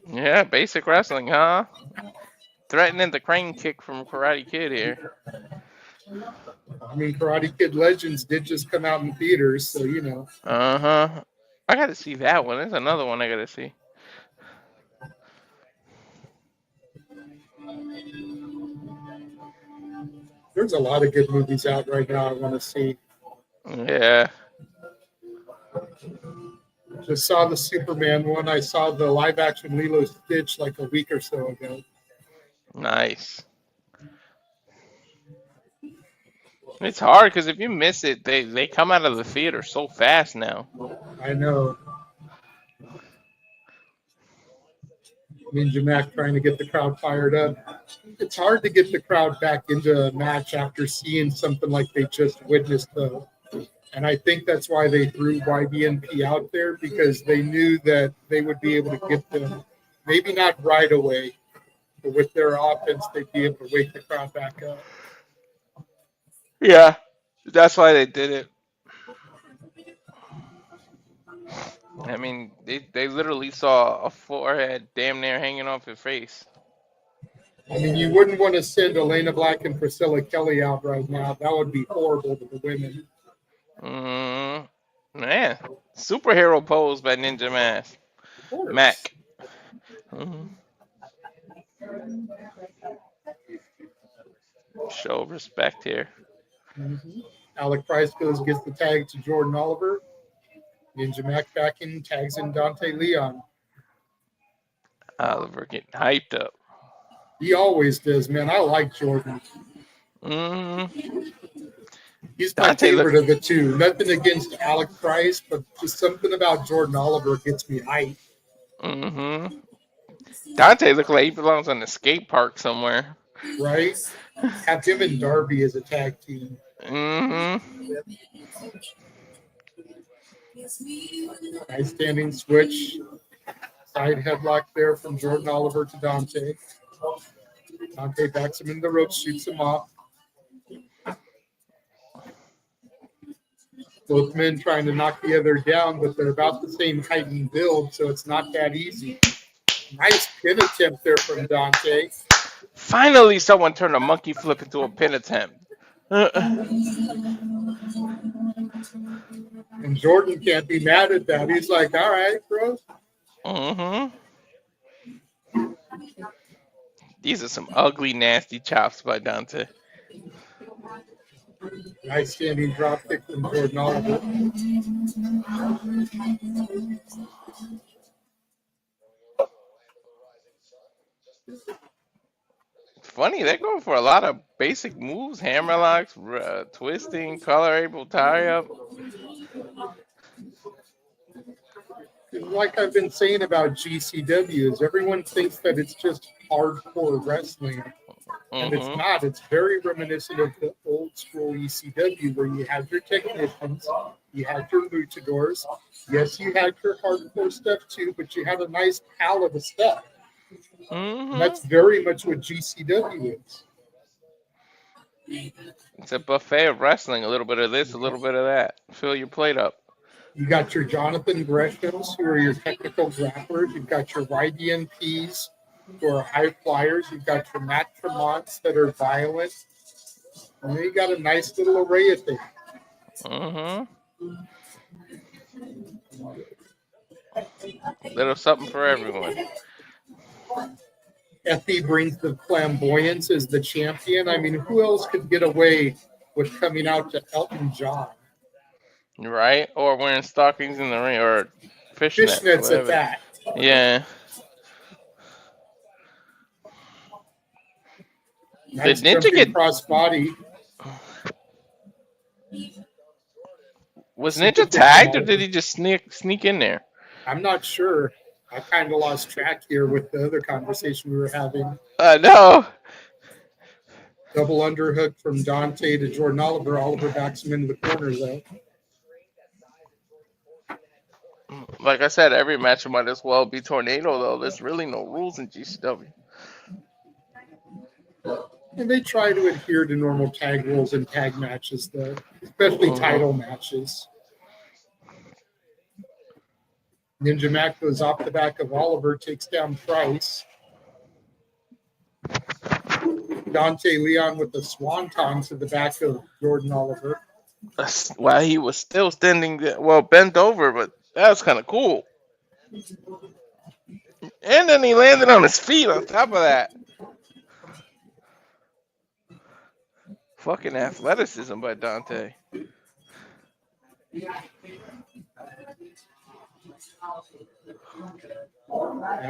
Yeah, basic wrestling, huh? Threatening the crane kick from Karate Kid here.
I mean, Karate Kid Legends did just come out in theaters, so you know.
Uh-huh. I gotta see that one. There's another one I gotta see.
There's a lot of good movies out right now I want to see.
Yeah.
Just saw the Superman one. I saw the live action Lilo Stitch like a week or so ago.
Nice. It's hard because if you miss it, they come out of the theater so fast now.
I know. Ninja Mack trying to get the crowd fired up. It's hard to get the crowd back into a match after seeing something like they just witnessed, though. And I think that's why they threw YDNP out there, because they knew that they would be able to get them, maybe not right away, but with their offense, they'd be able to wake the crowd back up.
Yeah, that's why they did it. I mean, they literally saw a forehead damn near hanging off his face.
I mean, you wouldn't want to send Elayna Black and Priscilla Kelly out right now. That would be horrible to the women.
Man, superhero pose by Ninja Mack. Show respect here.
Alec Price gets the tag to Jordan Oliver. Ninja Mack back in, tags in Dante Leon.
Oliver getting hyped up.
He always does, man. I like Jordan. He's my favorite of the two. Nothing against Alec Price, but just something about Jordan Oliver gets me hyped.
Dante looks like he belongs on the skate park somewhere.
Right? Have him and Darby as a tag team. Nice standing switch. Side headlock there from Jordan Oliver to Dante. Dante backs him in the ropes, shoots him off. Both men trying to knock the other down, but they're about the same height and build, so it's not that easy. Nice pin attempt there from Dante.
Finally, someone turned a monkey flip into a pin attempt.
And Jordan can't be mad at that. He's like, all right, bro.
These are some ugly, nasty chops by Dante.
Nice standing drop kick from Jordan Oliver.
It's funny, they're going for a lot of basic moves. Hammerlocks, twisting, collar-able tie-up.
Like I've been saying about GCW, is everyone thinks that it's just hardcore wrestling. And it's not. It's very reminiscent of the old school ECW, where you had your technicians, you had your luchadors. Yes, you had your hardcore stuff too, but you had a nice palette of stuff. And that's very much what GCW is.
It's a buffet of wrestling. A little bit of this, a little bit of that. Fill your plate up.
You got your Jonathan Greshams, who are your technical grapplers. You've got your YDNPs, who are high flyers. You've got your Matt Tremonts that are violent. And then you got a nice little array of things.
Little something for everyone.
Effy brings the flamboyance as the champion. I mean, who else could get away with coming out to Elton John?
Right? Or wearing stockings in the ring or fishnets,
Fishnets at
whatever.
that.
Yeah. Did
Nice
Ninja
jumping
get
crossbody.
was
Super
Ninja
kick from
tagged or did
Oliver.
he just sneak in there?
I'm not sure. I kind of lost track here with the other conversation we were having.
No.
Double underhook from Dante to Jordan Oliver. Oliver backs him into the corner, though.
Like I said, every match might as well be tornado though. There's really no rules in GCW.
And they try to adhere to normal tag rules in tag matches, though, especially title matches. Ninja Mack goes off the back of Oliver, takes down Price. Dante Leon with the swanton to the back of Jordan Oliver.
While he was still standing there, well, bent over, but that was kind of cool. And then he landed on his feet on top of that. Fucking athleticism by Dante.
Now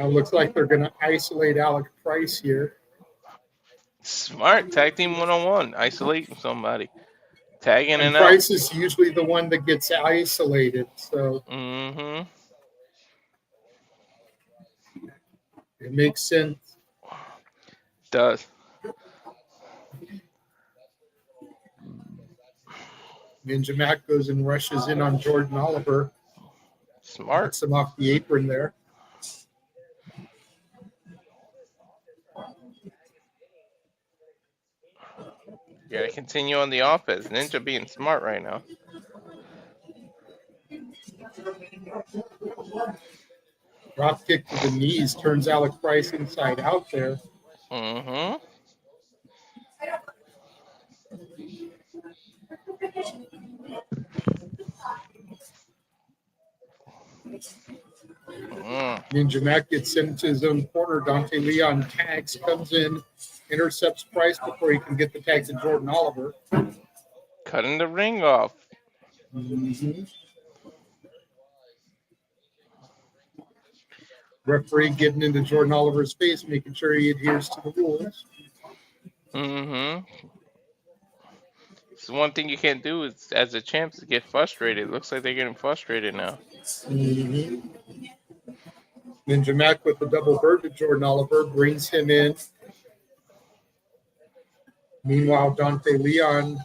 it looks like they're going to isolate Alec Price here.
Smart. Tag team 1-on-1. Isolate somebody. Tag in and out.
Price is usually the one that gets isolated, so it makes sense.
Does.
Ninja Mack goes and rushes in on Jordan Oliver.
Smart.
Gets him off the apron there.
You gotta continue on the offense. Ninja being smart right now.
Drop kick to the knees turns Alec Price inside out there. Ninja Mack gets sent into his own corner. Dante Leon tags, comes in, intercepts Price before he can get the tag to Jordan Oliver.
Cutting the ring off.
Referee getting into Jordan Oliver's face, making sure he adheres to the rules.
So one thing you can't do is, as a champ, is get frustrated. It looks like they're getting frustrated now.
Ninja Mack with the double bird to Jordan Oliver, brings him in. Meanwhile, Dante Leon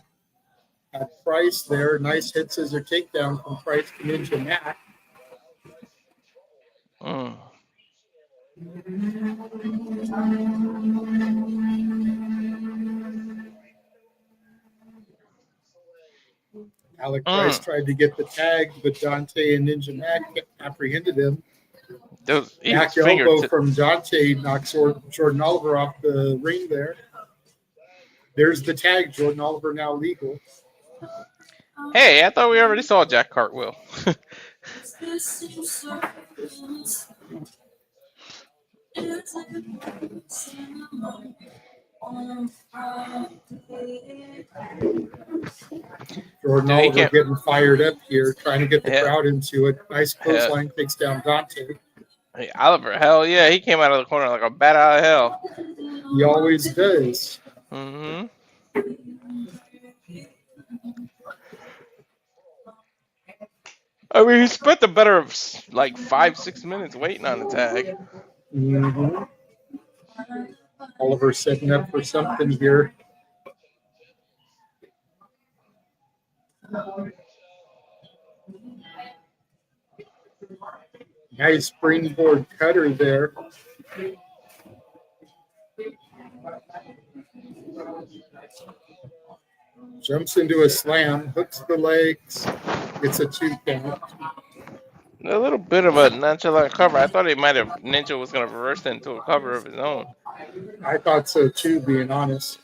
had Price there. Nice hit scissor takedown from Price to Ninja Mack. Alec Price tried to get the tag, but Dante and Ninja Mack apprehended him. Back elbow from Dante knocks Jordan Oliver off the ring there. There's the tag. Jordan Oliver now legal.
Hey, I thought we already saw Jack Cartwheel.
Jordan Oliver getting fired up here, trying to get the crowd into it. Nice clothesline, takes down Dante.
Hey, Oliver, hell yeah, he came out of the corner like a bat out of hell.
He always does.
I mean, he spent the better of like 5-6 minutes waiting on the tag.
Oliver setting up for something here. Nice springboard cutter there. Jumps into a slam, hooks the legs, gets a 2 count.
A little bit of a nonchalant cover. I thought Ninja was going to reverse that into a cover of his own.
I thought so too, being honest.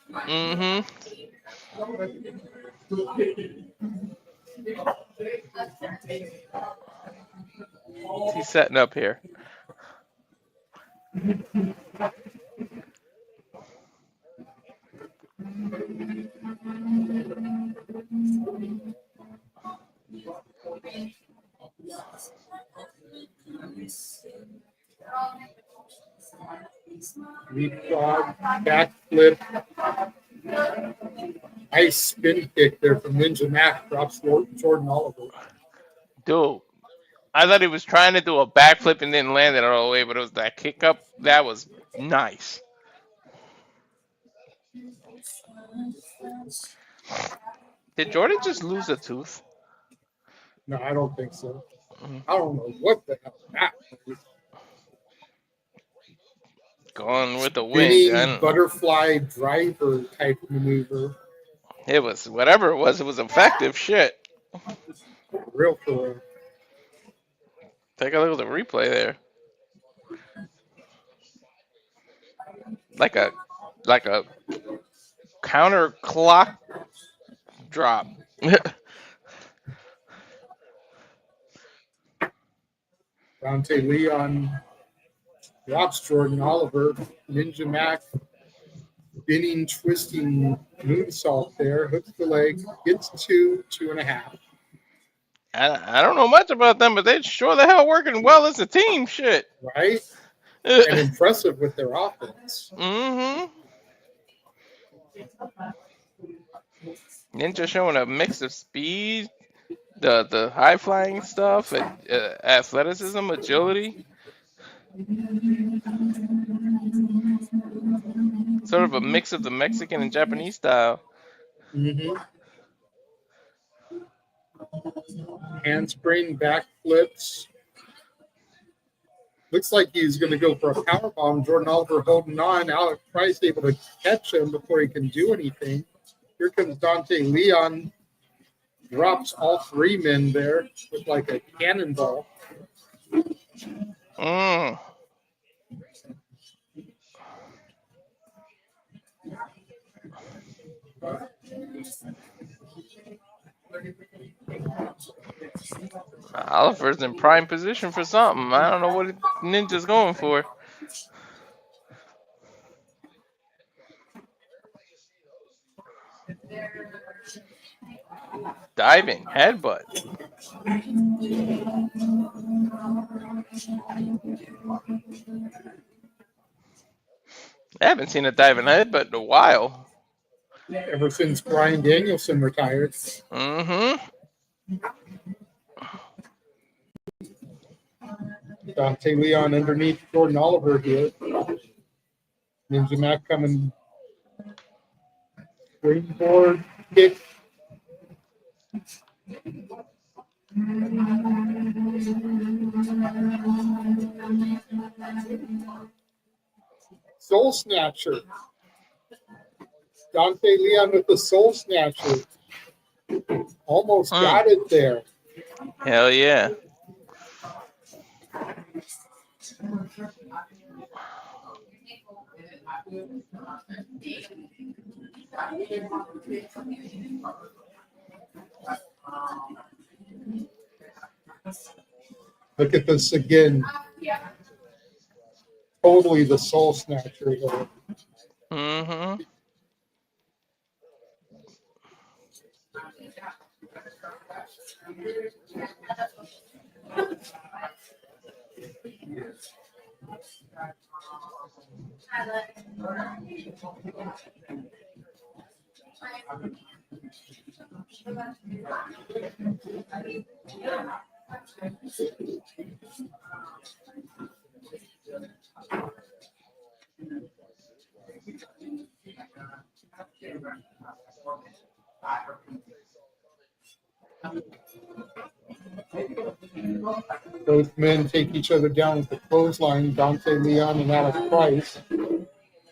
He's setting up here.
Leapfrog, backflip, nice spin kick there from Ninja Mack, drops Jordan Oliver.
Dude, I thought he was trying to do a backflip and didn't land it all the way, but it was that kick up. That was nice. Did Jordan just lose a tooth?
No, I don't think so. I don't know what the hell that was.
Going with the wind.
Spinning butterfly driver type maneuver.
It was whatever it was effective. Shit.
Real for real.
Take a look at the replay there. Like a counter clock drop.
Dante Leon drops Jordan Oliver. Ninja Mack spinning, twisting moonsault there. Hooks the leg. Gets 2.5.
I don't know much about them, but they sure the hell working well as a team. Shit.
Right? And impressive with their offense.
Mm-hmm. Ninja showing a mix of speed, the high flying stuff, and athleticism, agility. Sort of a mix of the Mexican and Japanese style.
Mm-hmm. Handspring, backflips. Looks like he's going to go for a powerbomb. Jordan Oliver holding on. Alec Price able to catch him before he can do anything. Here comes Dante Leon. Drops all three men there with like a cannonball.
Oliver's in prime position for something. I don't know what Ninja's going for. Diving, headbutt. I haven't seen a diving headbutt in a while.
Ever since Brian Danielson retired.
Mm-hmm.
Dante Leon underneath Jordan Oliver here. Ninja Mack coming. Springboard kick. Soul Snatcher. Dante Leon with the Soul Snatcher. Almost got it there.
Hell yeah.
Look at this again. Totally the Soul Snatcher here.
Mm-hmm.
Both men take each other down with the clothesline. Dante Leon and Alec Price.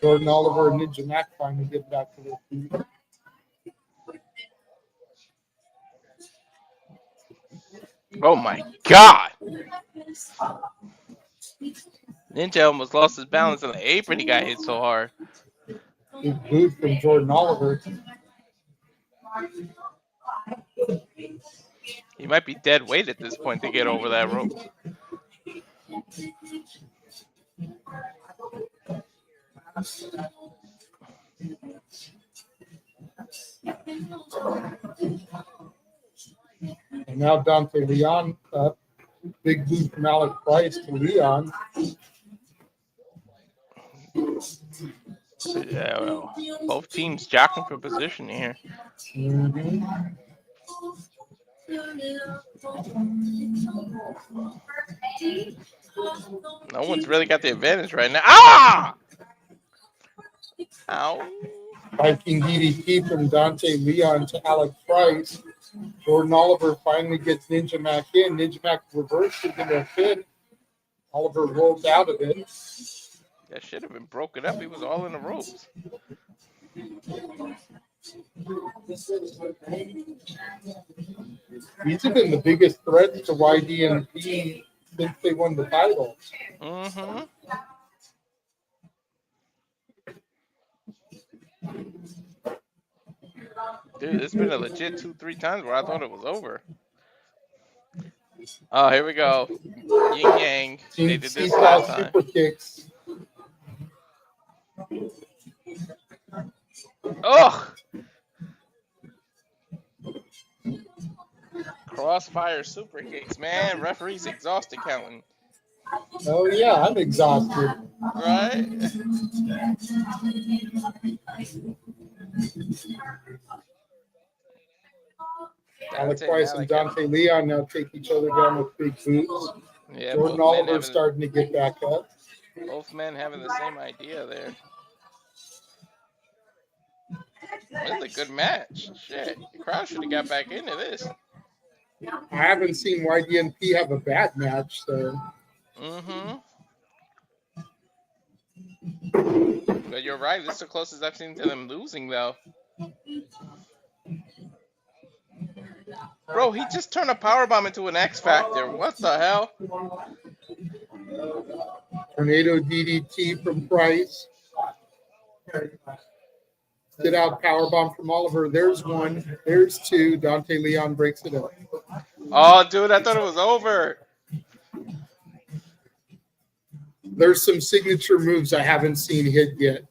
Jordan Oliver and Ninja Mack finally get back to their feet.
Oh my God. Ninja almost lost his balance on the apron. He got hit so hard.
Big boot from Jordan Oliver.
He might be dead weight at this point to get over that rope.
And now Dante Leon up. Big boot from Alec Price to Leon.
Yeah, well, both teams jockeying for position here.
Mm-hmm.
No one's really got the advantage right now. Ah! Ow.
Viking DDT from Dante Leon to Alec Price. Jordan Oliver finally gets Ninja Mack in. Ninja Mack reverses into a pin. Oliver rolls out of it.
That should have been broken up. He was all in the ropes.
These have been the biggest threats to YDNP since they won the title.
Mm-hmm. Dude, it's been a legit 2-3 times where I thought it was over. Oh, here we go. Yin Yang. They did this last time.
Super kicks.
Ugh! Crossfire super kicks, man. Referee's exhausted counting.
Oh yeah, I'm exhausted.
Right?
Alec Price and Dante Leon now take each other down with big boots.
Yeah,
Jordan Oliver's starting to get back up.
Both men having the same idea there. This is a good match. Shit. The crowd should have got back into this.
I haven't seen YDNP have a bad match, so.
Mm-hmm. But you're right. This is the closest I've seen to them losing, though. Bro, he just turned a powerbomb into an X Factor. What the hell?
Tornado DDT from Price. Sit out powerbomb from Oliver. There's one. There's two. Dante Leon breaks it up.
Oh, dude, I thought it was over.
There's some signature moves I haven't seen hit yet.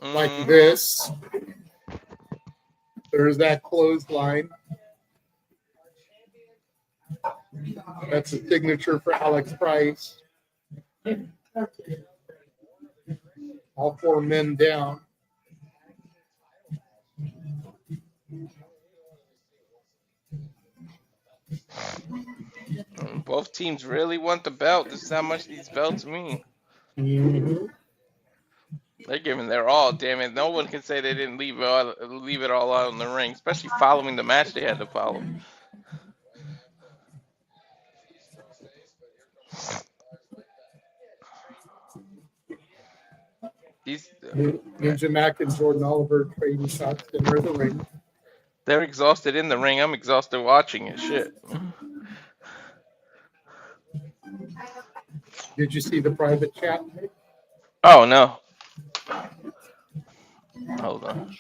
Like this. There's that clothesline. That's a signature for Alex Price. All four men down.
Both teams really want the belt. This is how much these belts mean.
Mm-hmm.
They're giving their all, damn it. No one can say they didn't leave it all out in the ring, especially following the match they had to follow.
Ninja Mack and Jordan Oliver trading shots in the ring.
They're exhausted in the ring. I'm exhausted watching it. Shit.
Did you see the private chat?
Oh, no. Hold on.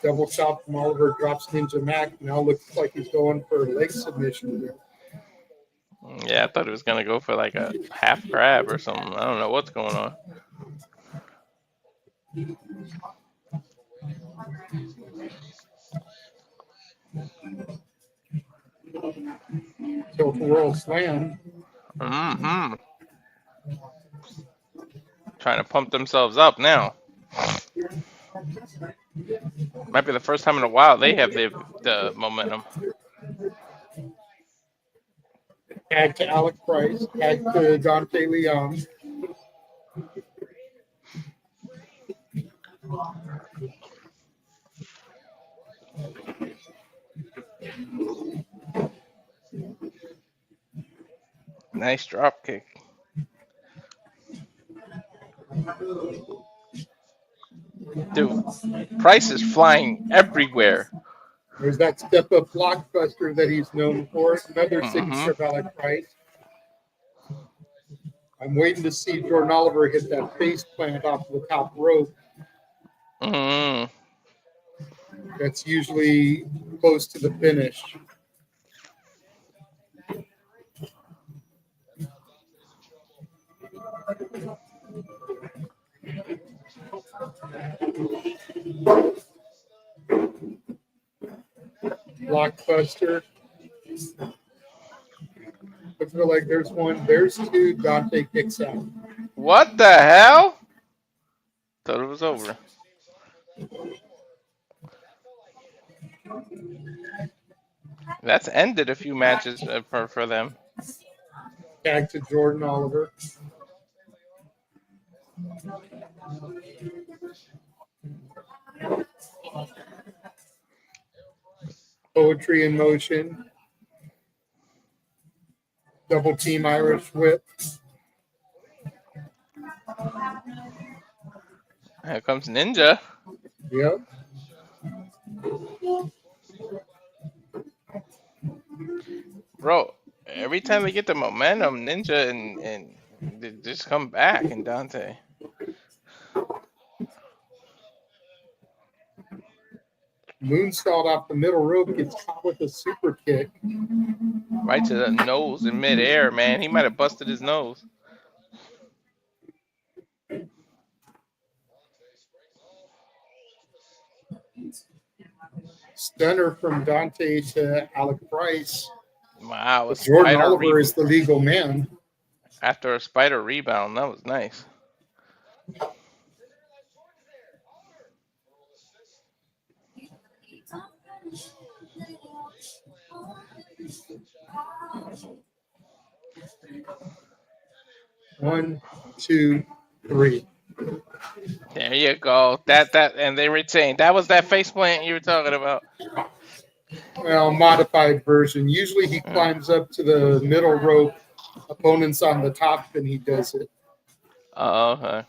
Double chop from Oliver drops Ninja Mack. Now looks like he's going for a leg submission.
Yeah, I thought he was going to go for like a half crab or something. I don't know what's going on.
Tilt-a-whirl slam.
Mm-hmm. Trying to pump themselves up now. Might be the first time in a while they have the momentum.
Tag to Alec Price. Tag to Dante Leon.
Nice drop kick. Dude, Price is flying everywhere.
There's that step-up blockbuster that he's known for. Another signature of Alec Price. I'm waiting to see Jordan Oliver hit that face plant off the top rope.
Mm-hmm.
That's usually close to the finish. Blockbuster. I feel like there's one. There's two. Dante kicks out.
What the hell? Thought it was over. That's ended a few matches for them.
Back to Jordan Oliver. Poetry in motion. Double team Irish whip.
Here comes Ninja.
Yep.
Bro, every time they get the momentum, Ninja and they just come back and Dante.
Moonsault off the middle rope, gets caught with a super kick.
Right to the nose in midair, man. He might have busted his nose.
Stunner from Dante to Alec Price.
Wow, a
But Jordan
spider
Oliver is the legal man.
after a spider rebound. That was nice.
One, two, three.
There you go. That and they retained. That was that face plant you were talking about.
Well, modified version. Usually he climbs up to the middle rope. Opponent's on the top and he does it.
Oh, okay.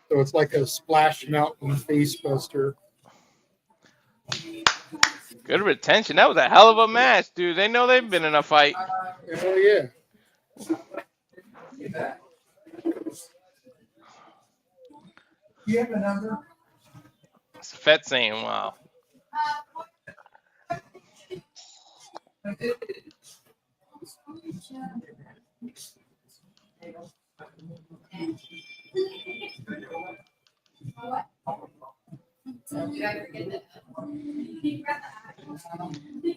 So it's like a Splash Mountain face buster.
Good retention. That was a hell of a match, dude. They know they've been in a fight.
Oh, yeah. You have a number?
It's Fett saying, wow.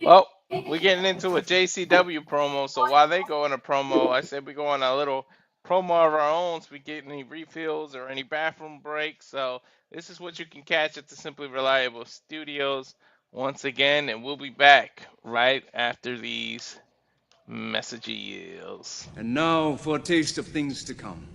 Well, we're getting into a JCW promo, so while they go on a promo, I said we go on a little promo of our own so we get any refills or any bathroom breaks. So this is what you can catch at the Simply Reliable Studios once again, and we'll be back right after these messages.
And now for a taste of things to come.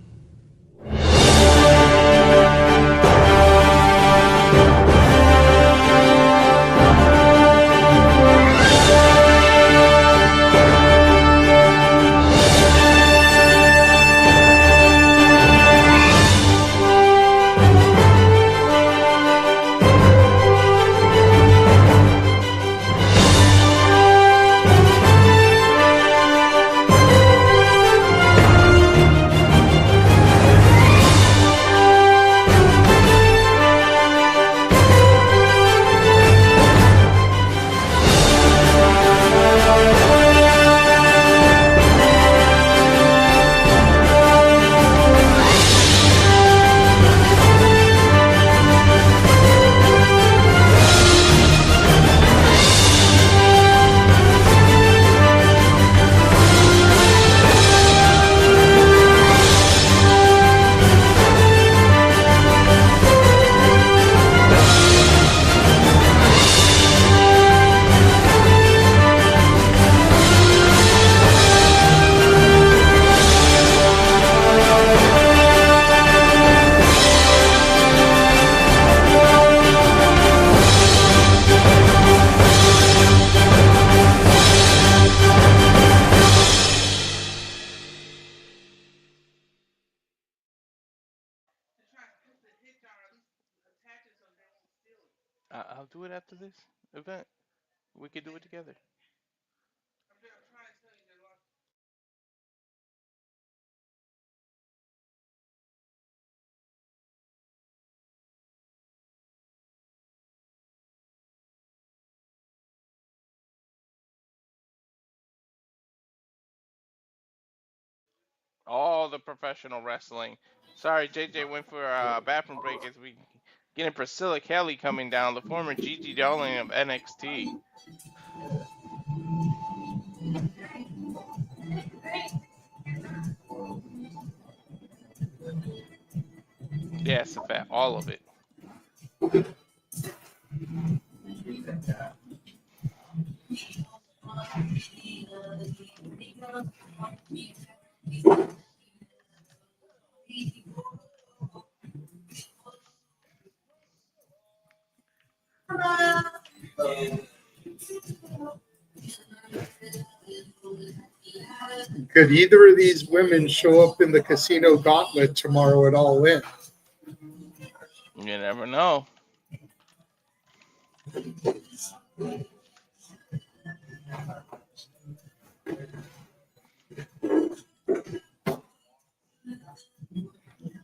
I'll do it after this event. We could do it together. All the professional wrestling. Sorry, JJ went for a bathroom break as we getting Priscilla Kelly coming down, the former Gigi Dolan of NXT. Yes, in fact, all of it.
Could either of these women show up in the casino gauntlet tomorrow at All In?
You never know.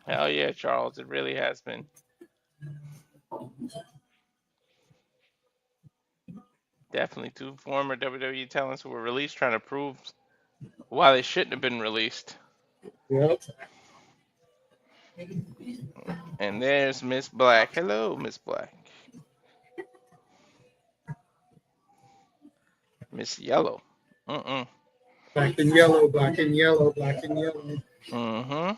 Hell yeah, Charles. It really has been. Definitely two former WWE talents who were released trying to prove why they shouldn't have been released.
Yep.
And there's Miss Black. Hello, Miss Black. Miss Yellow.
Black and yellow, black and yellow, black and yellow.
Mm-hmm.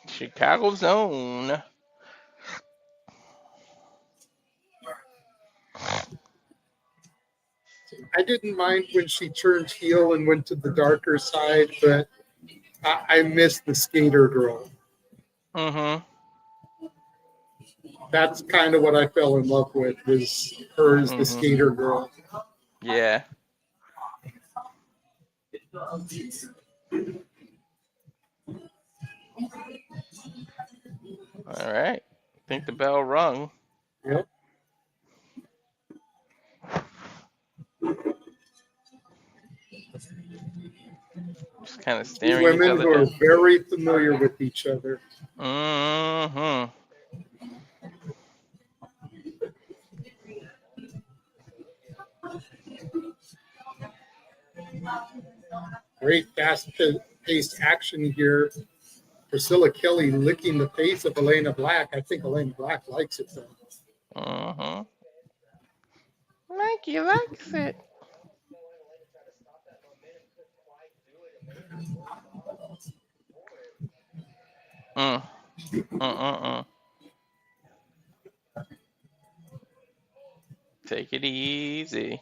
Chicago's own.
I didn't mind when she turned heel and went to the darker side, but I missed the skater girl.
Mm-hmm.
That's kind of what I fell in love with, was her as the
Mm-hmm.
skater girl.
Yeah. All right. I think the bell rung.
Yep.
Just kind of
Two
staring each
women
other
who are
down.
very familiar with each other.
Mm-hmm.
Great fast-paced action here. Priscilla Kelly licking the face of Elayna Black. I think Elayna Black likes it, though.
Mm-hmm. Mikey likes it. Mm. Take it easy.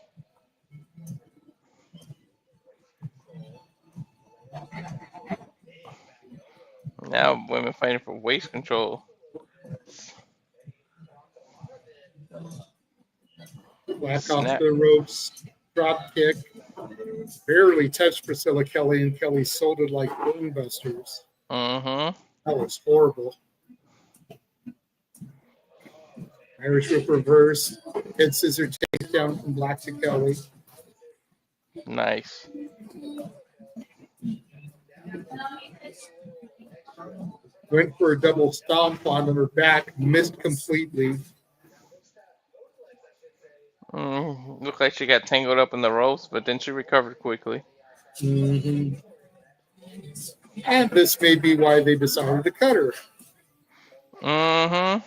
Now women fighting for waist control.
Black off
Snap.
the ropes, drop kick. Barely touched Priscilla Kelly, and Kelly sold it like bone busters.
Mm-hmm.
That was horrible. Irish whip reverse, head scissor takedown from Black to Kelly.
Nice.
Went for a double stomp on her back, missed completely.
Looked like she got tangled up in the ropes, but then she recovered quickly.
Mm-hmm. And this may be why they decided to cut her.
Mm-hmm.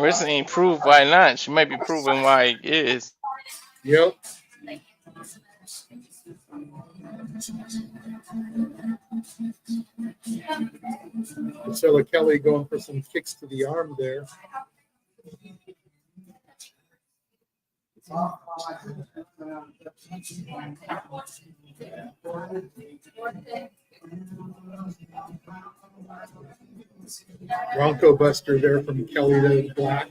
This ain't proof why not. She might be proving why it is.
Yep. Priscilla Kelly going for some kicks to the arm there. Bronco Buster there from Kelly to Black.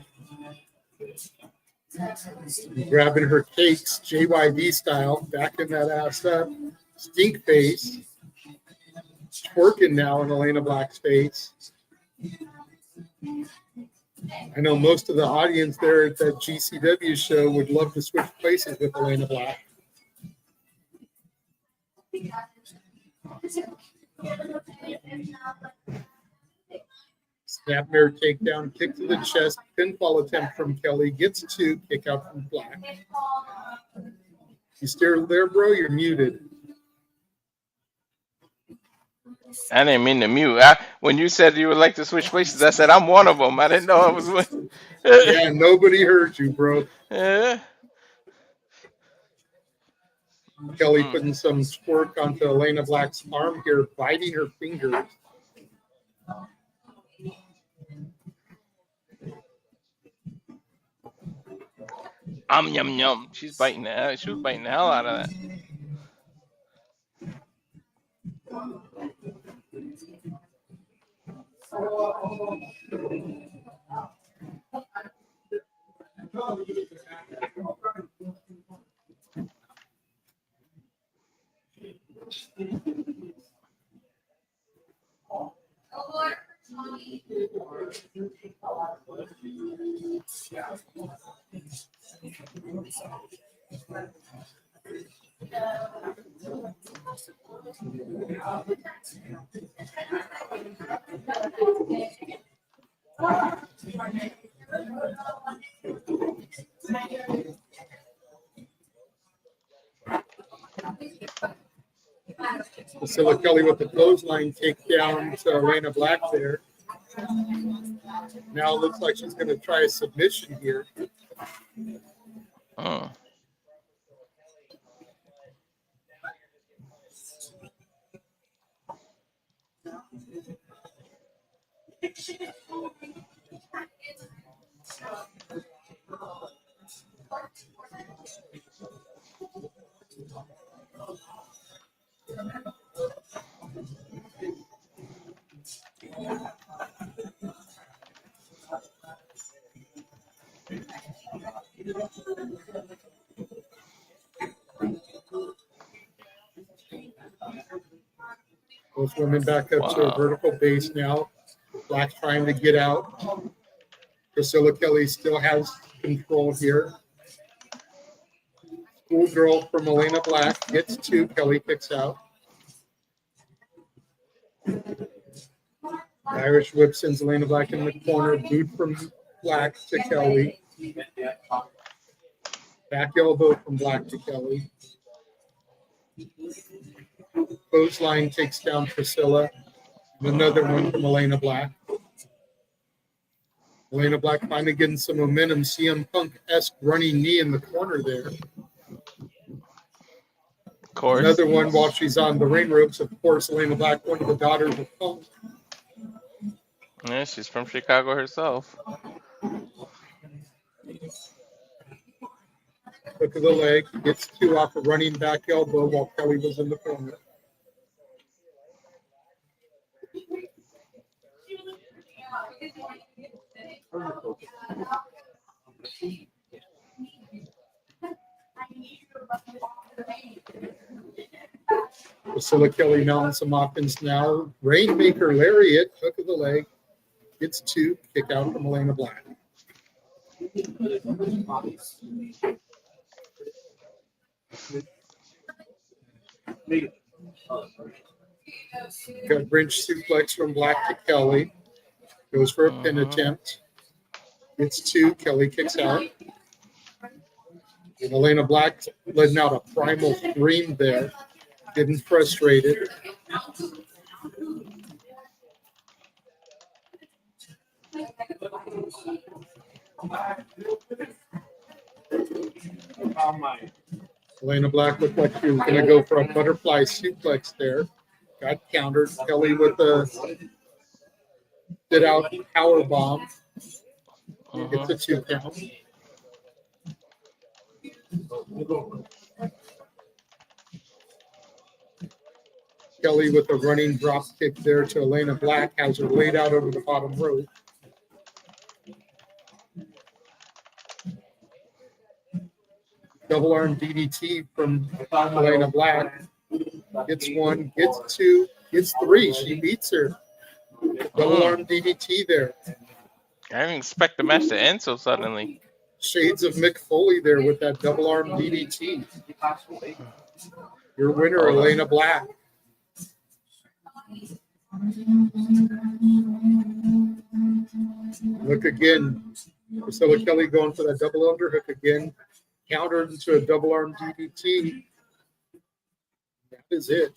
Grabbing her cakes, JYD style, backing that ass up. Stink face. Twerking now in Elayna Black's face. I know most of the audience there at that GCW show would love to switch places with Elayna Black. Snapmare takedown, kick to the chest, pinfall attempt from Kelly, gets 2, kick out from Black. You still there, bro? You're muted.
I didn't mean to mute. When you said you would like to switch places, I said I'm one of them. I didn't know I was one.
Yeah, nobody heard you, bro. Kelly putting some squirt onto Elayna Black's arm here, biting her fingers.
Yum yum. She's biting the hell. She was biting the hell out of that.
Priscilla Kelly with the clothesline takedown to Elayna Black there. Now it looks like she's going to try a submission here. Both women back up to a vertical base now. Black trying to get out. Priscilla Kelly still has control here. Schoolgirl from Elayna Black gets 2. Kelly kicks out. Irish whip sends Elayna Black in the corner. Boot from Black to Kelly. Back elbow from Black to Kelly. Clothesline takes down Priscilla. And another one from Elayna Black. Elayna Black finally getting some momentum. CM Punk-esque running knee in the corner there.
Of course.
Another one while she's on the ring ropes. Of course, Elayna Black, one of the daughters of Punk.
Yeah, she's from Chicago herself.
Hook of the leg. Gets 2 off a running back elbow while Kelly was in the corner. Priscilla Kelly mounting some offense now. Rainmaker lariat, hook of the leg. Gets 2, kick out from Elayna Black. Got bridge suplex from Black to Kelly. Goes for a pin attempt. Gets 2, Kelly kicks out. And Elayna Black letting out a primal scream there. Getting frustrated. Elayna Black looked like she was going to go for a butterfly suplex there. Got countered. Kelly with a did out power bomb. It's a 2 count. Kelly with a running drop kick there to Elayna Black, has her laid out over the bottom rope. Double arm DDT from Elayna Black. Gets 1, gets 2, gets 3. She beats her. Double arm DDT there.
I didn't expect the match to end so suddenly.
Shades of Mick Foley there with that double arm DDT. Your winner,
Hold on.
Elayna Black. Look again. Priscilla Kelly going for that double underhook again. Countered into a double arm DDT. That is it.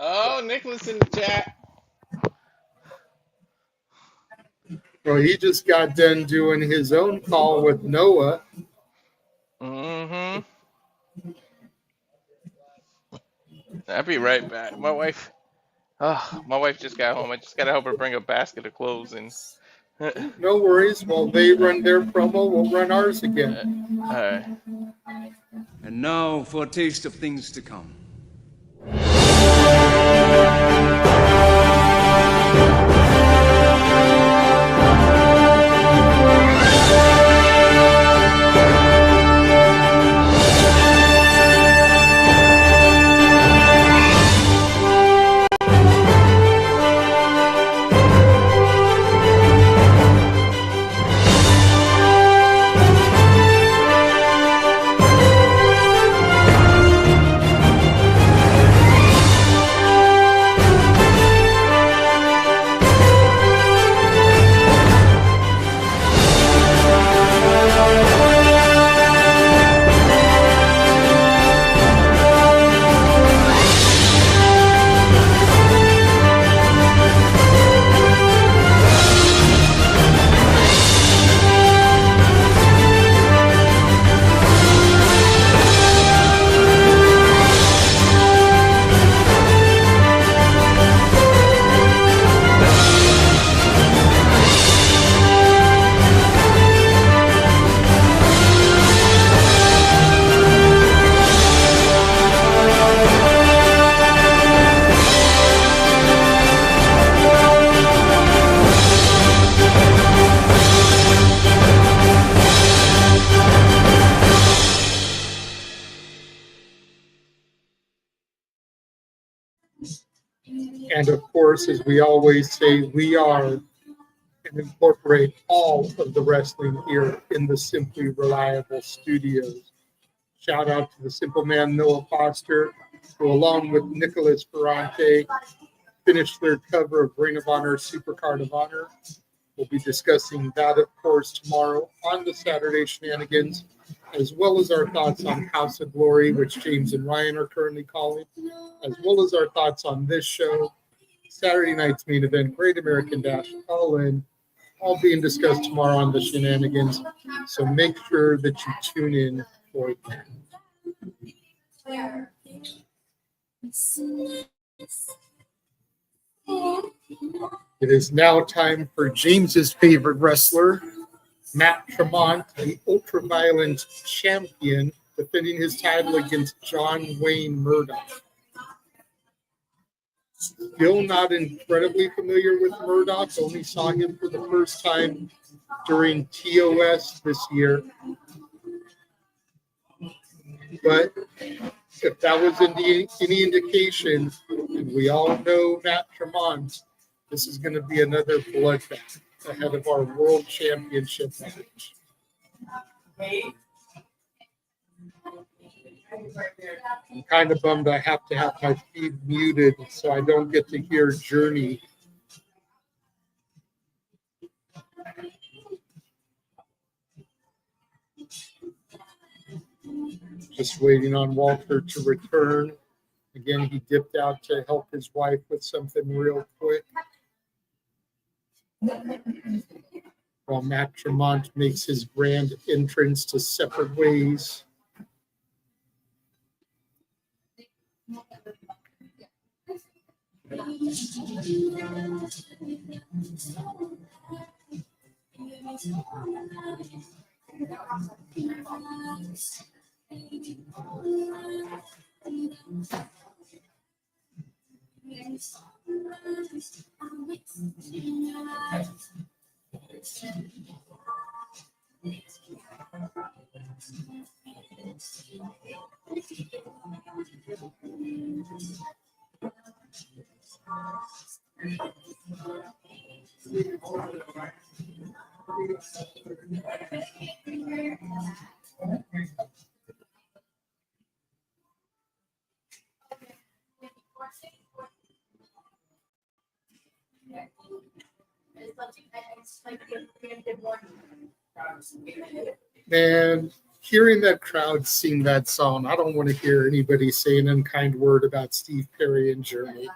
Oh, Nicholas in the chat.
Well, he just got done doing his own call with Noah.
Mm-hmm. I'll be right back. My wife just got home. I just gotta help her bring a basket of clothes in.
No worries. While they run their promo, we'll run ours again.
All right.
And now for a taste of things to come.
And of course, as we always say, we are and incorporate all of the wrestling here in the Simply Reliable Studios. Shout out to the Simple Man Noah Foster, who along with Nicholas Ferrante finished their cover of Ring of Honor Supercard of Honor. We'll be discussing that, of course, tomorrow on the Saturday Shenanigans, as well as our thoughts on House of Glory, which James and Ryan are currently calling, as well as our thoughts on this show, Saturday night's main event, Great American Dash, All-In, all being discussed tomorrow on the Shenanigans. So make sure that you tune in for that. It is now time for James's favorite wrestler, Matt Tremont, the Ultraviolent champion, defending his title against John Wayne Murdoch. Still not incredibly familiar with Murdoch, only saw him for the first time during TOS this year. But if that was any indication, and we all know Matt Tremont, this is going to be another bloodbath ahead of our World Championship match. I'm kind of bummed I have to have my feed muted so I don't get to hear Journey. Just waiting on Walter to return. Again, he dipped out to help his wife with something real quick. While Matt Tremont makes his grand entrance to Separate Ways. Man, hearing that crowd sing that song, I don't want to hear anybody say an unkind word about Steve Perry in Germany.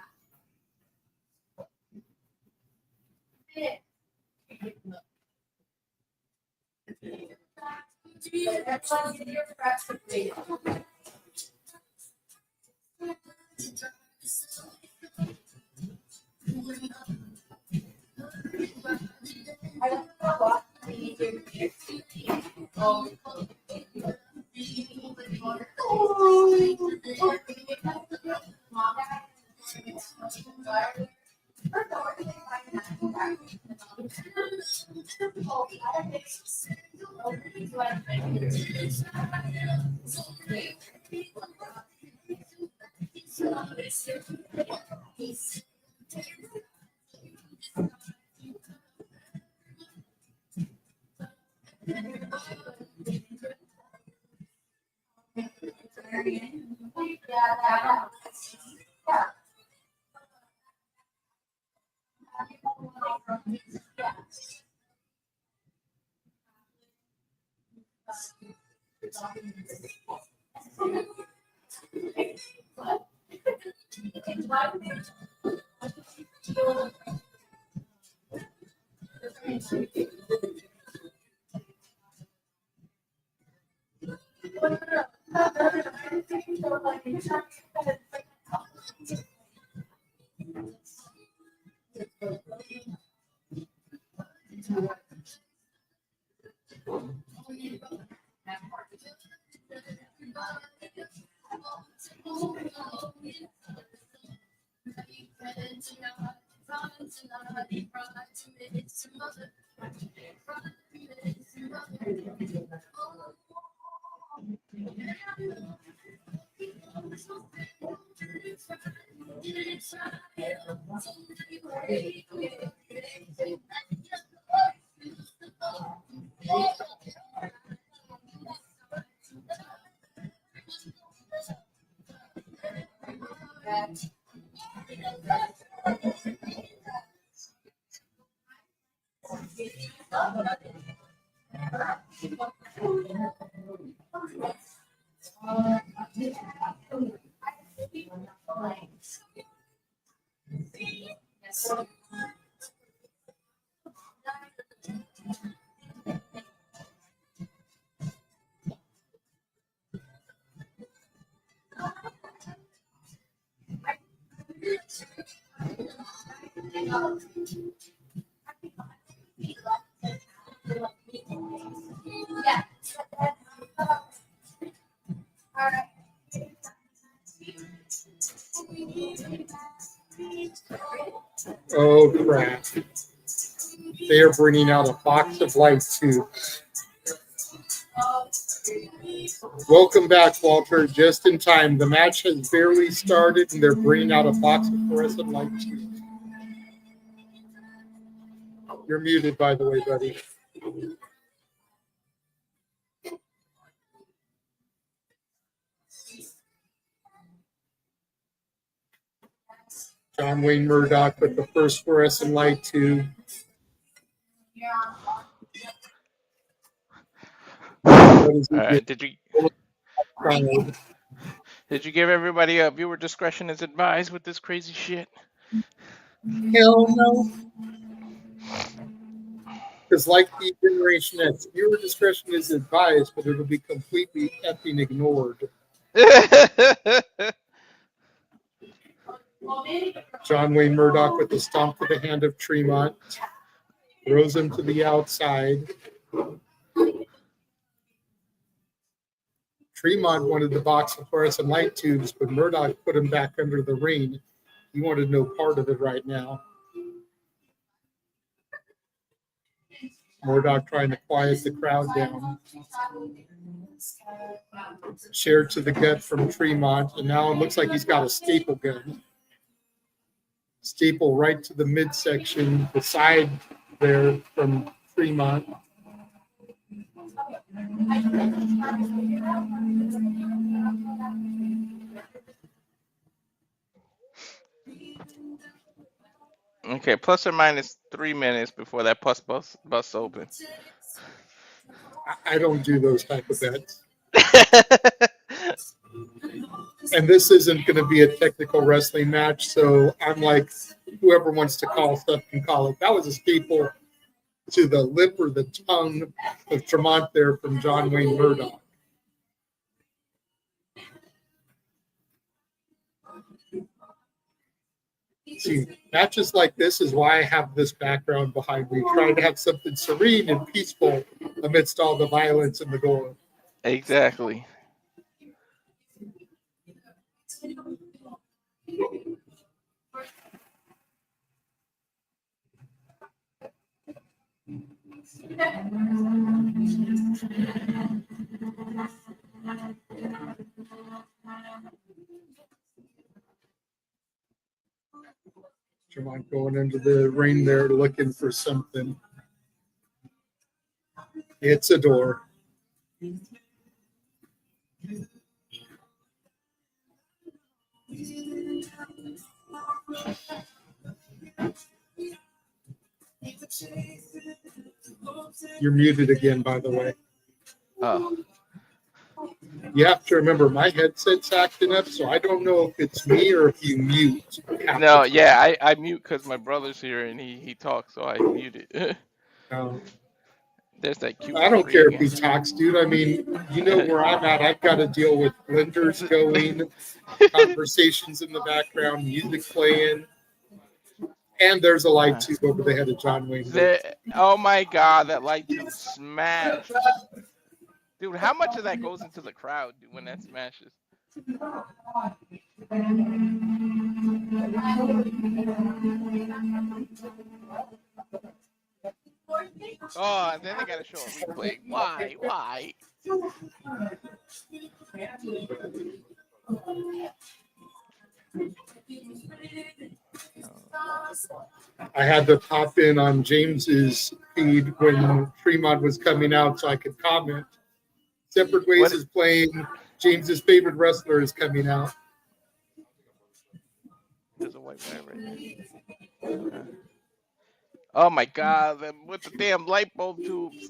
Oh, crap. They are bringing out a box of light tubes. Welcome back, Walter. Just in time. The match has barely started, and they're bringing out a box of fluorescent light tubes. You're muted, by the way, buddy. John Wayne Murdoch with the first fluorescent light tube.
Did you give everybody a viewer discretion is advised with this crazy shit?
Hell no. Because like the Generation X, viewer discretion is advised, but it'll be completely effing ignored. John Wayne Murdoch with the stomp to the hand of Tremont. Throws him to the outside. Tremont wanted the box of fluorescent light tubes, but Murdoch put him back under the ring. He wanted no part of it right now. Murdoch trying to quiet the crowd down. Shared to the gut from Tremont, and now it looks like he's got a staple gun. Staple right to the midsection, the side there from Tremont.
Okay, plus or minus 3 minutes before that bus opens.
I don't do those type of bets. And this isn't going to be a technical wrestling match, so I'm like, whoever wants to call stuff can call it. That was a staple to the lip or the tongue of Tremont there from John Wayne Murdoch. See, matches like this is why I have this background behind me, trying to have something serene and peaceful amidst all the violence and the gore.
Exactly.
Tremont going into the ring there looking for something. It's a door. You're muted again, by the way.
Oh.
You have to remember my headset's acting up, so I don't know if it's me or if you mute.
No, yeah, I mute because my brother's here and he talks, so I mute it. There's that cute.
I don't care if he talks, dude. I mean, you know where I'm at. I've got to deal with blenders going, conversations in the background, music playing, and there's a light tube over the head of John Wayne.
Oh my God, that light tube smashed. Dude, how much of that goes into the crowd when that smashes? Oh, and then they gotta show a replay. Why?
I had to pop in on James's feed when Tremont was coming out so I could comment. Separate Ways is playing. James's favorite wrestler is coming out.
There's a white guy right there. Oh my God, with the damn light bulb tubes.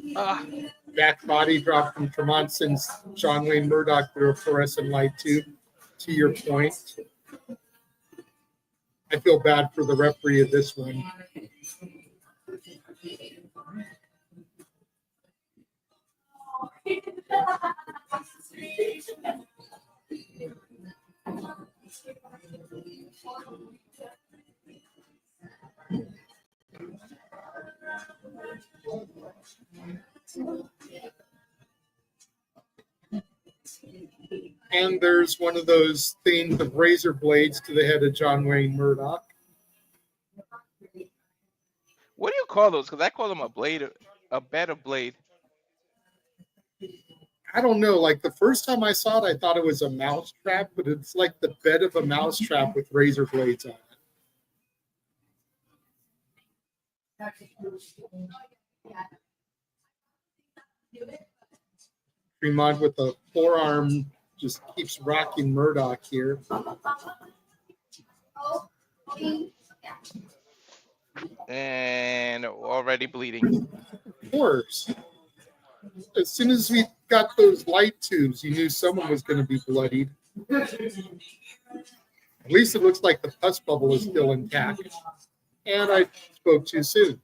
Back body drop from Tremont sends John Wayne Murdoch through a fluorescent light tube. To your point, I feel bad for the referee of this one. And there's one of those things of razor blades to the head of John Wayne Murdoch.
What do you call those? Because I call them a bed of blade.
I don't know. Like the first time I saw it, I thought it was a mouse trap, but it's like the bed of a mouse trap with razor blades on it. Tremont with a forearm just keeps rocking Murdoch here.
And already bleeding.
Of course. As soon as we got those light tubes, you knew someone was going to be bloodied. At least it looks like the pus bubble is still intact. And I spoke too soon.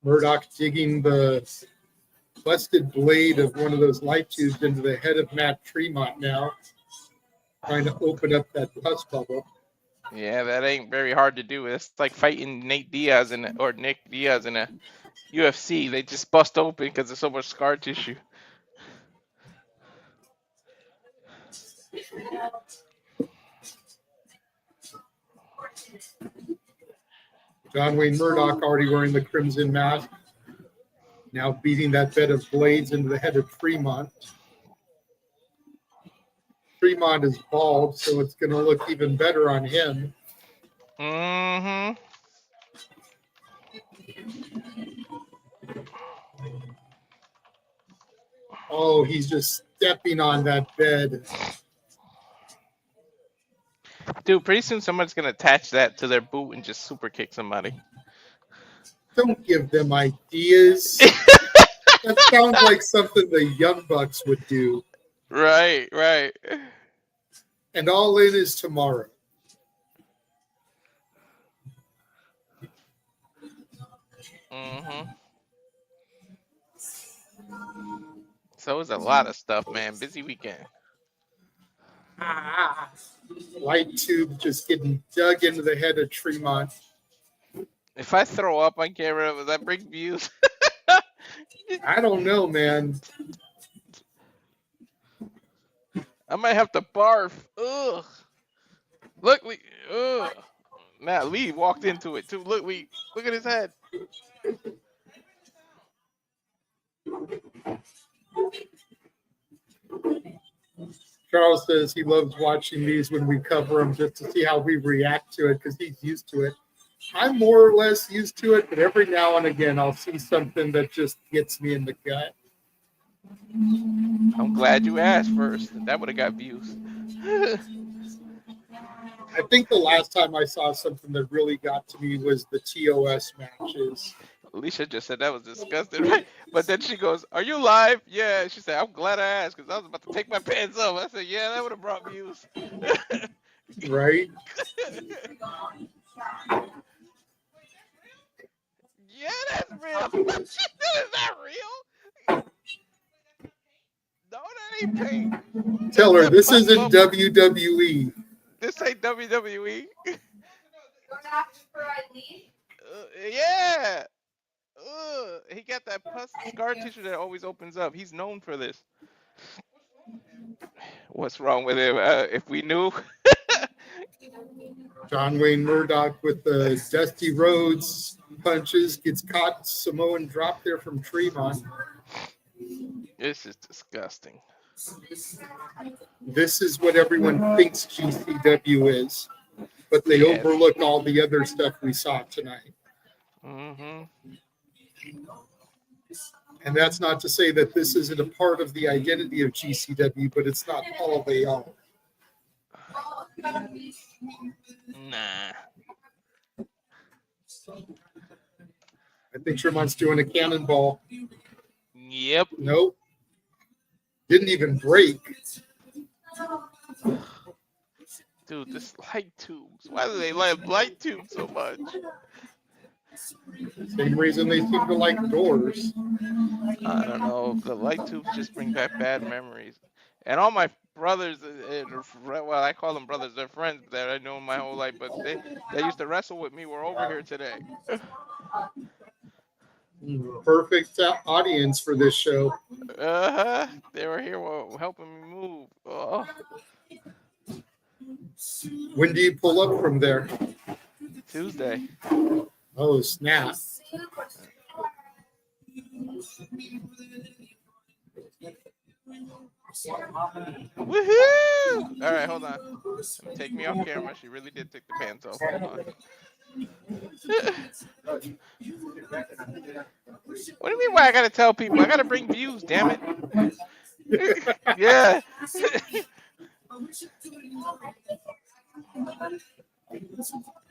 Murdoch digging the busted blade of one of those light tubes into the head of Matt Tremont now, trying to open up that pus bubble.
Yeah, that ain't very hard to do. It's like fighting Nick Diaz in a UFC. They just bust open because there's so much scar tissue.
John Wayne Murdoch already wearing the crimson mask, now beating that bed of blades into the head of Tremont. Tremont is bald, so it's going to look even better on him.
Mm-hmm.
Oh, he's just stepping on that bed.
Dude, pretty soon somebody's gonna attach that to their boot and just super kick somebody.
Don't give them ideas. That sounds like something the Young Bucks would do.
Right.
And All In is tomorrow.
Mm-hmm. So it's a lot of stuff, man. Busy weekend.
Light tube just getting dug into the head of Tremont.
If I throw up on camera, will that bring views?
I don't know, man.
I might have to barf. Ugh. Look, ugh. Matt Lee walked into it too. Look at his head.
Charles says he loves watching these when we cover them just to see how we react to it because he's used to it. I'm more or less used to it, but every now and again I'll see something that just gets me in the gut.
I'm glad you asked first. That would have got views.
I think the last time I saw something that really got to me was the TOS matches.
Alicia just said that was disgusting, right? But then she goes, "Are you live?" Yeah. She said, "I'm glad I asked because I was about to take my pants off." I said, "Yeah, that would have brought views."
Right?
Yeah, that's real. Is that real? No, that ain't paint.
Tell her this
That's
isn't WWE.
This ain't WWE. Yeah. He got that pus scar tissue that always opens up. He's known for this. What's wrong with him? If we knew.
John Wayne Murdoch with the Dusty Rhodes punches gets caught Samoan drop there from Tremont.
This is disgusting.
This is what everyone thinks GCW is, but they overlook all the other stuff we saw tonight.
Mm-hmm.
And that's not to say that this isn't a part of the identity of GCW, but it's not all they are.
Nah.
I think Tremont's doing a cannonball.
Yep.
Nope. Didn't even break.
Dude, this light tubes. Why do they like light tubes so much?
Same reason they seem to like doors.
I don't know. The light tubes just bring back bad memories. And all my brothers, well, I call them brothers, they're friends that I know my whole life, but they used to wrestle with me. We're over here today.
Perfect audience for this show.
They were here helping me move. Oh.
When do you pull up from there?
Tuesday.
Oh, snap.
Woohoo! All right, hold on. Take me off camera. She really did take the pants off. Hold on. What do you mean why I gotta tell people? I gotta bring views, damn it. Yeah.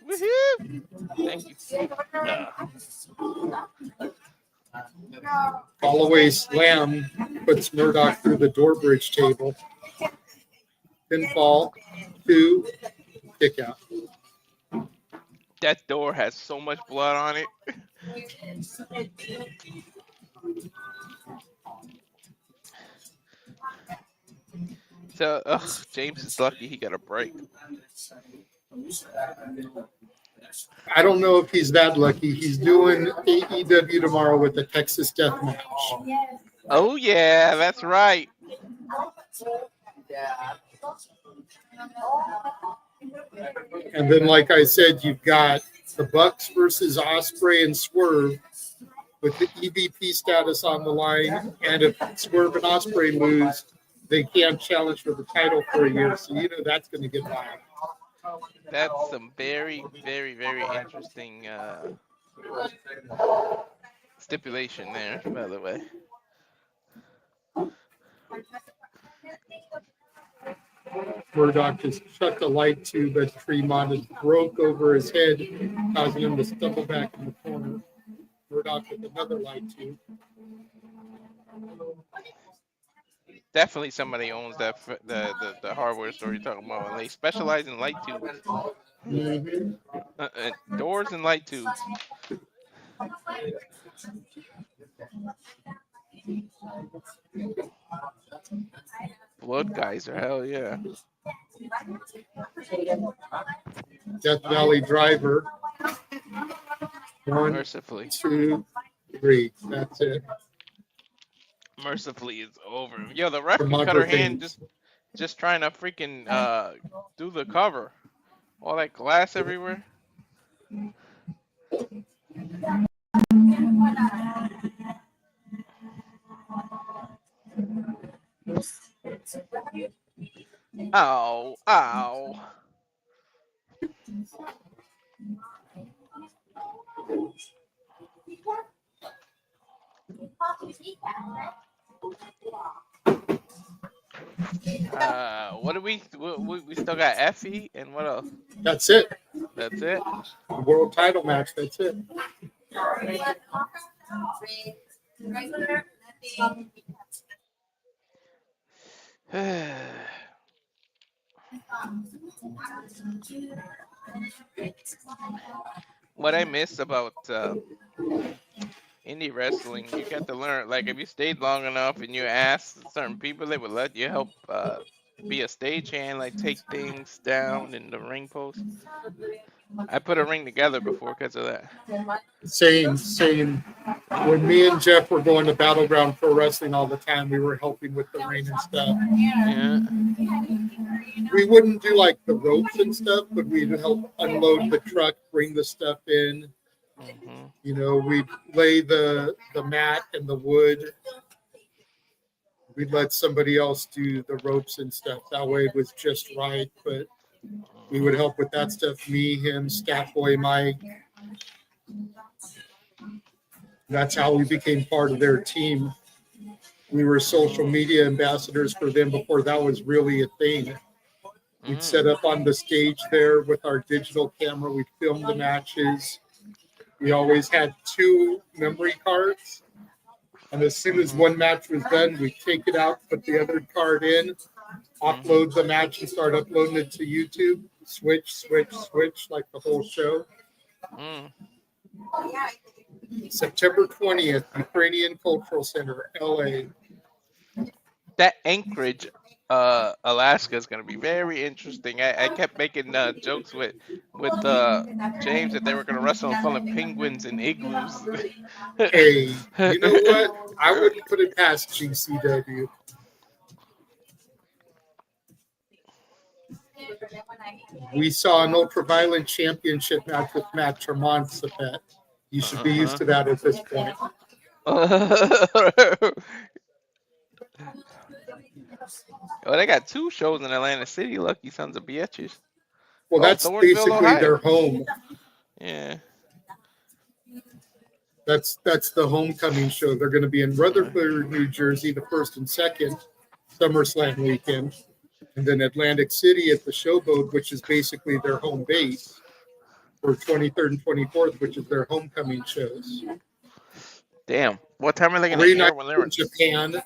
Woohoo! Thank you.
Holloway slam puts Murdoch through the door bridge table. Pinfall, 2. kick out.
That door has so much blood on it. So, James is lucky he got a break.
I don't know if he's that lucky. He's doing AEW tomorrow with the Texas Death Match.
Oh yeah, that's right.
And then, like I said, you've got the Bucks versus Ospreay and Swerve with the EVP status on the line. And if Swerve and Ospreay lose, they can't challenge for the title for a year. So you know that's going to get wild.
That's some very, very, very interesting stipulation there, by the way.
Murdoch just shut the light tube as Tremont has broke over his head, causing him to stumble back in the corner. Murdoch with another light tube.
Definitely somebody owns that the hardware store you're talking about. And they specialize in light tubes, doors and light tubes. Blood geyser, hell yeah.
Death Valley Driver. 1,
Mercifully.
2, 3. That's it.
Mercifully, it's over. Yo, the ref
Tremont
cut her
or
hand
Phoenix.
just trying to freaking do the cover. All that glass everywhere. Ow, ow. What do we still got Effy and what else?
That's it.
That's it.
The world title match. That's it.
What I miss about indie wrestling, you get to learn. Like if you stayed long enough and you asked certain people, they would let you help be a stagehand, like take things down in the ring post. I put a ring together before because of that.
Same. When me and Jeff were going to Battleground Pro Wrestling all the time, we were helping with the ring and stuff.
Yeah.
We wouldn't do like the ropes and stuff, but we'd help unload the truck, bring the stuff in.
Mm-hmm.
You know, we'd lay the mat and the wood. We'd let somebody else do the ropes and stuff. That way it was just right. But we would help with that stuff. Me, him, Staff Boy, Mike. That's how we became part of their team. We were social media ambassadors for them before that was really a thing. We'd set up on the stage there with our digital camera. We'd film the matches. We always had 2 memory cards. And as soon as one match was done, we'd take it out, put the other card in, upload the match, and start uploading it to YouTube. Switch, like the whole show. September 20th, Ukrainian Cultural Center, LA.
That Anchorage, Alaska is going to be very interesting. I kept making jokes with James that they were going to wrestle in front of penguins and igloos.
Hey, you know what? I wouldn't put it past GCW. We saw an Ultraviolent championship match with Matt Tremont. You should be used to that at this point.
Well, they got 2 shows in Atlantic City, lucky sons of bitches.
Well, that's
Thornville,
basically
Ohio.
their home.
Yeah.
That's the homecoming show. They're going to be in Rutherford, New Jersey, the 1st and 2nd SummerSlam weekend. And then Atlantic City at the Showboat, which is basically their home base, for 23rd and 24th, which is their homecoming shows.
Damn. What time are they going to
3
air
nights
when they're
in Japan.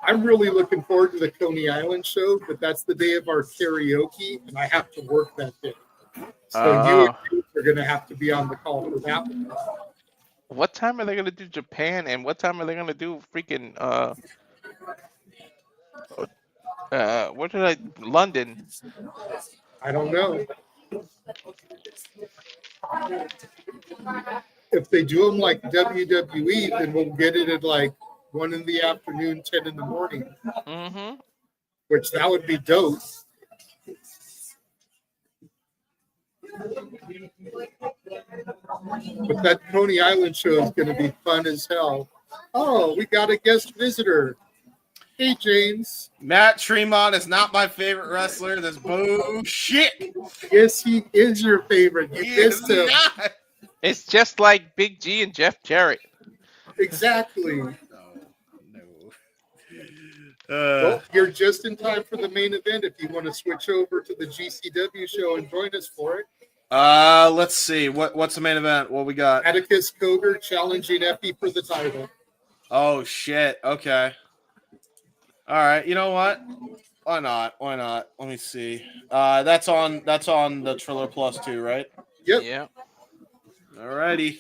I'm really looking forward to the Coney Island show, but that's the day of our karaoke, and I have to work that day. So you and me are going to have to be on the call for that one.
What time are they gonna do Japan, and what time are they gonna do freaking what did I London?
I don't know. If they do them like WWE, then we'll get it at like 1 in the afternoon, 10 in the morning,
Mm-hmm.
which that would be dope. But that Coney Island show is going to be fun as hell. Oh, we got a guest visitor. Hey, James.
Matt Tremont is not my favorite wrestler. That's bullshit.
Yes, he is your favorite. You missed him.
Not.
It's just like Big G and Jeff Jarrett.
Exactly.
No.
Well, you're just in time for the main event if you want to switch over to the GCW show and join us for it.
Let's see. What's the main event? What we got?
Atticus Cogar challenging Effy for the title.
Oh shit. Okay. All right. You know what? Why not? Let me see. That's on the Triller Plus 2, right?
Yep.
Yeah.
Alrighty.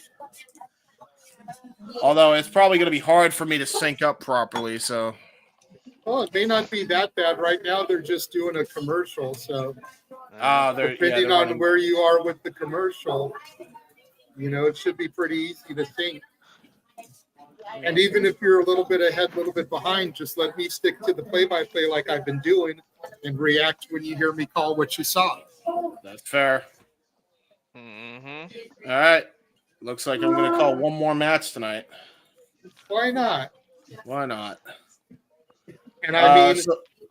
Although it's probably going to be hard for me to sync up properly, so.
Oh, it may not be that bad. Right now, they're just doing a commercial. So, depending on
running.
where you are with the commercial, it should be pretty easy to sync. And even if you're a little bit ahead, a little bit behind, just let me stick to the play-by-play like I've been doing and react when you hear me call what you saw.
That's fair.
Mm-hmm.
All right. Looks like I'm going to call one more match tonight.
Why not?
Why not?
And I mean,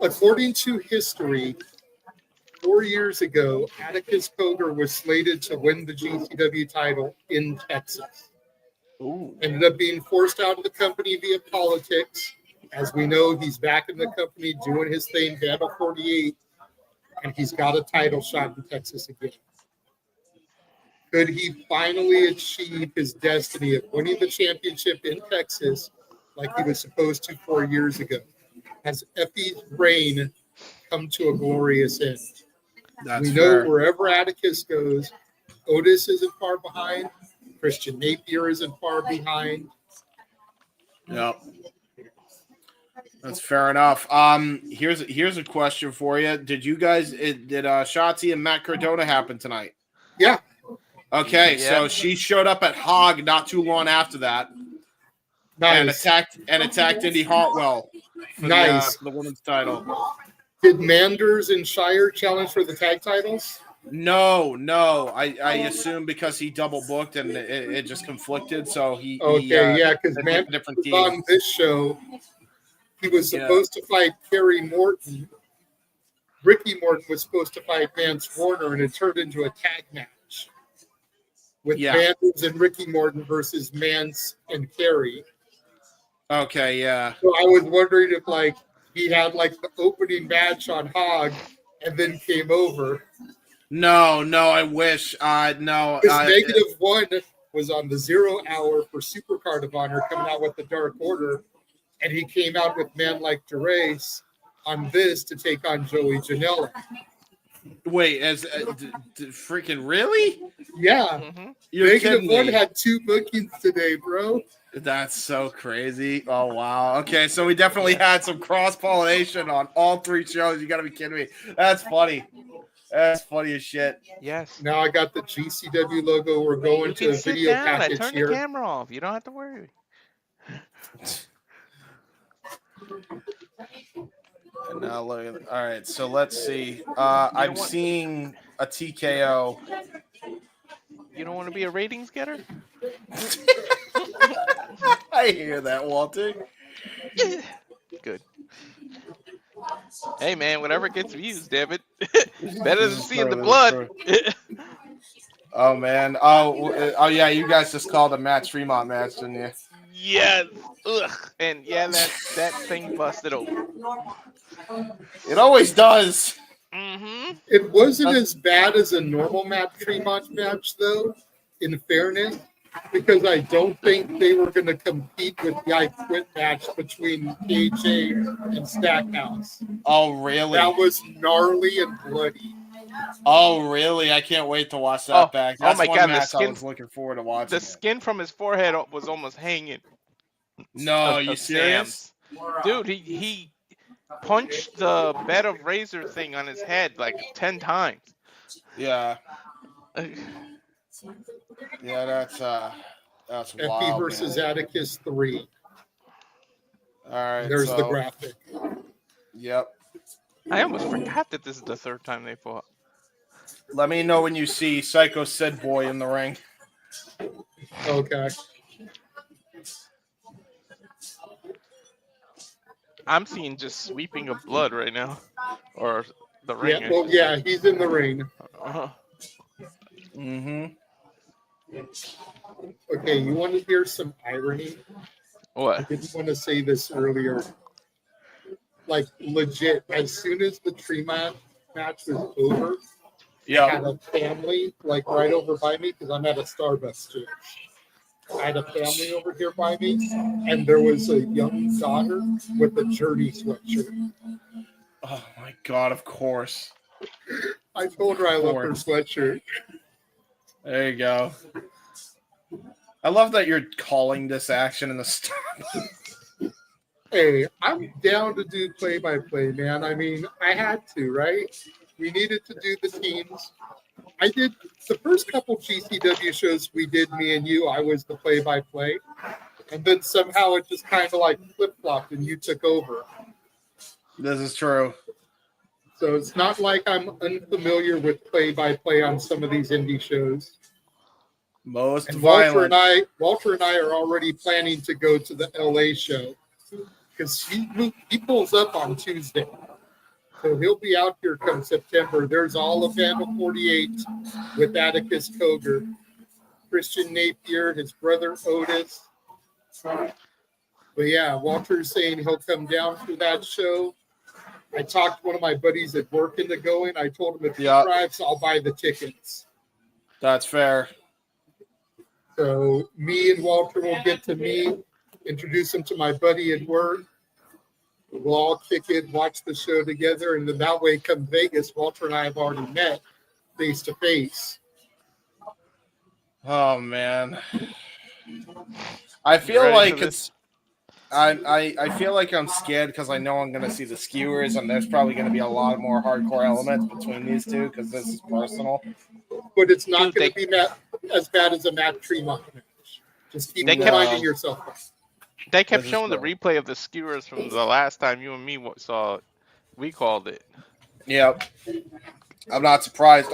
according to history, 4 years ago, Atticus Cogar was slated to win the GCW title in Texas.
Ooh.
Ended up being forced out of the company via politics. As we know, he's back in the company doing his thing, Battle 48, and he's got a title shot in Texas again. Could he finally achieve his destiny of winning the championship in Texas like he was supposed to 4 years ago? Has Effy's reign come to a glorious end?
That's
we know
fair.
wherever Atticus goes, Otis isn't far behind. Christian Napier isn't far behind.
Yep. That's fair enough. Here's a question for you. Did Shotzi and Mack Cardona happen tonight?
Yeah.
Okay,
Yeah.
so she showed up at Hog not too long after that.
Nice.
and attacked Indy Hartwell for the women's title.
Did Manders and Shire challenge for the tag titles?
No. I assume because he double booked and it just conflicted, so he
because
picked a different team.
on this show, he was supposed to fight Kerry Morton. Ricky Morton was supposed to fight Mance Warner, and it turned into a tag match with Manders and Ricky Morton versus Mance and Kerry.
Okay, yeah.
So I was wondering if he had the opening match on Hog and then came over.
No, I wish. No.
Because -1 was on the 0 hour for Super Card of Honor coming out with the Dark Order, and he came out with Man Like Derace on this to take on Joey Janela.
Wait, as freaking really?
Yeah.
Mm-hmm.
You're kidding
-1
me.
had 2 bookings today, bro.
That's so crazy. Oh, wow. Okay, so we definitely had some cross-pollination on all 3 shows. You got to be kidding me. That's funny. That's funny as shit.
Yes.
Now I got the GCW logo. We're going
You
to
can
a
sit
video
down. I
package
turned
here.
the camera off. You don't have to worry.
And now look at, all right, so let's see. I'm seeing a TKO.
You don't want to be a ratings getter?
I hear that, Walter.
Good. Hey man, whatever gets views, damn it. Better than seeing the blood.
Oh man. Oh yeah, you guys just called a Matt Tremont match, didn't you?
Yes. Ugh. And yeah, that thing busted open.
It always does.
Mm-hmm.
It wasn't as bad as a normal Matt Tremont match, though, in fairness. because I don't think they were going to compete with the I Quit match between KJ and Stackhouse.
Oh, really?
That was gnarly and bloody.
Oh, really? I can't wait to watch
Oh,
that back.
oh
That's
my
one
God!
match I was looking forward to watching.
The skin from his forehead was almost hanging.
No, you
of
serious?
Sam's. Dude, he punched the bed of razor thing on his head like 10 times.
Yeah. Yeah, that's
Effy
wild.
versus
Man.
Atticus 3.
All right.
There's
so,
the graphic.
Yep.
I almost forgot that this is the third time they fought.
Let me know when you see Psycho Sid Boy in the ring.
Okay.
I'm seeing just sweeping of blood right now, or the ring.
Yeah, well, yeah, he's in the ring.
Uh-huh.
Mm-hmm.
Okay, you want to hear some irony? I
What?
didn't want to say this earlier. Like, legit, as soon as the Tremont match was over, I had a family, like, right over by me, because I'm at a Starbucks too. I had a family over here by me, and there was a young daughter with a Journey sweatshirt.
Oh, my God, of course.
I told her I love her sweatshirt.
There you go. I love that you're calling this action in the start.
Hey, I'm down to do play-by-play, man. I mean, I had to, right? We needed to do the teams. I did the first couple GCW shows we did, me and you, I was the play-by-play. And then somehow it just kind of like flip-flopped and you took over.
This is true.
So it's not like I'm unfamiliar with play-by-play on some of these indie shows.
Most
and
violent.
Walter and I are already planning to go to the LA show because he pulls up on Tuesday. So he'll be out here come September. There's all of Vandal 48 with Atticus Cogar, Christian Napier, his brother Otis. But yeah, Walter's saying he'll come down for that show. I talked to one of my buddies at work into going. I told him if he drives, I'll buy the tickets.
That's fair.
So me and Walter will get to meet, introduce him to my buddy at work. We'll all kick it, watch the show together, and then that way, come Vegas, Walter and I have already met face to face.
Oh man, I feel like it's. I feel like I'm scared because I know I'm going to see the skewers, and there's probably going to be a lot more hardcore elements between these two because this is personal.
But it's not going to be as bad as a Mack Tremont match. Just keep reminding yourself.
They kept showing the replay of the skewers from the last time you and me saw it. We called it.
Yep. I'm not surprised.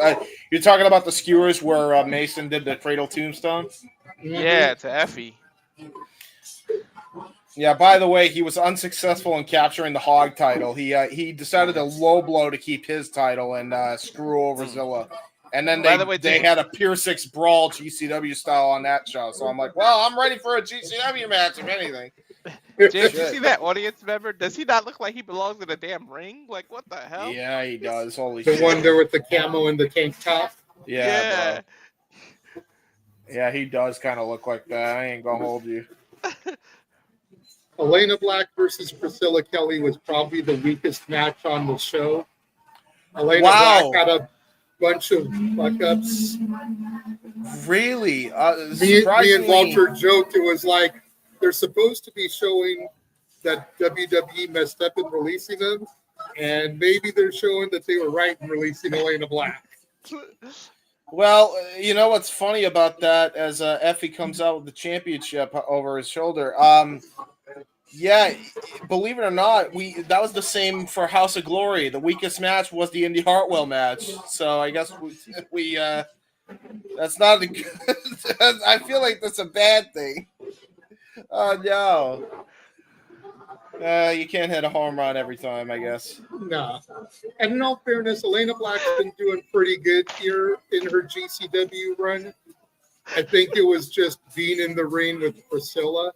You're talking about the skewers where Mason did the cradle tombstone?
Yeah, to Effy.
Yeah, by the way, he was unsuccessful in capturing the Hog title. He decided to low blow to keep his title and screw over Zilla. And then they had a Pier 6 brawl GCW style on that show. So I'm like, well, I'm ready for a GCW match, if anything.
Did you see that audience member? Does he not look like he belongs in a damn ring? Like, what the hell?
Yeah, he does. Holy
shit.
The
one there with the camo and the tank top?
Yeah. Bro. Yeah, he does kind of look like that. I ain't going to hold you.
Elayna Black versus Priscilla Kelly was probably the weakest match on the show. Elayna Black got a bunch of fuck-ups.
Really?
Me and Walter joked it was like they're supposed to be showing that WWE messed up in releasing them, and maybe they're showing that they were right in releasing Elayna Black.
Well, you know what's funny about that as Effy comes out with the championship over his shoulder. Yeah, believe it or not, that was the same for House of Glory. The weakest match was the Indy Hartwell match. So I guess we that's not a good. I feel like that's a bad thing. Oh no. You can't hit a home run every time, I guess.
No. And in all fairness, Elayna Black's been doing pretty good here in her GCW run. I think it was just being in the ring with Priscilla.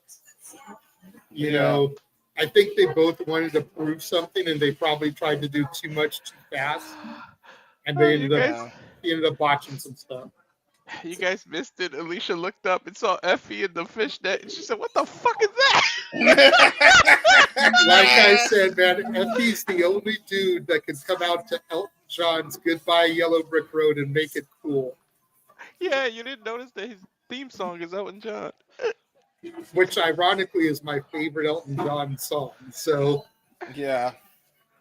You know, I think they both wanted to prove something, and they probably tried to do too much too fast. And they ended up botching some stuff.
You guys missed it. Alicia looked up and saw Effie in the fishnet, and she said, "What the fuck is that?"
Like I said, man, Effie's the only dude that can come out to Elton John's Goodbye Yellow Brick Road and make it cool.
Yeah, you didn't notice that his theme song is Elton John.
Which ironically is my favorite Elton John song. So
Yeah.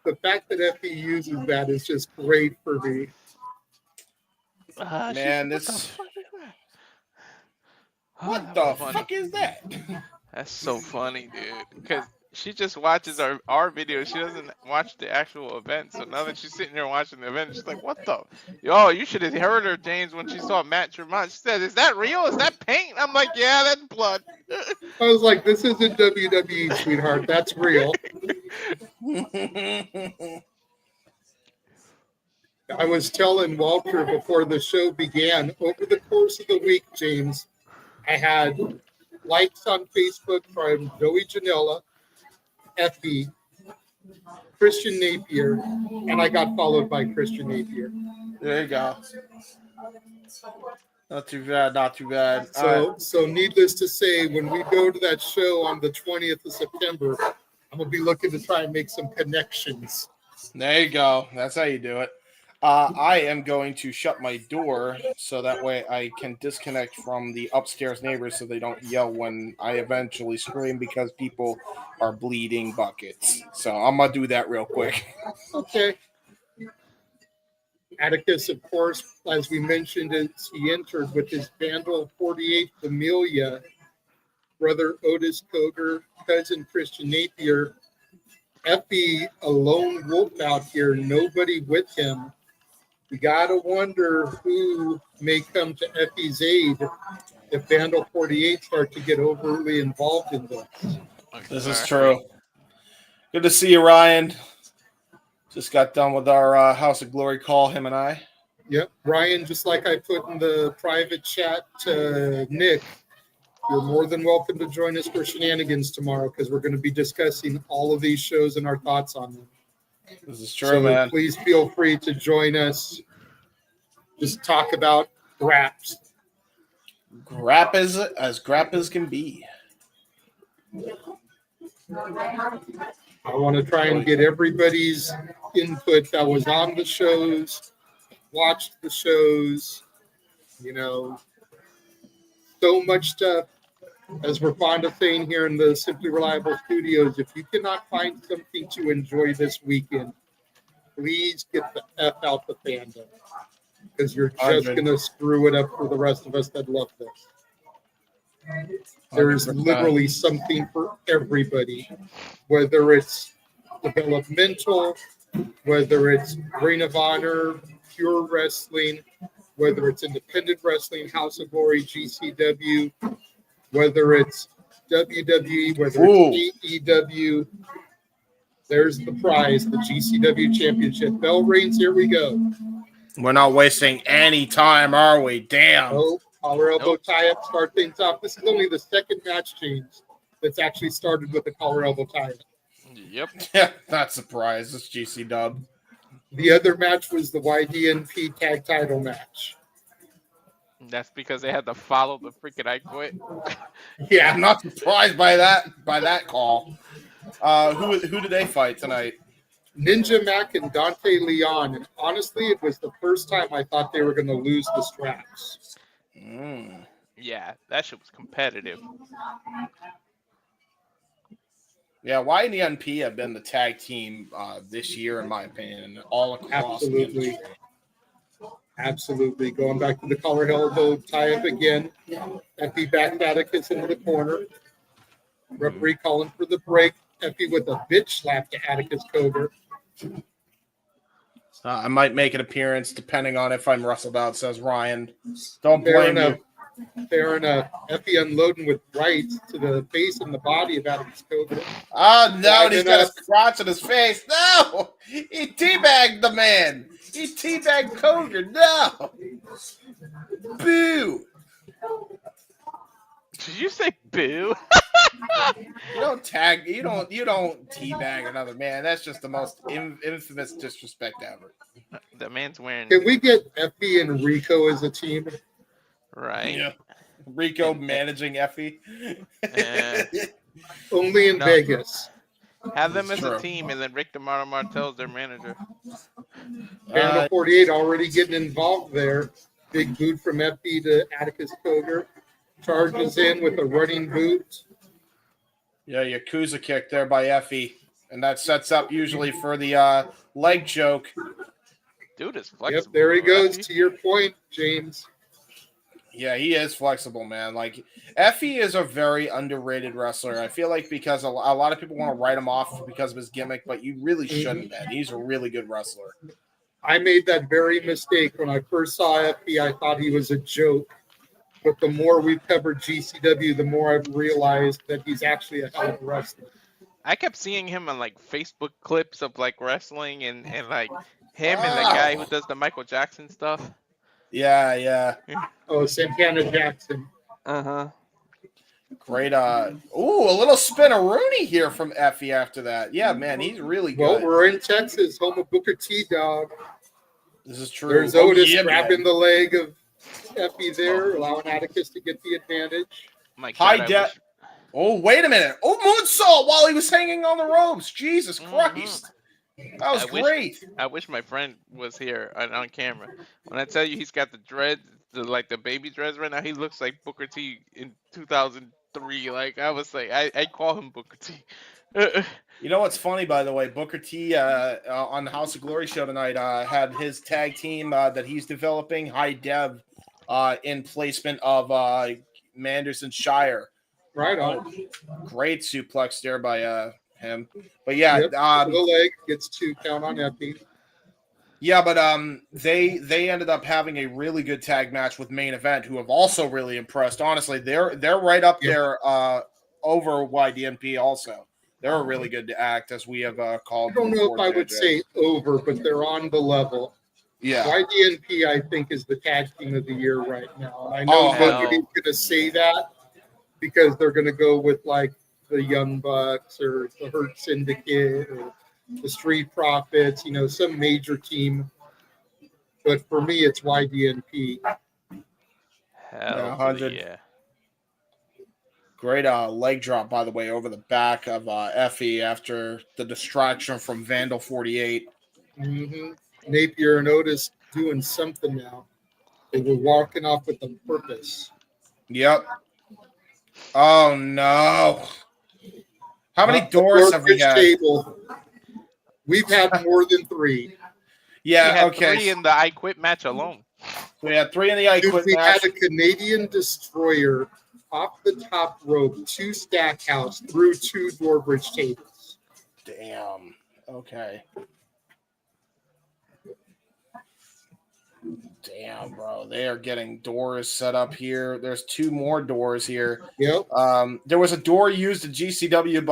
the fact that Effie uses that is just great for me.
Man,
What the
this.
fuck is that?
What
That
the
was funny.
fuck is that?
That's so funny, dude. Because she just watches our videos. She doesn't watch the actual event. So now that she's sitting here watching the event, she's like, "What the? Yo, you should have heard her, James, when she saw Matt Tremont. She said, "Is that real? Is that paint?" I'm like, "Yeah, that's blood."
I was like, this isn't WWE, sweetheart. That's real. I was telling Walter before the show began, over the course of the week, James, I had likes on Facebook from Joey Janela, Effie, Christian Napier, and I got followed by Christian Napier.
There you go. Not too bad, not too bad.
So needless to say, when we go to that show on the 20th of September, I'm going to be looking to try and make some connections.
There you go. That's how you do it. I am going to shut my door so that way I can disconnect from the upstairs neighbors so they don't yell when I eventually scream because people are bleeding buckets. So I'm going to do that real quick.
Okay. Atticus, of course, as we mentioned, as he entered with his Vandal 48 Familia, brother Otis Cogar, cousin Christian Napier, Effie, a lone wolf out here, nobody with him. You gotta wonder who may come to Effie's aid if Vandal 48 start to get overly involved in this.
This is true. Good to see you, Ryan. Just got done with our House of Glory call, him and I.
Yep. Ryan, just like I put in the private chat to Nick, you're more than welcome to join us for shenanigans tomorrow because we're going to be discussing all of these shows and our thoughts on them.
This is true,
So
man.
please feel free to join us. Just talk about graps.
Grap as grap as can be.
I want to try and get everybody's input that was on the shows, watched the shows, so much stuff. As we're fond of saying here in the Simply Reliable Studios, if you cannot find something to enjoy this weekend, please get the F out the fandom because you're just going to screw it up for the rest of us that love this. There's
100%.
literally something for everybody, whether it's developmental, whether it's Ring of Honor, pure wrestling, whether it's independent wrestling, House of Glory, GCW, whether it's WWE, whether it's AEW. There's the prize, the GCW Championship. Bell rings, here we go.
We're not wasting any time, are we? Damn.
Oh, collar elbow tie-up, start things off. This is only the second match change that's actually started with the collar elbow tie-up.
Yep.
Yeah, not surprised. It's GC Dub.
The other match was the YDNP tag title match.
That's because they had to follow the freaking I Quit.
Yeah, I'm not surprised by that call. Who did they fight tonight?
Ninja Mack and Dante Leon. And honestly, it was the first time I thought they were going to lose the straps.
Yeah, that shit was competitive.
Yeah, YDNP have been the tag team this year, in my opinion, all across the industry.
Absolutely. Going back to the collar elbow tie-up again. Effy back Atticus into the corner. Referee calling for the break. Effy with a bitch slap to Atticus Cogar.
I might make an appearance depending on if I'm wrestled out, says Ryan. Don't blame you.
Fair enough. Effy unloading with rights to the face and the body of Atticus Cogar.
Oh, no, and he's got a crotch in his face. No! He teabagged the man. He teabagged Cogar. No! Boo!
Did you say boo?
You don't teabag another man. That's just the most infamous disrespect ever.
The man's wearing.
Can we get Effy and Rico as a team?
right?
Yeah. Rico
And
managing Effy.
Only in
no,
Vegas.
have them
It's
as a
true.
team, and then Rick DeMar Martel's their manager.
Vandal 48 already getting involved there. Big boot from Effy to Atticus Cogar. Charges in with a running boot.
Yeah, Yakuza kick there by Effy. And that sets up usually for the leg choke.
Dude is
Yep,
flexible.
there he
though,
goes.
Effy.
To your point, James.
Yeah, he is flexible, man. Like, Effy is a very underrated wrestler. I feel like because a lot of people want to write him off because of his gimmick, but you really shouldn't, man. He's a really good wrestler.
I made that very mistake when I first saw Effy. I thought he was a joke. But the more we've covered GCW, the more I've realized that he's actually a hell of a wrestler.
I kept seeing him on like Facebook clips of like wrestling and like him and the guy who does the Michael Jackson stuff.
Yeah.
Oh, Santana Jackson.
Uh-huh.
Great. A little spin-a-rooney here from Effy after that. Yeah, man, he's really
Well,
good.
we're in Texas, home of Booker T, dog.
This is true.
There's Otis
yeah,
grabbing
man.
the leg of Effy there, allowing Atticus to get the advantage.
My
High
God, I
depth.
wish.
Oh, wait a minute. Oh, moonsault while he was hanging on the ropes. Jesus Christ. That was great.
I wish my friend was here on camera. When I tell you he's got the dreads, the baby dreads right now, he looks like Booker T in 2003. Like I was like, I call him Booker T.
You know what's funny, by the way? Booker T on the House of Glory show tonight had his tag team that he's developing, High Dev, in placement of Manderson Shire.
Right on.
Great suplex there by him. But yeah,
Yep, the leg gets 2 count on Effy.
yeah, but they ended up having a really good tag match with Main Event, who have also really impressed. Honestly, they're right up there over YDNP also. They're a really good act, as we have called.
I don't know
before,
if I would
JJ.
say over, but they're on the level.
Yeah.
YDNP, I think, is the tag team of the year right now. I know nobody's going to say that because they're going to go with like the Young Bucks or the Hurt Syndicate or the Street Profits, some major team. But for me, it's YDNP.
Hell
100.
yeah.
Great leg drop, by the way, over the back of Effy after the distraction from Vandal 48.
Mm-hmm. Napier and Otis doing something now. They were walking off with a purpose.
Yep. Oh, no. How many doors have we had?
Table. We've had more than 3.
Yeah,
we had
okay.
3 in the I Quit match alone.
We had 3 in the I Quit
we
match.
had a Canadian destroyer off the top rope to Stackhouse through 2 doorbridge tables.
Damn. Okay. Damn, bro. They are getting doors set up here. There's 2 more doors here.
Yep.
There was a door used at GCW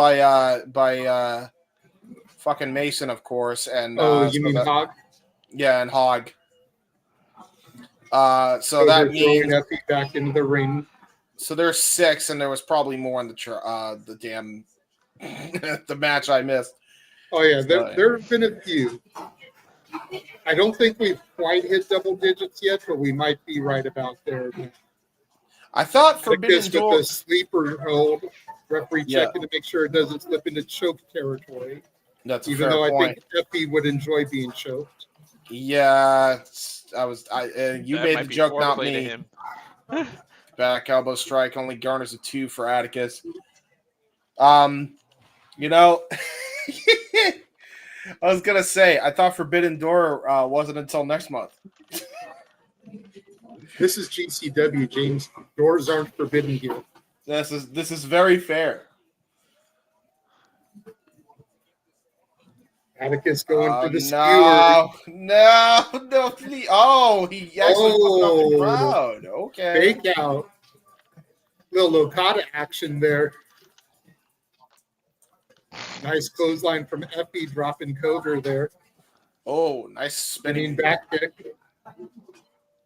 by fucking Mason, of course. And
you mean Hog?
Yeah, and Hog. So that means
Effy back into the ring.
So there's 6, and there was probably more in the damn the match I missed.
Oh yeah, there have been a few. I don't think we've quite hit double digits yet, but we might be right about there.
I thought Forbidden
Door with the sleeper hold, referee checking to make sure it doesn't slip into choke territory.
That's a
E
even
fair
though
point.
I think Effy would enjoy being choked.
Yeah, you
That
made
might
the
be
joke,
foreplay
not
to
me.
him.
Back elbow strike only garners a 2 for Atticus. You know, I was gonna say I thought Forbidden Door wasn't until next month.
This is GCW, James. Doors aren't forbidden here.
This is very fair.
Atticus going for the
No,
skewer.
no, please. Oh, he actually put up the crowd. Okay.
Fake out. Little Okada action there. Nice clothesline from Effy dropping Cogar there.
Oh, nice spinning
back kick.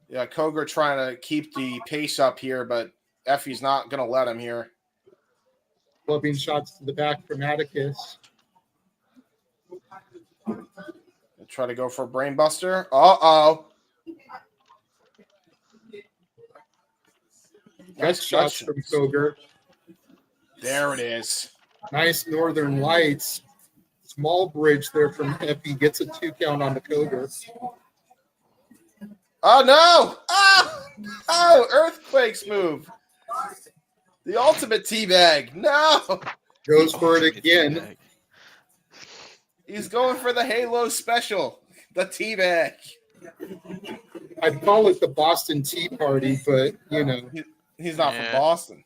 Yeah, Cogar trying to keep the pace up here, but Effy's not going to let him here.
Clubbing shots to the back from Atticus.
Try to go for a brain buster. Uh-oh.
Gut shots from Cogar.
There it is.
Nice Northern Lights. Small bridge there from Effy. Gets a 2 count on the Cogar.
Oh, no. Oh, Earthquakes move. The ultimate teabag. No.
Goes for it again.
He's going for the Halo special. The teabag.
I'd call it the Boston Tea Party, but, you know.
He's not from Boston.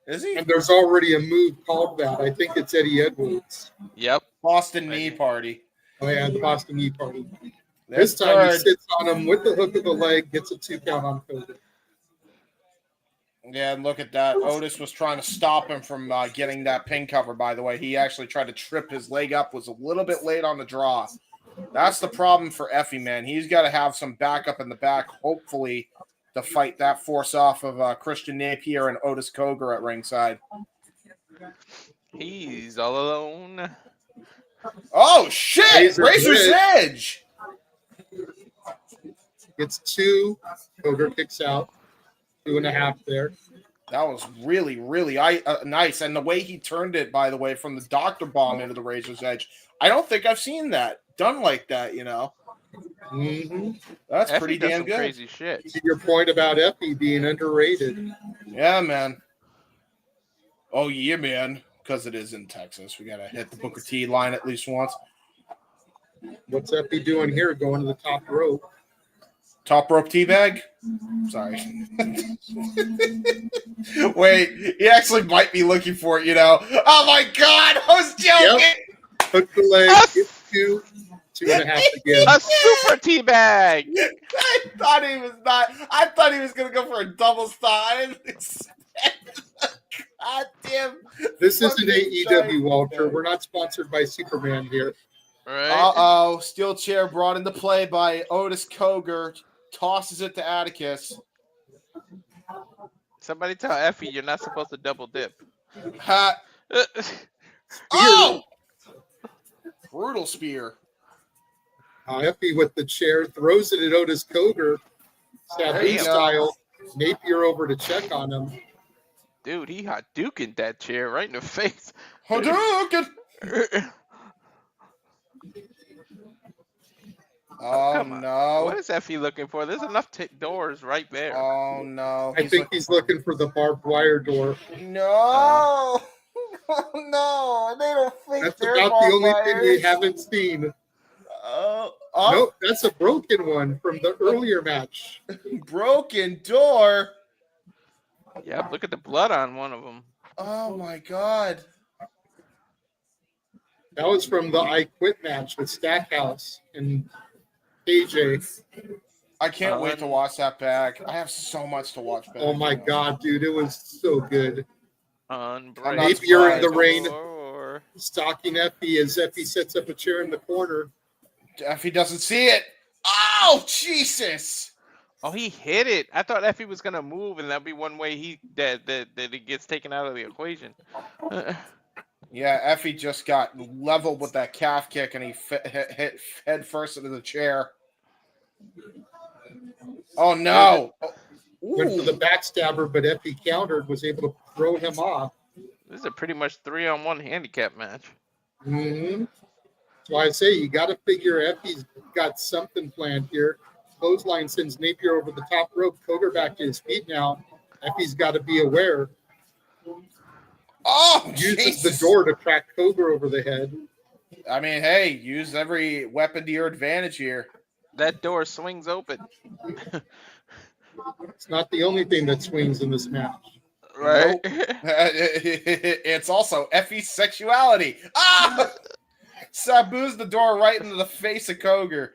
Is he?
And there's already a move called that. I think it's Eddie Edwards.
Yep.
Boston Knee Party.
Oh, yeah, the Boston Knee Party. This time he sits on him with the hook of the leg, gets a 2 count on Cogar.
Yeah, and look at that. Otis was trying to stop him from getting that pin cover, by the way. He actually tried to trip his leg up, was a little bit late on the draw. That's the problem for Effy, man. He's got to have some backup in the back, hopefully, to fight that force off of Christian Napier and Otis Cogar at ringside.
He's all alone.
Oh, shit! Razor's Edge!
Gets 2. Cogar kicks out. 2.5 there.
That was really, really nice. And the way he turned it, by the way, from the Dr. Bomb into the Razor's Edge, I don't think I've seen that done like that, you know.
Mm-hmm.
That's
Effy
pretty
does
damn
some
good.
Crazy shit.
To your point about Effy being underrated.
Yeah, man. Oh, yeah, man. Because it is in Texas. We got to hit the Booker T line at least once.
What's Effy doing here? Going to the top rope.
Top rope teabag? Sorry. Wait, he actually might be looking for it, you know. Oh, my God. I was joking.
Yep. Hook the leg. Gets 2. 2.5 again.
A super teabag.
I thought he was not. I thought he was going to go for a double style. God damn.
This isn't AEW, Walter. We're not sponsored by Superman here.
Right.
Uh-oh. Steel chair brought into play by Otis Cogar. Tosses it to Atticus.
Somebody tell Effy you're not supposed to double dip.
Ha. Oh! Brutal spear.
Effy with the chair. Throws it at Otis Cogar. Sabu style. Napier over to check on him.
Dude, he Hadoukened that chair right in the face.
Hadouken! Oh,
come on.
no.
What is Effy looking for? There's enough doors right there.
Oh, no.
I think he's looking for the barbed wire door.
No. Oh, no. They don't think
That's
they're
about the only
barbed
thing
wires.
you haven't seen. Nope, that's a broken one from the earlier match.
Broken door.
Yep, look at the blood on one of them.
Oh, my God.
That was from the I Quit match with Stackhouse and AJ.
I can't wait to watch that back. I have so much to watch back.
Oh my God, dude, it was so good.
Napier
in the rain, stalking Effy as Effy sets up a chair in the corner.
Effy doesn't see it. Oh, Jesus!
Oh, he hit it. I thought Effy was gonna move, and that'd be one way that it gets taken out of the equation.
Yeah, Effy just got leveled with that calf kick, and he hit head first into the chair. Oh, no.
Went for the backstabber, but Effy countered, was able to throw him off.
This is a pretty much 3-on-1 handicap match.
Mm-hmm. That's why I say you got to figure Effy's got something planned here. Clothesline sends Napier over the top rope. Cogar back to his feet now. Effy's got to be aware.
Oh,
uses
Jesus.
the door to crack Cogar over the head.
I mean, hey, use every weapon to your advantage here.
That door swings open.
It's not the only thing that swings in this match.
Right.
Nope. It's also Effy's sexuality. Ah! Sabu's the door right into the face of Cogar.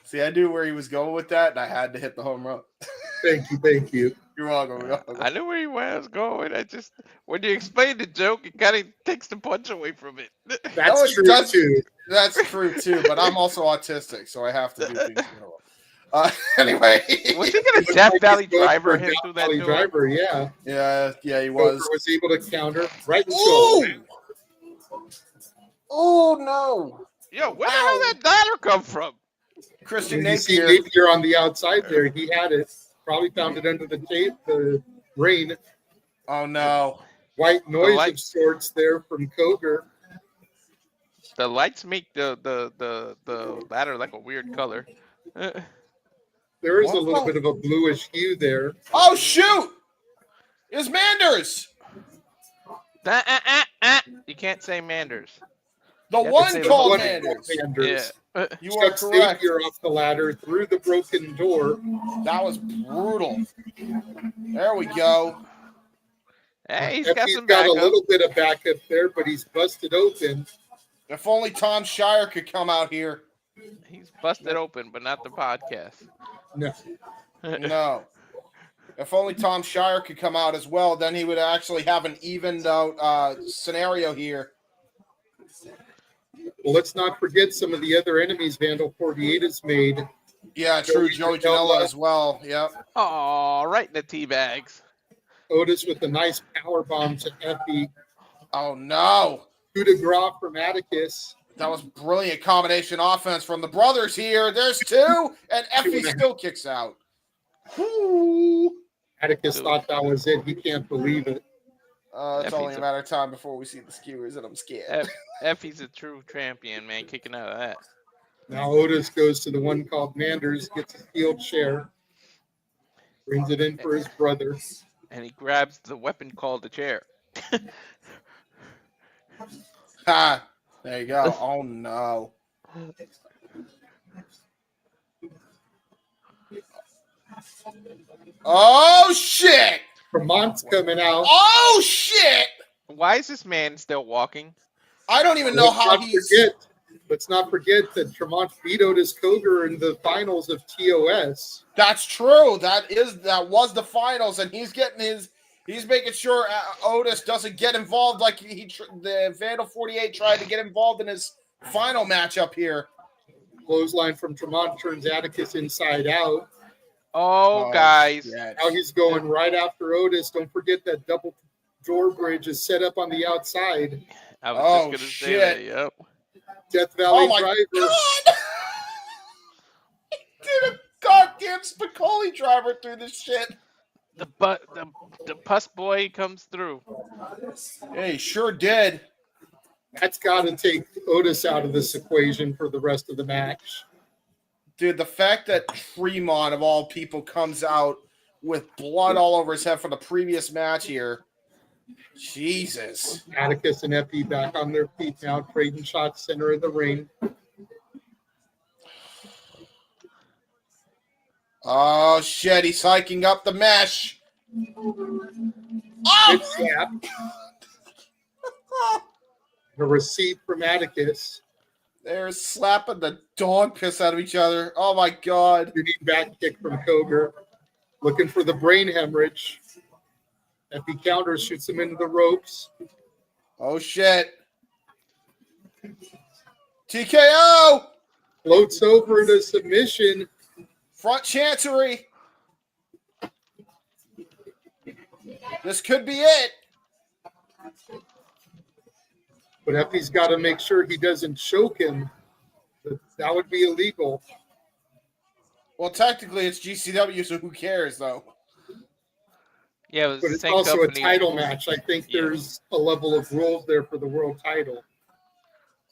See, I knew where he was going with that, and I had to hit the home run.
Thank you.
You're welcome.
I knew where he was going. When you explain the joke, it kind of takes the punch away from it.
That's true too.
That's true too, but I'm also autistic, so I have to do things. Anyway,
was he gonna Death Valley Driver him through that door?
Driver, yeah,
he was.
Cogar was able to counter right in the shoulder.
Oh no!
Yo, where the hell did that dollar come from?
Christian
You see
Napier.
Napier on the outside there. He had it. Probably found it under the tape, the rain.
Oh no.
White noise of
lights.
sorts there from Cogar.
The lights make the ladder like a weird color.
There is a
What
little
the-
bit of a bluish hue there.
Oh shoot! It's Manders!
You can't say Manders.
The
You have to
one
say the
called
whole name.
Manders.
Manders.
Yeah.
You are
Chuck
correct.
Xavier off the ladder through the broken door.
That was brutal. There we go.
Hey, he's got
Effy's
some
got a
backup.
little bit of backup there, but he's busted open.
If only Tom Shire could come out here.
He's busted open, but not the podcast.
No.
No. If only Tom Shire could come out as well, then he would actually have an evened out scenario here.
Well, let's not forget some of the other enemies Vandal 48 has made.
Yeah, true. Joey Janela as well. Yep.
Oh, right in the tea bags.
Otis with a nice power bomb to Effy.
Oh no.
Coup de grace from Atticus.
That was brilliant combination offense from the brothers here. There's two, and Effy still kicks out. Woo.
Atticus thought that was it. He can't believe it.
It's only a matter of time before we see the skewers, and I'm scared.
Effy's a true champion, man, kicking out of that.
Now Otis goes to the one called Manders, gets a field share, brings it in for his brother.
And he grabs the weapon called the chair.
Ha! There you go. Oh no. Oh shit!
Tremont's coming out.
Oh shit!
Why is this man still walking?
I don't even know how he's.
Let's not forget that Tremont beat Otis Cogar in the finals of TOS.
That's true. That was the finals, and he's making sure Otis doesn't get involved like the Vandal 48 tried to get involved in his final matchup here.
Clothesline from Tremont turns Atticus inside out.
Oh, guys.
Shit.
Now he's going right after Otis. Don't forget that double door bridge is set up on the outside.
I was just going to say that.
Shit.
Yep.
Death Valley
my
driver.
God! He did a goddamn Spicoli driver through this shit.
The pus boy comes through.
Yeah, he sure did.
That's got to take Otis out of this equation for the rest of the match.
Dude, the fact that Tremont, of all people, comes out with blood all over his head from the previous match here. Jesus.
Atticus and Effy back on their feet now, trading shots center of the ring.
Oh, shit. He's hiking up the mesh. Oh!
Good snap. The receipt from Atticus.
They're slapping the dog piss out of each other. Oh, my God.
Shooting back kick from Cogar. Looking for the brain hemorrhage. Effy counters, shoots him into the ropes.
Oh, shit. TKO!
Floats over to submission.
Front chancery. This could be it.
But Effy's got to make sure he doesn't choke him. That would be illegal.
Well, technically, it's GCW, so who cares, though?
Yeah, it was
But
the
it's
same
also
company.
a title match. I think
Yeah.
there's a level of rules there for the world title.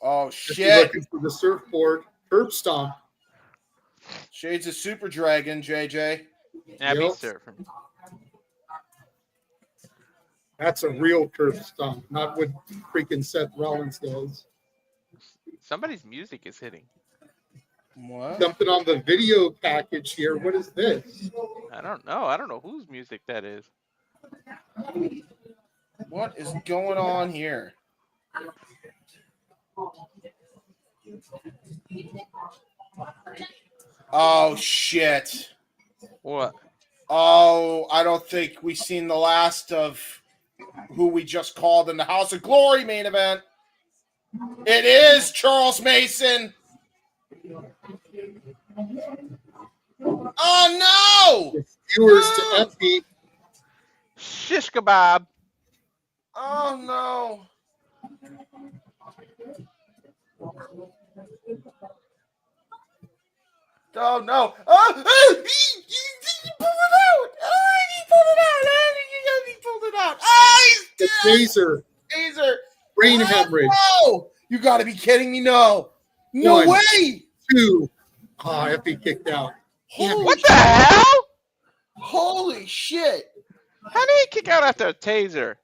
Oh,
If you're
shit.
looking for the surfboard, curb stomp.
Shades of Super Dragon, JJ.
Yeah,
Yep.
he's surfing.
That's a real curb stomp, not what freaking Seth Rollins does.
Somebody's music is hitting.
What?
Something on the video package here. What is this?
I don't know. I don't know whose music that is.
What is going on here? Oh, shit.
What?
Oh, I don't think we've seen the last of who we just called in the House of Glory main event. It is Charles Mason. Oh, no!
Viewers to Effy.
Shish kebab.
Oh, no. Oh, no. Oh, he pulled it
The taser.
Taser.
Brain hemorrhage.
No! You got to be kidding me. No. No
1,
way.
2. Oh, Effy kicked out.
What the hell?
Holy shit.
How did he kick out after a taser?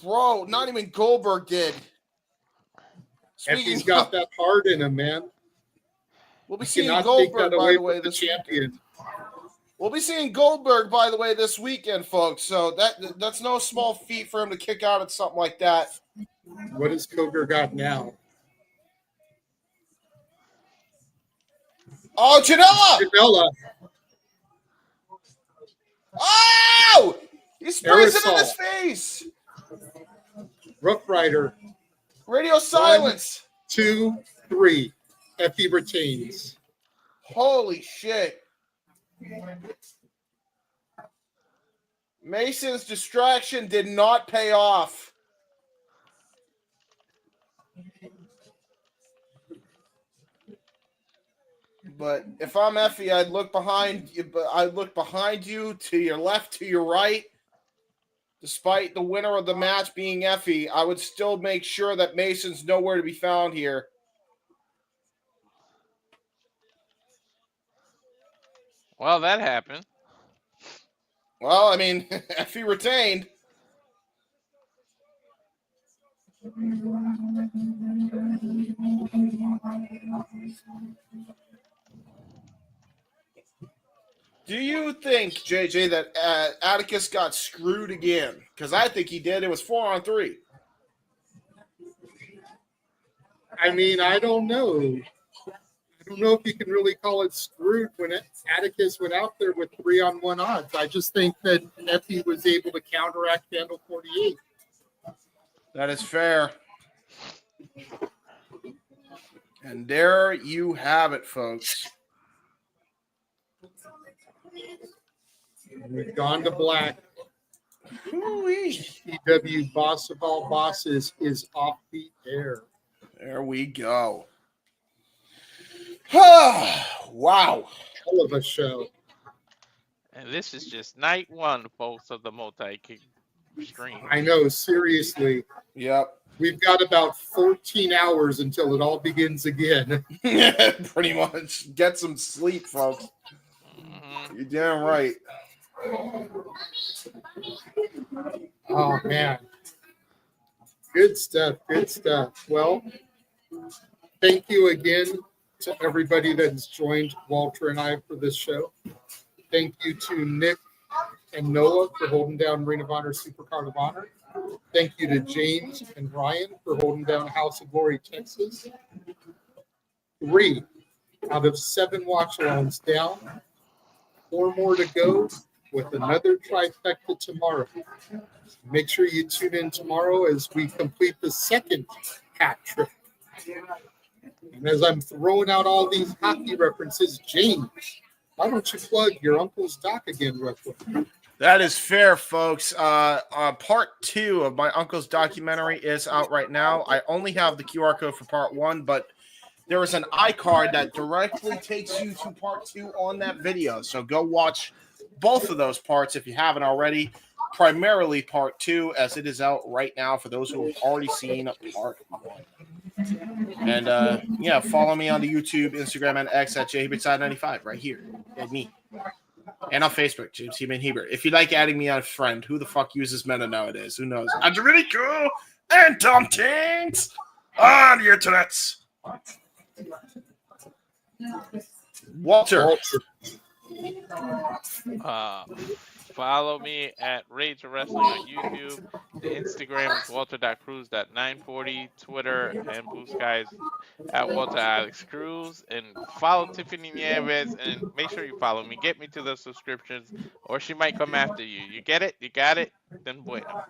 Bro, not even Goldberg did.
Effy's got that heart in him, man.
We'll be
You
seeing
cannot take
Goldberg,
that
by
away
the way,
from the
this
champion.
We'll be seeing Goldberg, by the way, this weekend, folks. So that's no small feat for him to kick out at something like that.
What has Cogar got now?
Oh, Janela! Oh! He sprays it in his face!
Rough Rider.
Radio silence.
1, 2, 3. Effy retains.
Holy shit. Mason's distraction did not pay off. But if I'm Effy, I'd look behind you, but I'd look behind you, to your left, to your right. Despite the winner of the match being Effy, I would still make sure that Mason's nowhere to be found here.
Well, that happened.
Well, I mean, Effy retained. Do you think, JJ, that Atticus got screwed again? Because I think he did. It was 4-on-3.
I mean, I don't know. I don't know if you can really call it screwed when Atticus went out there with 3-on-1 odds. I just think that Effy was able to counteract Candle 48.
That is fair. And there you have it, folks.
We've gone to black. GCW boss of all bosses is off the air.
There we go. Wow.
Hell of a show.
And this is just night one, folks, of the multi-kick stream.
I know, seriously.
Yep.
We've got about 14 hours until it all begins again.
Pretty much. Get some sleep, folks.
Mm-hmm.
You're damn right.
Oh, man. Good stuff. Good stuff. Well, thank you again to everybody that has joined Walter and I for this show. Thank you to Nick and Noah for holding down Ring of Honor Supercard of Honor. Thank you to James and Ryan for holding down House of Glory, Texas. 3 out of 7 watch-alongs down. 4 more to go with another trifecta tomorrow. Make sure you tune in tomorrow as we complete the second hat trick. And as I'm throwing out all these hockey references, James, why don't you plug your uncle's doc again real quick?
That is fair, folks. Part 2 of my uncle's documentary is out right now. I only have the QR code for part 1, but there is an iCard that directly takes you to part 2 on that video. So go watch both of those parts if you haven't already. Primarily part 2, as it is out right now for those who have already seen part 1. And yeah, follow me on the YouTube, Instagram, and X at JHebert95 right here. At me. And on Facebook, James Heeman Hebert. If you like adding me on a friend, who the fuck uses Meta nowadays? Who knows? Andronico and Tom Tinks on the internets. Walter.
Follow me at Rage of Wrestling on YouTube. The Instagram is walter.cruz.940. Twitter and Blue Skies at Walter Alex Cruz. And follow Tiffany Nieves and make sure you follow me. Get me to the subscriptions or she might come after you. You get it? You got it? Then bueno.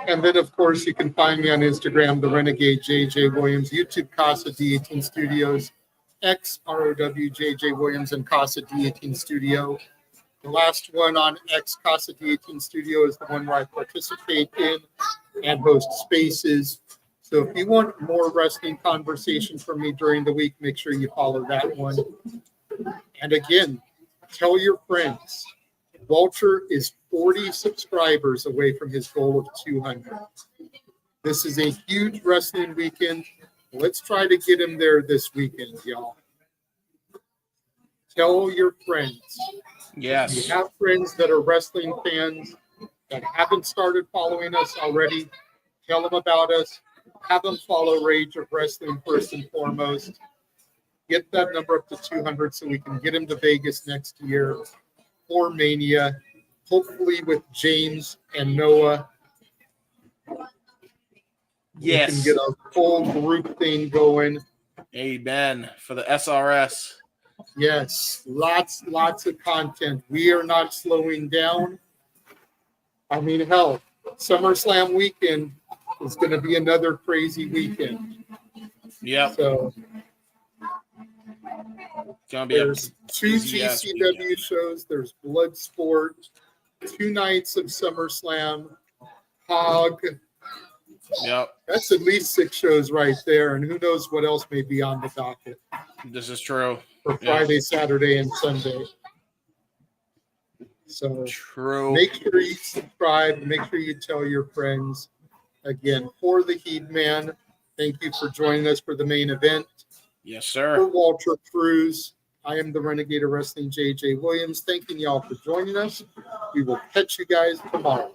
And then, of course, you can find me on Instagram, the Renegade JJ Williams, YouTube, Casa D18 Studios, X ROWJJ Williams, and Casa D18 Studio. The last one on X Casa D18 Studio is the one where I participate in and host spaces. So if you want more wrestling conversation from me during the week, make sure you follow that one. And again, tell your friends. Walter is 40 subscribers away from his goal of 200. This is a huge wrestling weekend. Let's try to get him there this weekend, y'all. Tell your friends.
Yes.
If you have friends that are wrestling fans that haven't started following us already, tell them about us. Have them follow Rage of Wrestling first and foremost. Get that number up to 200 so we can get him to Vegas next year for Mania, hopefully with James and Noah.
Yes.
We can get a full group thing going.
Amen. For the SRS.
Yes, lots of content. We are not slowing down. I mean, hell, SummerSlam weekend is going to be another crazy weekend.
Yep.
So
Gonna be
there's two
GCW
GCW shows. There's Bloodsport, 2 nights of SummerSlam, Hog.
Yep.
That's at least 6 shows right there, and who knows what else may be on the docket
This is true.
for Friday, Saturday, and Sunday. So
True.
make sure you subscribe. Make sure you tell your friends. Again, for the Heat Man, thank you for joining us for the main event.
Yes,
For
sir.
Walter Cruz, I am the Renegade of Wrestling, JJ Williams. Thanking y'all for joining us. We will catch you guys tomorrow.